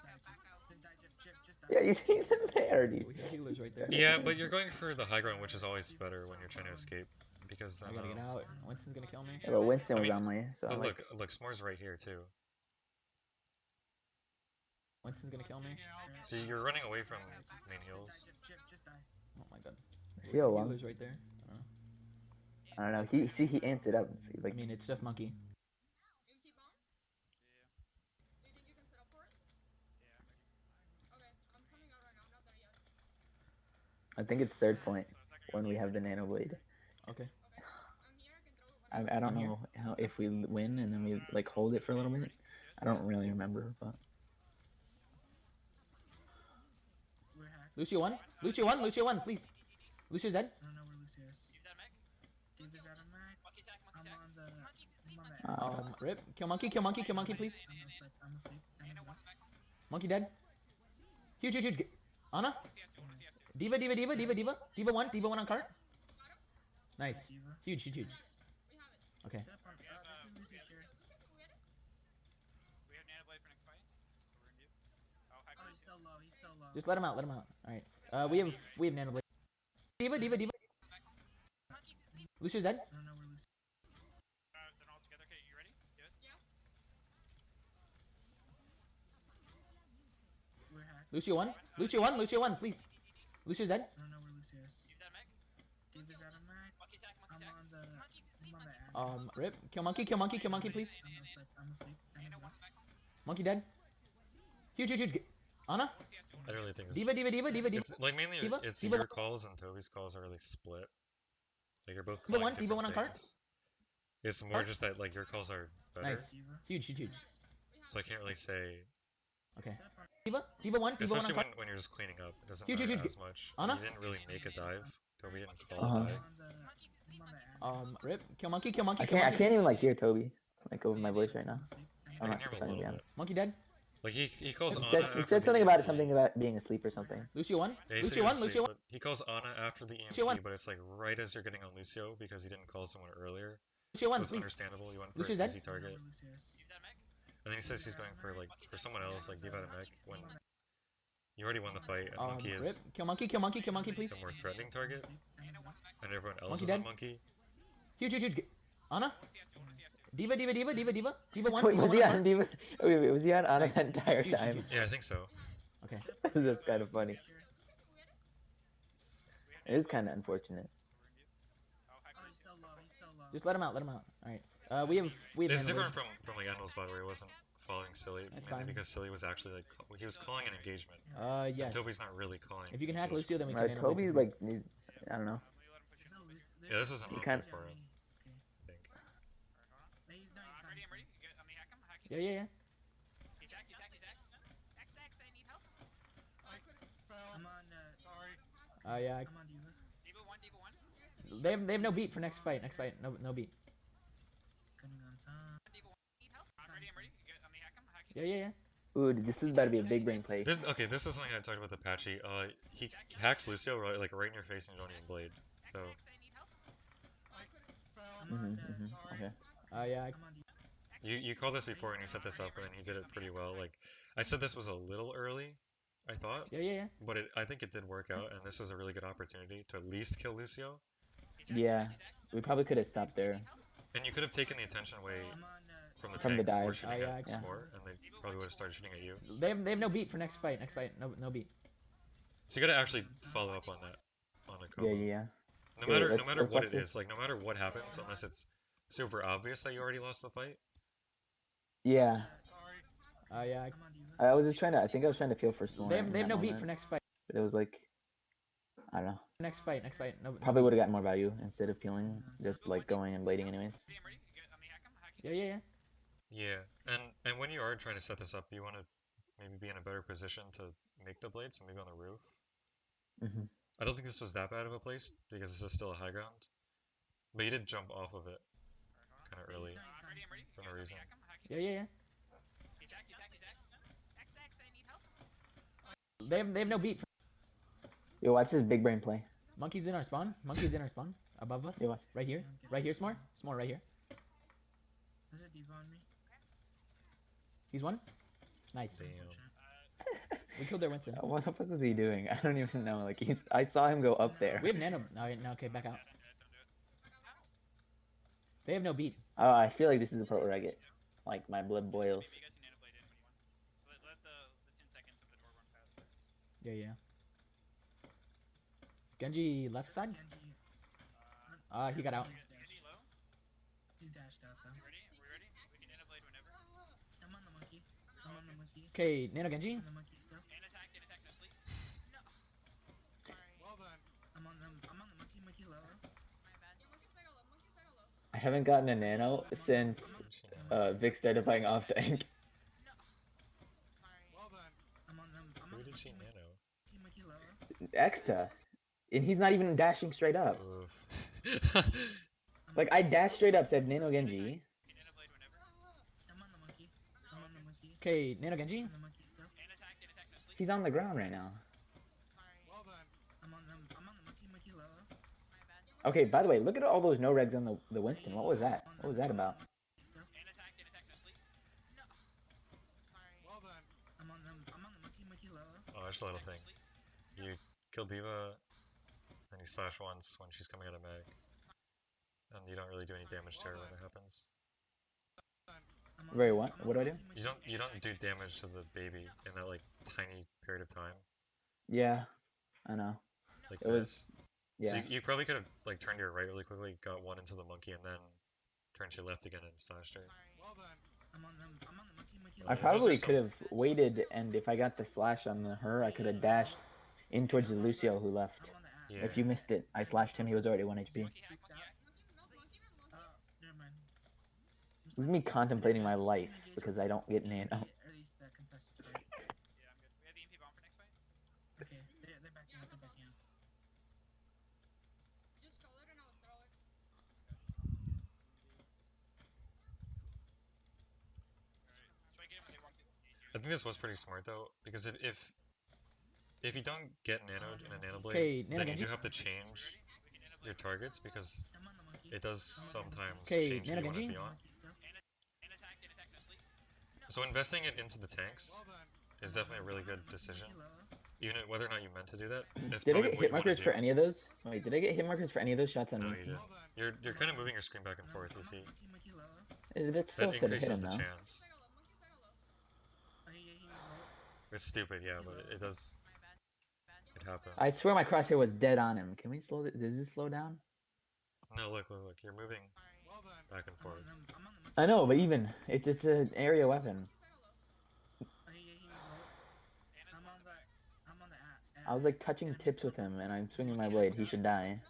Yeah, you see them there, dude. We have healers right there. Yeah, but you're going for the high ground, which is always better when you're trying to escape, because then, I gotta get out. Winston's gonna kill me. Yeah, but Winston was on my. So but I'm look, S'more's right here too. Winston's gonna kill me. See, you're running away from main heals. Oh my god. See how long? Healers right there. I don't know. He amped it up. See, like. I mean, it's just monkey. I think it's third point when we have the nano blade. Okay. I don't know how if we win and then we like hold it for a little bit. I don't really remember, but. Lucio 1, please. Lucio's dead. Rip. Kill monkey, please. Monkey dead. Huge. Ana. Diva. Diva 1 on cart. Nice. Huge. Okay. Just let him out. Alright. We have nano blade. Diva. Lucio's dead. Lucio 1, please. Lucio's dead. Rip. Kill monkey, please. Monkey dead. Huge. Ana. I really think Diva. It's like mainly it's Diva. your calls and Toby's calls are really split. Like you're both calling Diva 1 on cart. things. It's more just that like your calls are better. Nice. Huge. So I can't really say. Okay. Diva 1 Especially on cart. when you're just cleaning up, it doesn't Huge. matter as much. Ana. You didn't really make a dive. Toby didn't call a dive. Rip. Kill monkey. I can't even like hear Toby like over my voice right now. I'm not hear him a trying to be little honest. bit. Monkey dead. Like he calls Ana. He said something about being asleep or something. Lucio 1. Yeah, Lucio 1. but he calls Ana after the Lucio EMP, 1. but it's like right as you're getting on Lucio because he didn't call someone earlier. Lucio 1, so it's please. understandable. You went for Lucio's an dead. easy target. And then he says he's going for someone else, like Diva Mech, when you already won the fight, and Monkey is Rip. Kill monkey, please. the more threatening target, and everyone else Monkey is dead. on Monkey. Huge. Ana. Diva 1. Wait, Diva was 1 he on on Diva? Wait, was he on Ana that entire Huge. time? Yeah, I think so. Okay. That's kind of funny. It is kind of unfortunate. Just let him out. Alright. We have It's nano different blade. from like Anvil's spot where he wasn't following Silly, That's mainly fine. because Silly was actually like he was calling an engagement. Yes. And Toby's not really calling. If you can hack engagement. Lucio, then we can nano Toby blade. like I don't know. Yeah, this was an You mowtwe can't- for him, I think. Yeah, yeah, yeah. Yeah. They have no beat for next fight. Next fight, no beat. Yeah, yeah, yeah. Ooh, this is about to be a big brain play. This was something I talked about the Patchy. He hacks Lucio right in your face and you don't even blade. So Okay. Yeah. you called this before and you set this up and then he did it pretty well. Like I said, this was a little early, I thought. Yeah, yeah, yeah. But I think it did work out, and this was a really good opportunity to at least kill Lucio. Yeah, we probably could have stopped there. And you could have taken the attention away from the From the tanks who were dive. shooting at Yeah. S'more, and they probably would have started shooting at you. They have no beat for next fight. Next fight, no beat. So you gotta actually follow up on that, on a combo. Yeah. No Wait, matter let's what watch it this. is, like no matter what happens, unless it's super obvious that you already lost the fight. Yeah. Yeah. I was just trying to. I think I was trying to feel for S'more. They in have that no beat moment, for next fight. But it was like, I don't know. Next fight, no. Probably would have gotten more value instead of peeling, just like going and blading anyways. Yeah, yeah, yeah. Yeah, and when you are trying to set this up, you want to maybe be in a better position to make the blade, so maybe on the roof. I don't think this was that bad of a place, because this is still a high ground. But you did jump off of it kind of early, for no reason. Yeah, yeah, yeah. They have no beat. Yo, watch this big brain play. Monkey's in our spawn. Above us. Yo, watch. Right here. Right here, S'more. S'more right here. There's a diva on me. He's one. Nice. Damn. We killed their Winston. What the fuck was he doing? I don't even know. Like I saw him go up there. We have nano. No, okay, back out. They have no beat. Oh, I feel like this is the part where I get, like, my blood boils. Yeah, yeah. Genji left side. He got out. He dashed out though. I'm on the monkey. Okay, Nano Genji. On the monkey still. I'm on the monkey. Monkey's low. I haven't gotten a nano since Vic started playing off tank. Who did she nano? Monkey's low. Exta. And he's not even dashing straight up. Oof. Like, I dashed straight up, said Nano Genji. I'm on the monkey. Okay, Nano Genji. On the monkey still. He's on the ground right now. I'm on the monkey. Monkey's low. Okay, by the way, look at all those no-regs on the Winston. What was that? What was that about? I'm on the monkey. Monkey's low. Oh, just a little thing. You kill Diva, and you slash once when she's coming out of mag. And you don't really do any damage to her when it happens. Wait, what? What do I do? You don't do damage to the baby in that like tiny period of time. Yeah, I know. Like It was, yeah. So you probably could have like turned to your right really quickly, got one into the monkey, and then turned to your left again and slashed her. I'm on the monkey. Monkey's I low. probably could have waited, and if I got the slash on her, I could have dashed in towards the Lucio who left. Yeah. If you missed it, I slashed him, he was already 1 HP. Never mind. This is me contemplating my life, because I don't get nano. At least the contested. Okay, they're backing out. They're backing out. I think this was pretty smart though, because if you don't get nanoed in a nano blade, Okay, Nano then you Genji. do have to change your targets because I'm on the monkey. it does sometimes Okay, change who Nano you want to Genji. be on. Monkey still. So investing it into the tanks is definitely a really good decision, even whether or not you meant to do that. It's Did I probably get what hit you wanna markers do. for any of those? Wait, did I get hit markers for any of those shots on No, you Winston? didn't. You're kind of moving your screen back and forth. You see, Monkey's low. That still that should have hit increases him the though. chance. Oh, yeah, he was low. It's stupid, yeah, but it does. It happens. I swear my crosshair was dead on him. Can we slow it? Does this slow down? No, look. You're moving back and forth. I'm on the monkey. I know, but even it's an area weapon. Oh, yeah, he was low. I'm on the I was like touching tips with him, and I'm swinging my blade. He should die.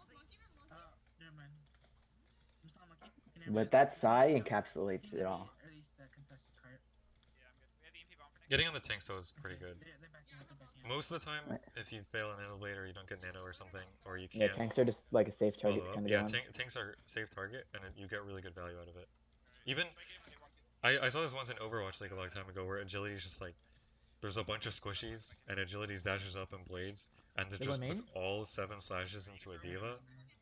Oh, never mind. But that Psy encapsulates it all. Getting on the tanks though is pretty good. Most of the time, if you fail an nano blade or you don't get nano or something, or you Yeah, can't tanks are just like a safe target follow to up. kind of Yeah, go on. tanks are safe target, and you get really good value out of it. Even I saw this once in Overwatch League a long time ago where agility is just like there's a bunch of squishies and agility's dashes up and blades, and it just puts all 7 slashes into a diva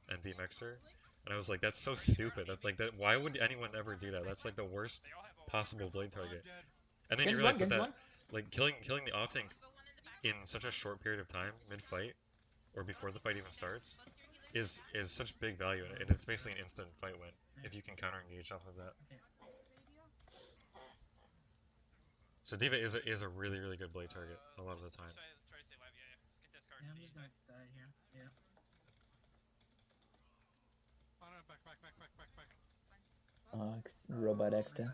and DMX her. And I was like, that's so stupid. That. Why would anyone ever do that? That's like the worst possible blade target. And then you realize that like killing the off tank in such a short period of time, mid fight or before the fight even starts, is such big value in it. And it's basically an instant fight win if you can counter engage off of that. So diva is a really good blade target a lot of the time. Yeah, I'm just gonna die here. Yeah. Robot X10.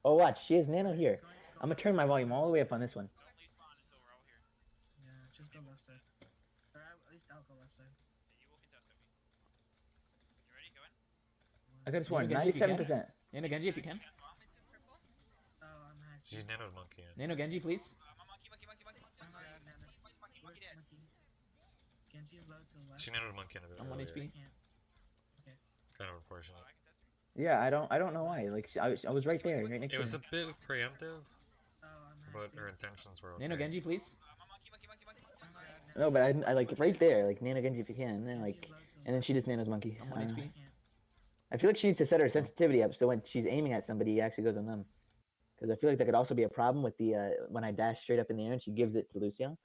Oh, watch. She has nano here. I'm gonna turn my volume all the way up on this one. Yeah, just go left side. Or at least I'll go left side. I could have sworn 97%. Nano Genji if you can. Oh, I'm hacked. She nanoed monkey in. Nano Genji, please. Genji's low to the left. She nanoed monkey in a bit I'm 1 earlier. HP. Kind of unfortunate. Yeah, I don't know why. Like I was right there, right next to her. It was a bit preemptive, but her intentions were okay. Nano Genji, please. No, but I like right there, like Nano Genji if you can, and then she just nanos monkey. I'm 1 HP. I feel like she needs to set her sensitivity up so when she's aiming at somebody, he actually goes on them. Because I feel like that could also be a problem with the when I dash straight up in the air and she gives it to Lucio.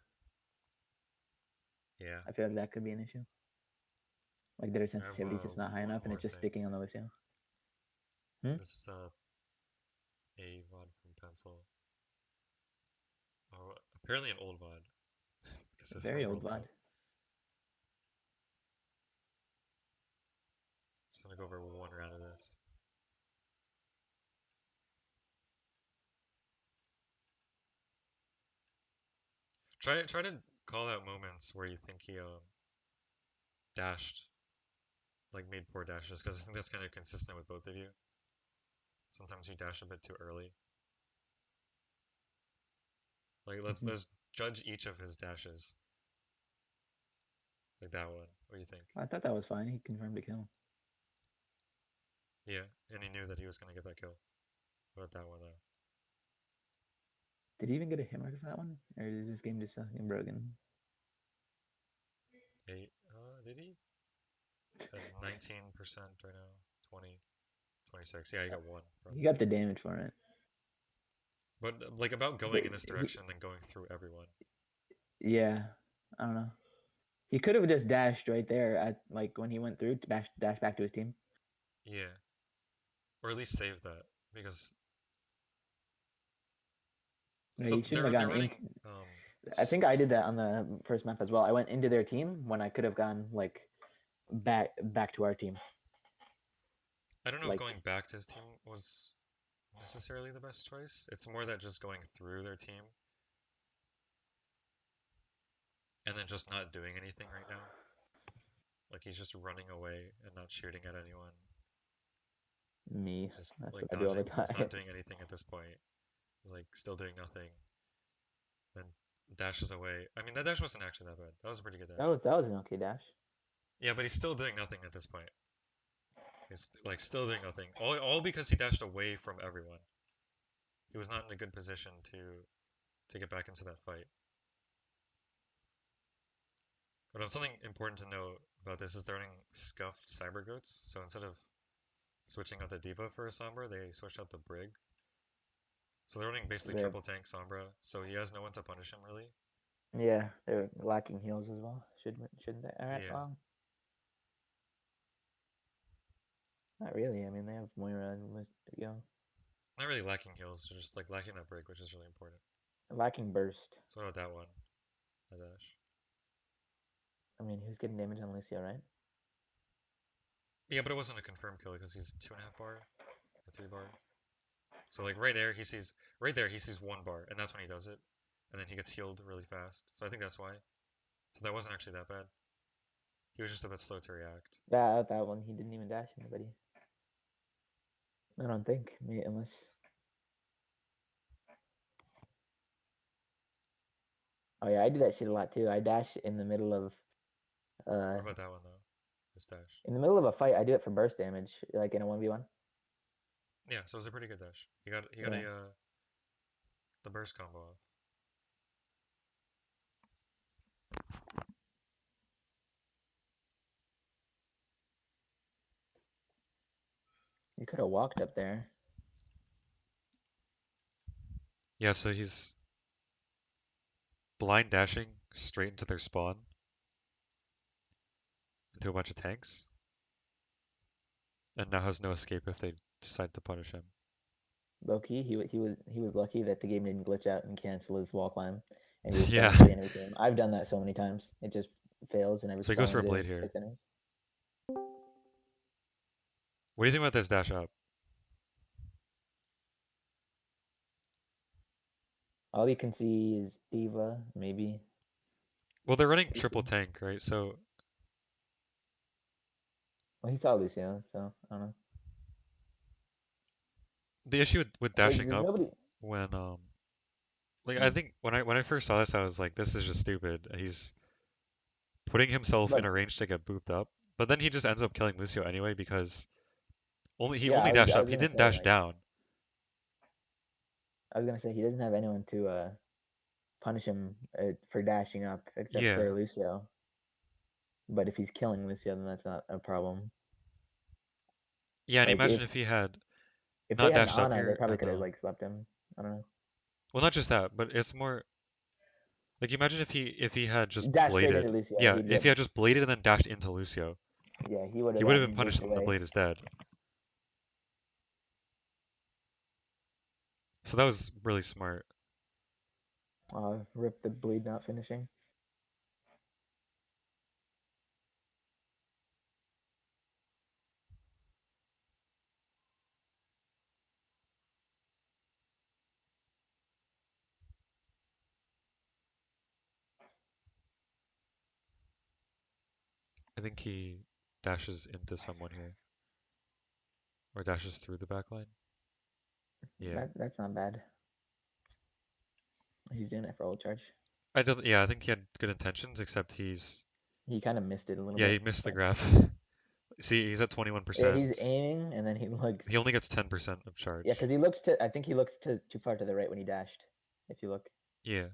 Yeah. I feel like that could be an issue. Like that her sensitivity is just not high enough and it's just sticking on the Lucio. This is a VOD from Pencil. Oh, apparently an old VOD. Very old VOD. Just gonna go over one round of this. Try to call out moments where you think he dashed, like made poor dashes, because I think that's kind of consistent with both of you. Sometimes you dash a bit too early. Like let's judge each of his dashes. Like that one. What do you think? I thought that was fine. He confirmed a kill. Yeah, and he knew that he was gonna get that kill. What about that one though? Did he even get a hit mark for that one? Or is this game just fucking broken? 8. Did he? It's at 19% right now. 20, 26. Yeah, he got 1. Probably. He got the damage for it. But like about going in this direction and then going through everyone. Yeah, I don't know. He could have just dashed right there at like when he went through to dash back to his team. Yeah, or at least save that because. No, so he shouldn't have gone in. I think I did that on the first map as well. I went into their team when I could have gone like back to our team. I don't know if going back to his team was necessarily the best choice. It's more that just going through their team and then just not doing anything right now. Like he's just running away and not shooting at anyone. Me. Just that's like what I do all the time. Just not doing anything at this point. He's like still doing nothing. Then dashes away. I mean that dash wasn't actually that bad. That was a pretty good dash. That was an okay dash. Yeah, but he's still doing nothing at this point. He's like still doing nothing. All because he dashed away from everyone. He was not in a good position to get back into that fight. But something important to note about this is they're running scuffed cyber goats. So instead of switching out the diva for a Sombra, they switched out the brig. So they're running basically triple tank Sombra. So he has no one to punish him really. Yeah, they're lacking heals as well. Shouldn't they? Alright, yeah. well. Not really. I mean, they have Moira and Yo. Not really lacking heals, they're just like lacking that break, which is really important. Lacking burst. So what about that one? That dash. I mean, he was getting damage on Lucio, right? Yeah, but it wasn't a confirmed kill because he's 2.5 bar or 3 bar. So like right there he sees 1 bar, and that's when he does it, and then he gets healed really fast. So I think that's why. So that wasn't actually that bad. He was just a bit slow to react. That one, he didn't even dash anybody. I don't think, unless. Oh yeah, I do that shit a lot too. I dash in the middle of. What about that one though? This dash. In the middle of a fight, I do it for burst damage, like in a 1v1. Yeah, so it's a pretty good dash. He got the burst combo off. You could have walked up there. Yeah, so he's blind dashing straight into their spawn. Into a bunch of tanks. And now has no escape if they decide to punish him. Low-key, he was lucky that the game didn't glitch out and cancel his wall climb, and he was Yeah. free enemy team. I've done that so many times. It just fails and every. So he goes for a blade here. What do you think about this dash up? All you can see is D.Va, maybe. Well, they're running triple tank, right? So. Well, he saw Lucio, so I don't know. The issue with dashing up when like I think when I first saw this I was like, this is just stupid. He's putting himself in a range to get booped up, but then he just ends up killing Lucio anyway because only dashed up. He didn't dash down. I was gonna say he doesn't have anyone to punish him for dashing up except for Lucio. But if he's killing Lucio, then that's not a problem. Yeah, and imagine if he had if not they had dashed an up Ana, here. they probably could have like slept him. I don't know. Well, not just that, but it's more like imagine if he had just dashed bladed. Lucio, yeah, if he had just bladed and then dashed into Lucio. Yeah, he would have been punished and the blade is dead. So that was really smart. Rip the bleed not finishing. I think he dashes into someone here. Or dashes through the back line. Yeah. That's not bad. He's doing it for ult charge. I think he had good intentions, except he kind of missed it a little bit. Yeah, he missed the graph. See, he's at 21%. Yeah, he's aiming, and then he looks. He only gets 10% of charge. Yeah, because I think he looks too far to the right when he dashed. If you look. Yeah.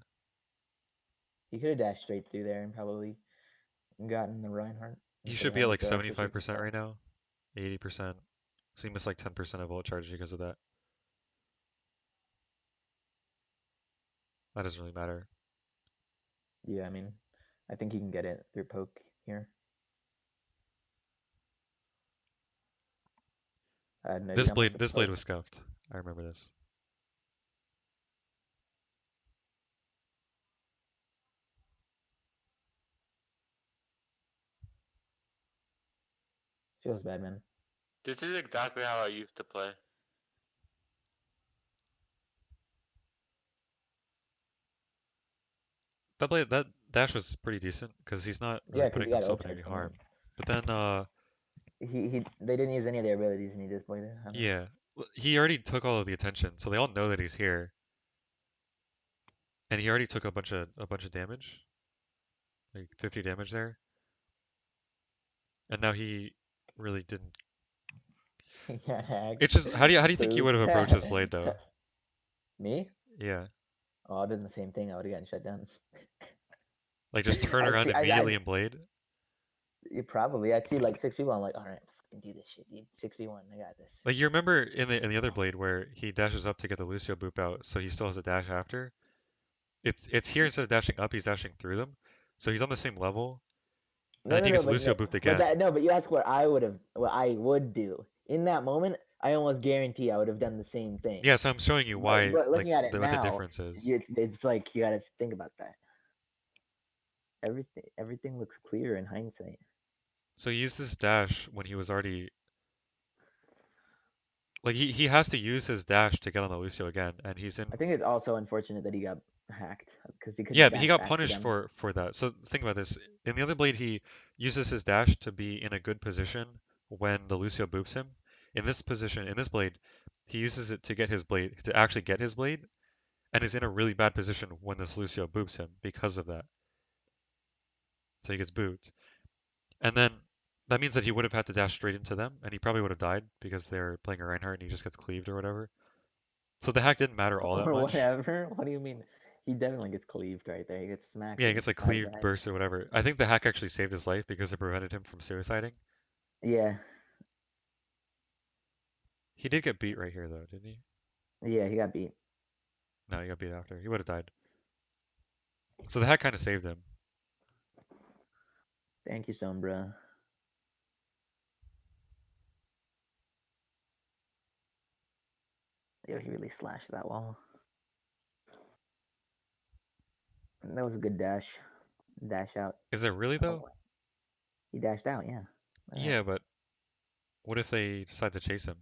He could have dashed straight through there and probably gotten the Reinhardt. He should be at like 75% right now. 80%. So he missed like 10% of ult charge because of that. That doesn't really matter. Yeah, I mean, I think he can get it through poke here. No, this blade was scuffed. I remember this. Feels bad, man. This is exactly how I used to play. That dash was pretty decent because he's not really putting himself in any harm. But then they didn't use any of their abilities and he just bladed. Yeah, he already took all of the attention, so they all know that he's here. And he already took a bunch of damage, like 50 damage there. And now he really didn't. It's just how do you think you would have approached this blade though? Me? Yeah. Oh, I did the same thing. I would have gotten shut down. Like just turn around immediately and blade? Yeah, probably. I'd see like 6 people. I'm like, all right, fucking do this shit, dude. 6v1, I got this. Like you remember in the other blade where he dashes up to get the Lucio boop out, so he still has a dash after. It's here instead of dashing up, he's dashing through them, so he's on the same level. And I think it's Lucio booped again. But you ask what I would do in that moment. I almost guarantee I would have done the same thing. Yeah, so I'm showing you why. But looking at it what now, the difference is. It's like you gotta think about that. Everything looks clear in hindsight. So he used this dash when he was already Like he has to use his dash to get on the Lucio again, and he's in. I think it's also unfortunate that he got hacked because he couldn't Yeah, but he dash got back to punished them. for that. So think about this. In the other blade, he uses his dash to be in a good position when the Lucio boops him. In this position, in this blade, he uses it to get his blade to actually get his blade, and is in a really bad position when this Lucio boops him because of that. So he gets booped, and then that means that he would have had to dash straight into them, and he probably would have died because they're playing a Reinhardt and he just gets cleaved or whatever. So the hack didn't matter all that Or much. whatever. What do you mean? He definitely gets cleaved right there. He gets smacked. Yeah, he in gets the like side cleaved, back. burst, or whatever. I think the hack actually saved his life because it prevented him from suiciding. Yeah. He did get beat right here though, didn't he? Yeah, he got beat. No, he got beat after. He would have died. So the hack kind of saved him. Thank you, Sombra. Yo, he really slashed that wall. That was a good dash. Dash out. Is it really though? Oh, he dashed out, yeah. Yeah, but what if they decide to chase him?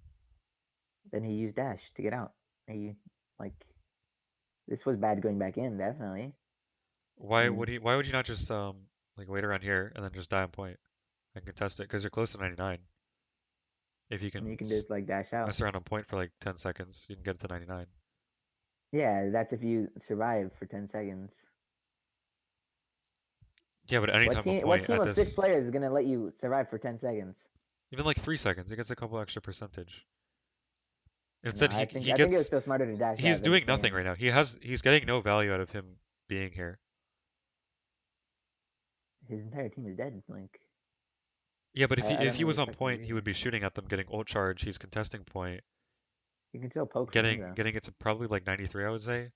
Then he used dash to get out. He like this was bad going back in, definitely. Why would he? Why would you not just like wait around here and then just die on point and contest it? Because you're close to 99. If you can, and you can just like dash out. Mess around on point for like 10 seconds, you can get it to 99. Yeah, that's if you survive for 10 seconds. Yeah, but anytime on point what team at of this, 6 players is gonna let you survive for 10 seconds? Even like 3 seconds, he gets a couple extra percentage. No, Instead, I think it was still smarter to dash out. He's doing nothing right now. He's getting no value out of him being here. His entire team is dead. Like. Yeah, but if he was on point, he would be shooting at them, getting ult charge. He's contesting point. You can still poke. Getting it to probably like 93, I would say,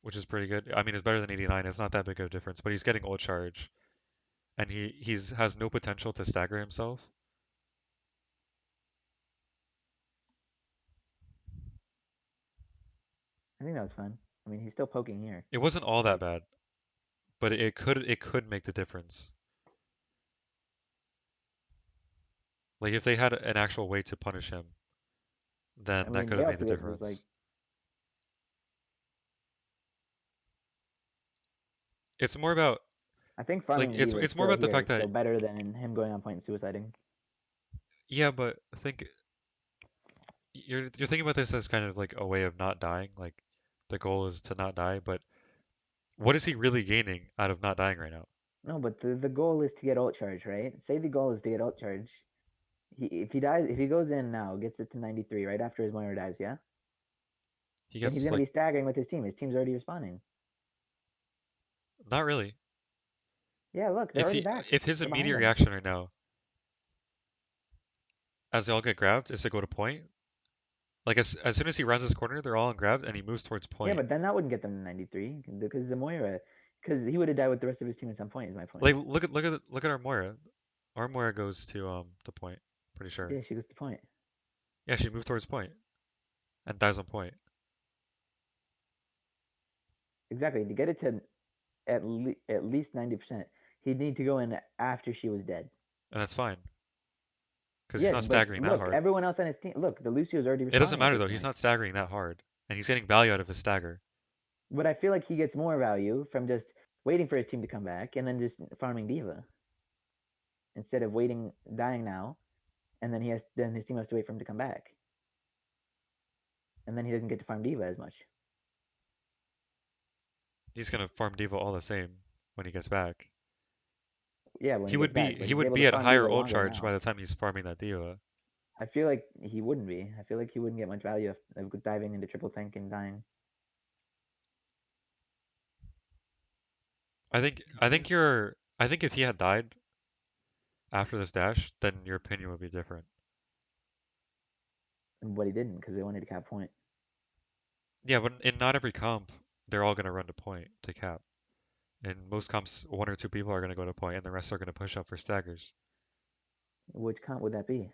which is pretty good. I mean, it's better than 89. It's not that big of a difference, but he's getting ult charge, and he has no potential to stagger himself. I think that was fun. I mean, he's still poking here. It wasn't all that bad, but it could make the difference. Like if they had an actual way to punish him, then that could have made the difference. Like... It's more about. I think farming like, it's more about the fact that better than him going on point and suiciding. Yeah, but think you're thinking about this as kind of like a way of not dying. Like the goal is to not die, but what is he really gaining out of not dying right now? No, but the goal is to get ult charge, right? Say the goal is to get ult charge. If he goes in now, gets it to 93 right after his Moira dies, yeah? He's going to be staggering with his team. His team's already respawning. Not really. Yeah, look, they're already back. If his immediate reaction right now, as they all get grabbed, is to go to point. Like as soon as he runs his corner, they're all on grab, and he moves towards point. Yeah, but then that wouldn't get them to 93 because the Moira, because he would have died with the rest of his team at some point. Is my point. Like look at our Moira. Our Moira goes to the point. Pretty sure. Yeah, she goes to point. Yeah, she moved towards point, and dies on point. Exactly. To get it to at least 90%, he'd need to go in after she was dead. And that's fine. Because he's not staggering that hard. Everyone else on his team. Look, the Lucio's already responding. It doesn't matter though. He's not staggering that hard, and he's getting value out of his stagger. But I feel like he gets more value from just waiting for his team to come back and then just farming D.Va. Instead of dying now, and then his team has to wait for him to come back. And then he doesn't get to farm D.Va as much. He's gonna farm D.Va all the same when he gets back. Yeah, when he would be at higher ult charge by the time he's farming that D.Va. I feel like he wouldn't be. I feel like he wouldn't get much value of diving into triple tank and dying. I think if he had died after this dash, then your opinion would be different. But he didn't because they wanted to cap point. Yeah, but in not every comp, they're all gonna run to point to cap. In most comps, 1 or 2 people are gonna go to point, and the rest are gonna push up for staggers. Which comp would that be?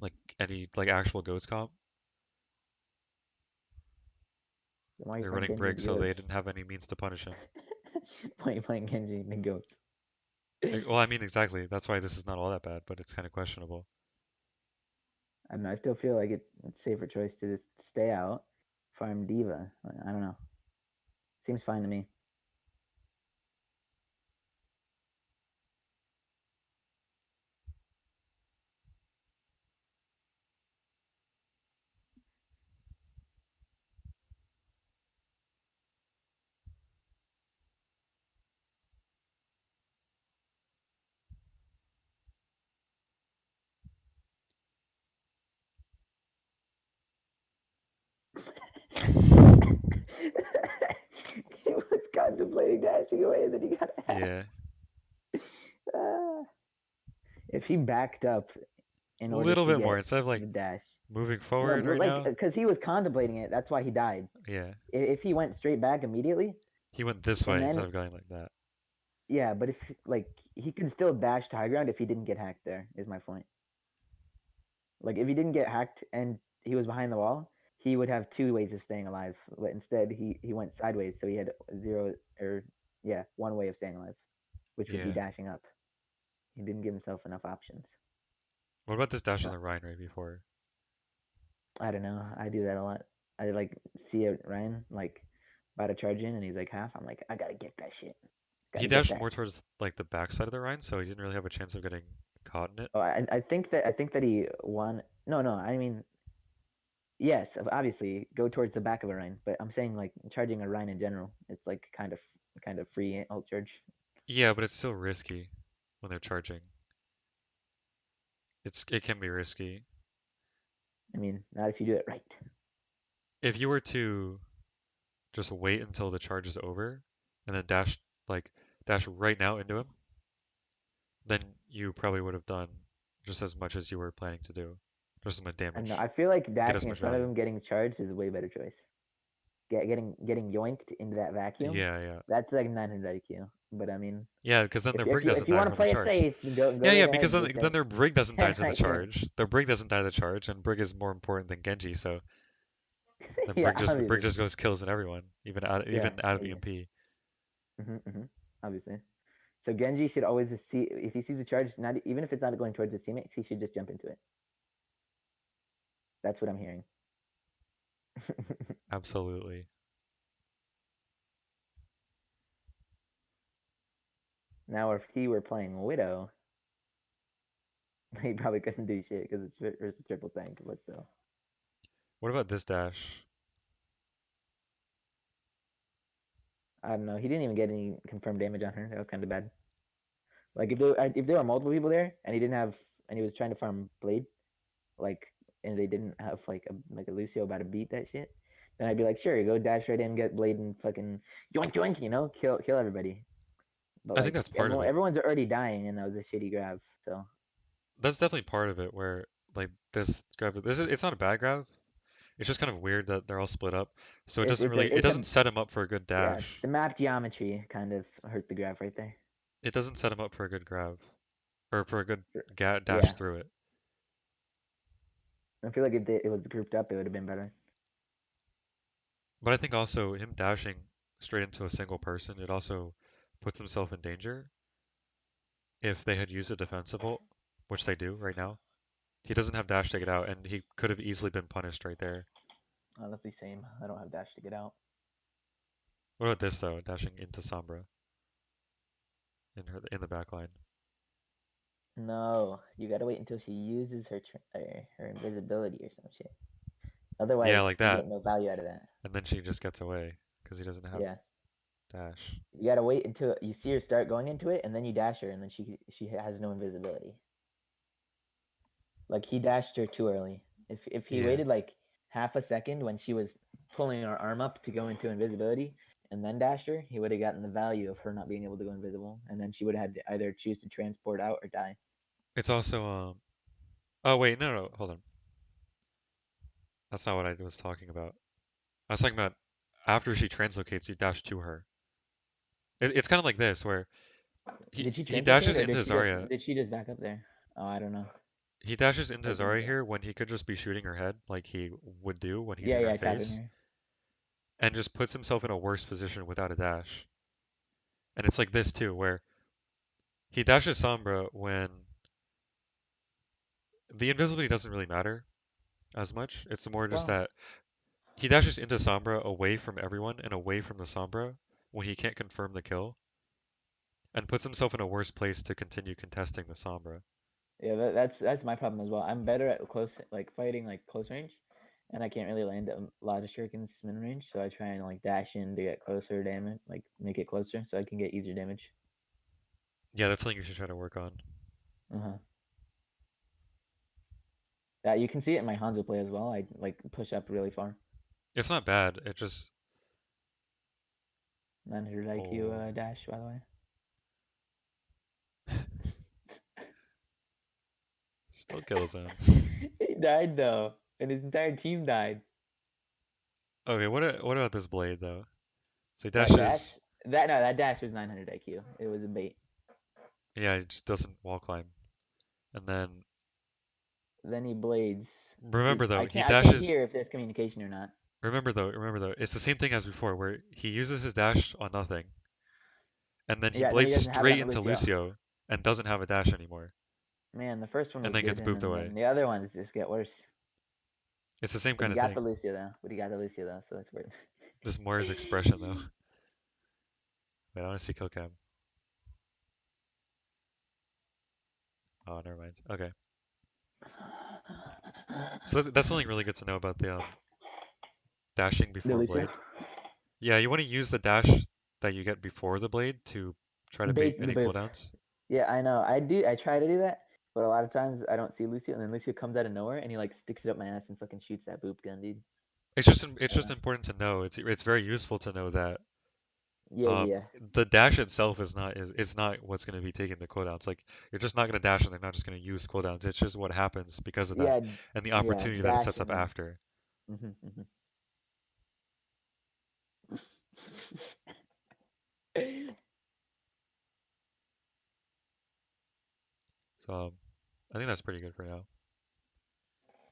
Like any actual goats comp. They're running Brig, so they didn't have any means to punish him. Why are you playing Genji and goats? Well, I mean, exactly. That's why this is not all that bad, but it's kind of questionable. I don't know. I still feel like it's safer choice to just stay out, farm Diva. I don't know. Seems fine to me. He was contemplating dashing away, and then he got hacked. Yeah. If he backed up in A order little to bit more get instead of like the dash, moving no, forward right like now. because he was contemplating it. That's why he died. Yeah. If he went straight back immediately, He went this and way then instead of going like that. yeah, but if like he could still dash to high ground if he didn't get hacked. There is my point. Like if he didn't get hacked and he was behind the wall, he would have two ways of staying alive. But instead, he went sideways, so he had one way of staying alive, which would be Yeah. dashing up. He didn't give himself enough options. What about this dash on the Rhine right before? I don't know. I do that a lot. I like see it Ryan like about to charge in, and he's like half. I'm like, I gotta get that shit. He Gotta get dashed that. more towards like the backside of the Rhine, so he didn't really have a chance of getting caught in it. Oh, I think that he won. No, I mean, yes, obviously go towards the back of a Rhine, but I'm saying like charging a Rhine in general. It's like kind of free ult charge. Yeah, but it's still risky when they're charging. It can be risky. I mean, not if you do it right. If you were to just wait until the charge is over and then dash right now into him, then you probably would have done just as much as you were planning to do. Just as much I damage. know. I feel like Get as dashing in much front of value. him, getting charged is a way better choice. Getting yoinked into that vacuum. Yeah. That's like 900 IQ. But I mean, Yeah, because then their brig if doesn't you die want to from the play it charge. safe, go Yeah, right because ahead. then their brig doesn't die to the Yeah. charge. Their brig doesn't die to the charge, and brig is more important than Genji, so then Yeah, the brig obviously. just goes kills and everyone, even out of Yeah. EMP. Obviously. So Genji should always see if he sees a charge, not even if it's not going towards his teammates, he should just jump into it. That's what I'm hearing. Absolutely. Now, if he were playing Widow, he probably couldn't do shit because it's versus triple tank, but still. What about this dash? I don't know. He didn't even get any confirmed damage on her. That was kind of bad. Like if there were multiple people there and he was trying to farm Blade, like and they didn't have like a Lucio about to beat that shit, then I'd be like, sure, go dash right in, get Blade and fucking yoink yoink, kill everybody. But I like think that's part of it. everyone's already dying, and that was a shitty grab. So That's definitely part of it. Where like this grab, it's not a bad grab. It's just kind of weird that they're all split up. So it doesn't set him up for a good dash. the map geometry kind of hurt the grab right there. It doesn't set him up for a good grab, or for a good dash through it. I feel like if it was grouped up, it would have been better. But I think also him dashing straight into a single person, it also puts himself in danger. If they had used a defensive ult, which they do right now, he doesn't have dash to get out, and he could have easily been punished right there. Honestly, same. I don't have dash to get out. What about this though? Dashing into Sombra in the back line. No, you gotta wait until she uses her invisibility or some shit. Otherwise, Yeah, like that. You get no value out of that. And then she just gets away because he doesn't have dash. You gotta wait until you see her start going into it, and then you dash her, and then she has no invisibility. Like he dashed her too early. If he waited like half a second when she was pulling her arm up to go into invisibility and then dashed her, he would have gotten the value of her not being able to go invisible, and then she would have had to either choose to transport out or die. It's also oh wait, no, hold on. That's not what I was talking about. I was talking about after she translocates, you dash to her. It's kind of like this, where he dashes into Zarya. Did she just back up there? Oh, I don't know. He dashes into Zarya here when he could just be shooting her head, like he would do when he's in her face, and just puts himself in a worse position without a dash. And it's like this too, where he dashes Sombra when the invisibility doesn't really matter as much. It's more just Well, that he dashes into Sombra away from everyone and away from the Sombra when he can't confirm the kill, and puts himself in a worse place to continue contesting the Sombra. yeah, that's my problem as well. I'm better at close, like fighting like close range, and I can't really land a lot of shurikens min range. So I try and like dash in to get closer damage, like make it closer so I can get easier damage. Yeah, that's something you should try to work on. Yeah, you can see it in my Hanzo play as well. I like push up really far. It's not bad. It just 900 IQ dash, by the way. Still kills him. He died though, and his entire team died. Okay, what about this blade though? So he That dashes. that dash was 900 IQ. It was a bait. Yeah, he just doesn't wall climb, and then he blades. Remember though, he I can't dashes. hear if there's communication or not. Remember though, it's the same thing as before, where he uses his dash on nothing, and then he Yeah, then he blades doesn't have it straight on into Lucio. Lucio and doesn't have a dash anymore. Man, the first one was And then good, gets booped and away. then the other ones just get worse. It's the same But kind he of got thing. the Lucio though. But he got the Lucio though, so that's weird. Just more his expression though. Wait, I want to see kill cam. Oh, never mind. Okay. So that's something really good to know about the dashing before blade. Yeah, you want to use the dash that you get before the blade to try to bait any cooldowns. Yeah, I know. I try to do that, but a lot of times I don't see Lucio, and then Lucio comes out of nowhere and he like sticks it up my ass and fucking shoots that boop gun, dude. It's just important to know. It's very useful to know that. Yeah. The dash itself is not what's going to be taking the cooldowns. Like you're just not going to dash and they're not just going to use cooldowns. It's just what happens because of that and the opportunity that it sets up after. So I think that's pretty good for now.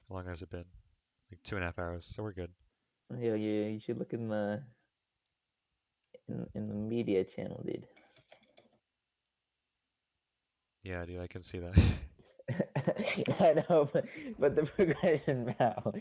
How long has it been? Like 2.5 hours, so we're good. Yeah, you should look in the in the media channel, dude. Yeah, dude, I can see that. I know, but the progression now.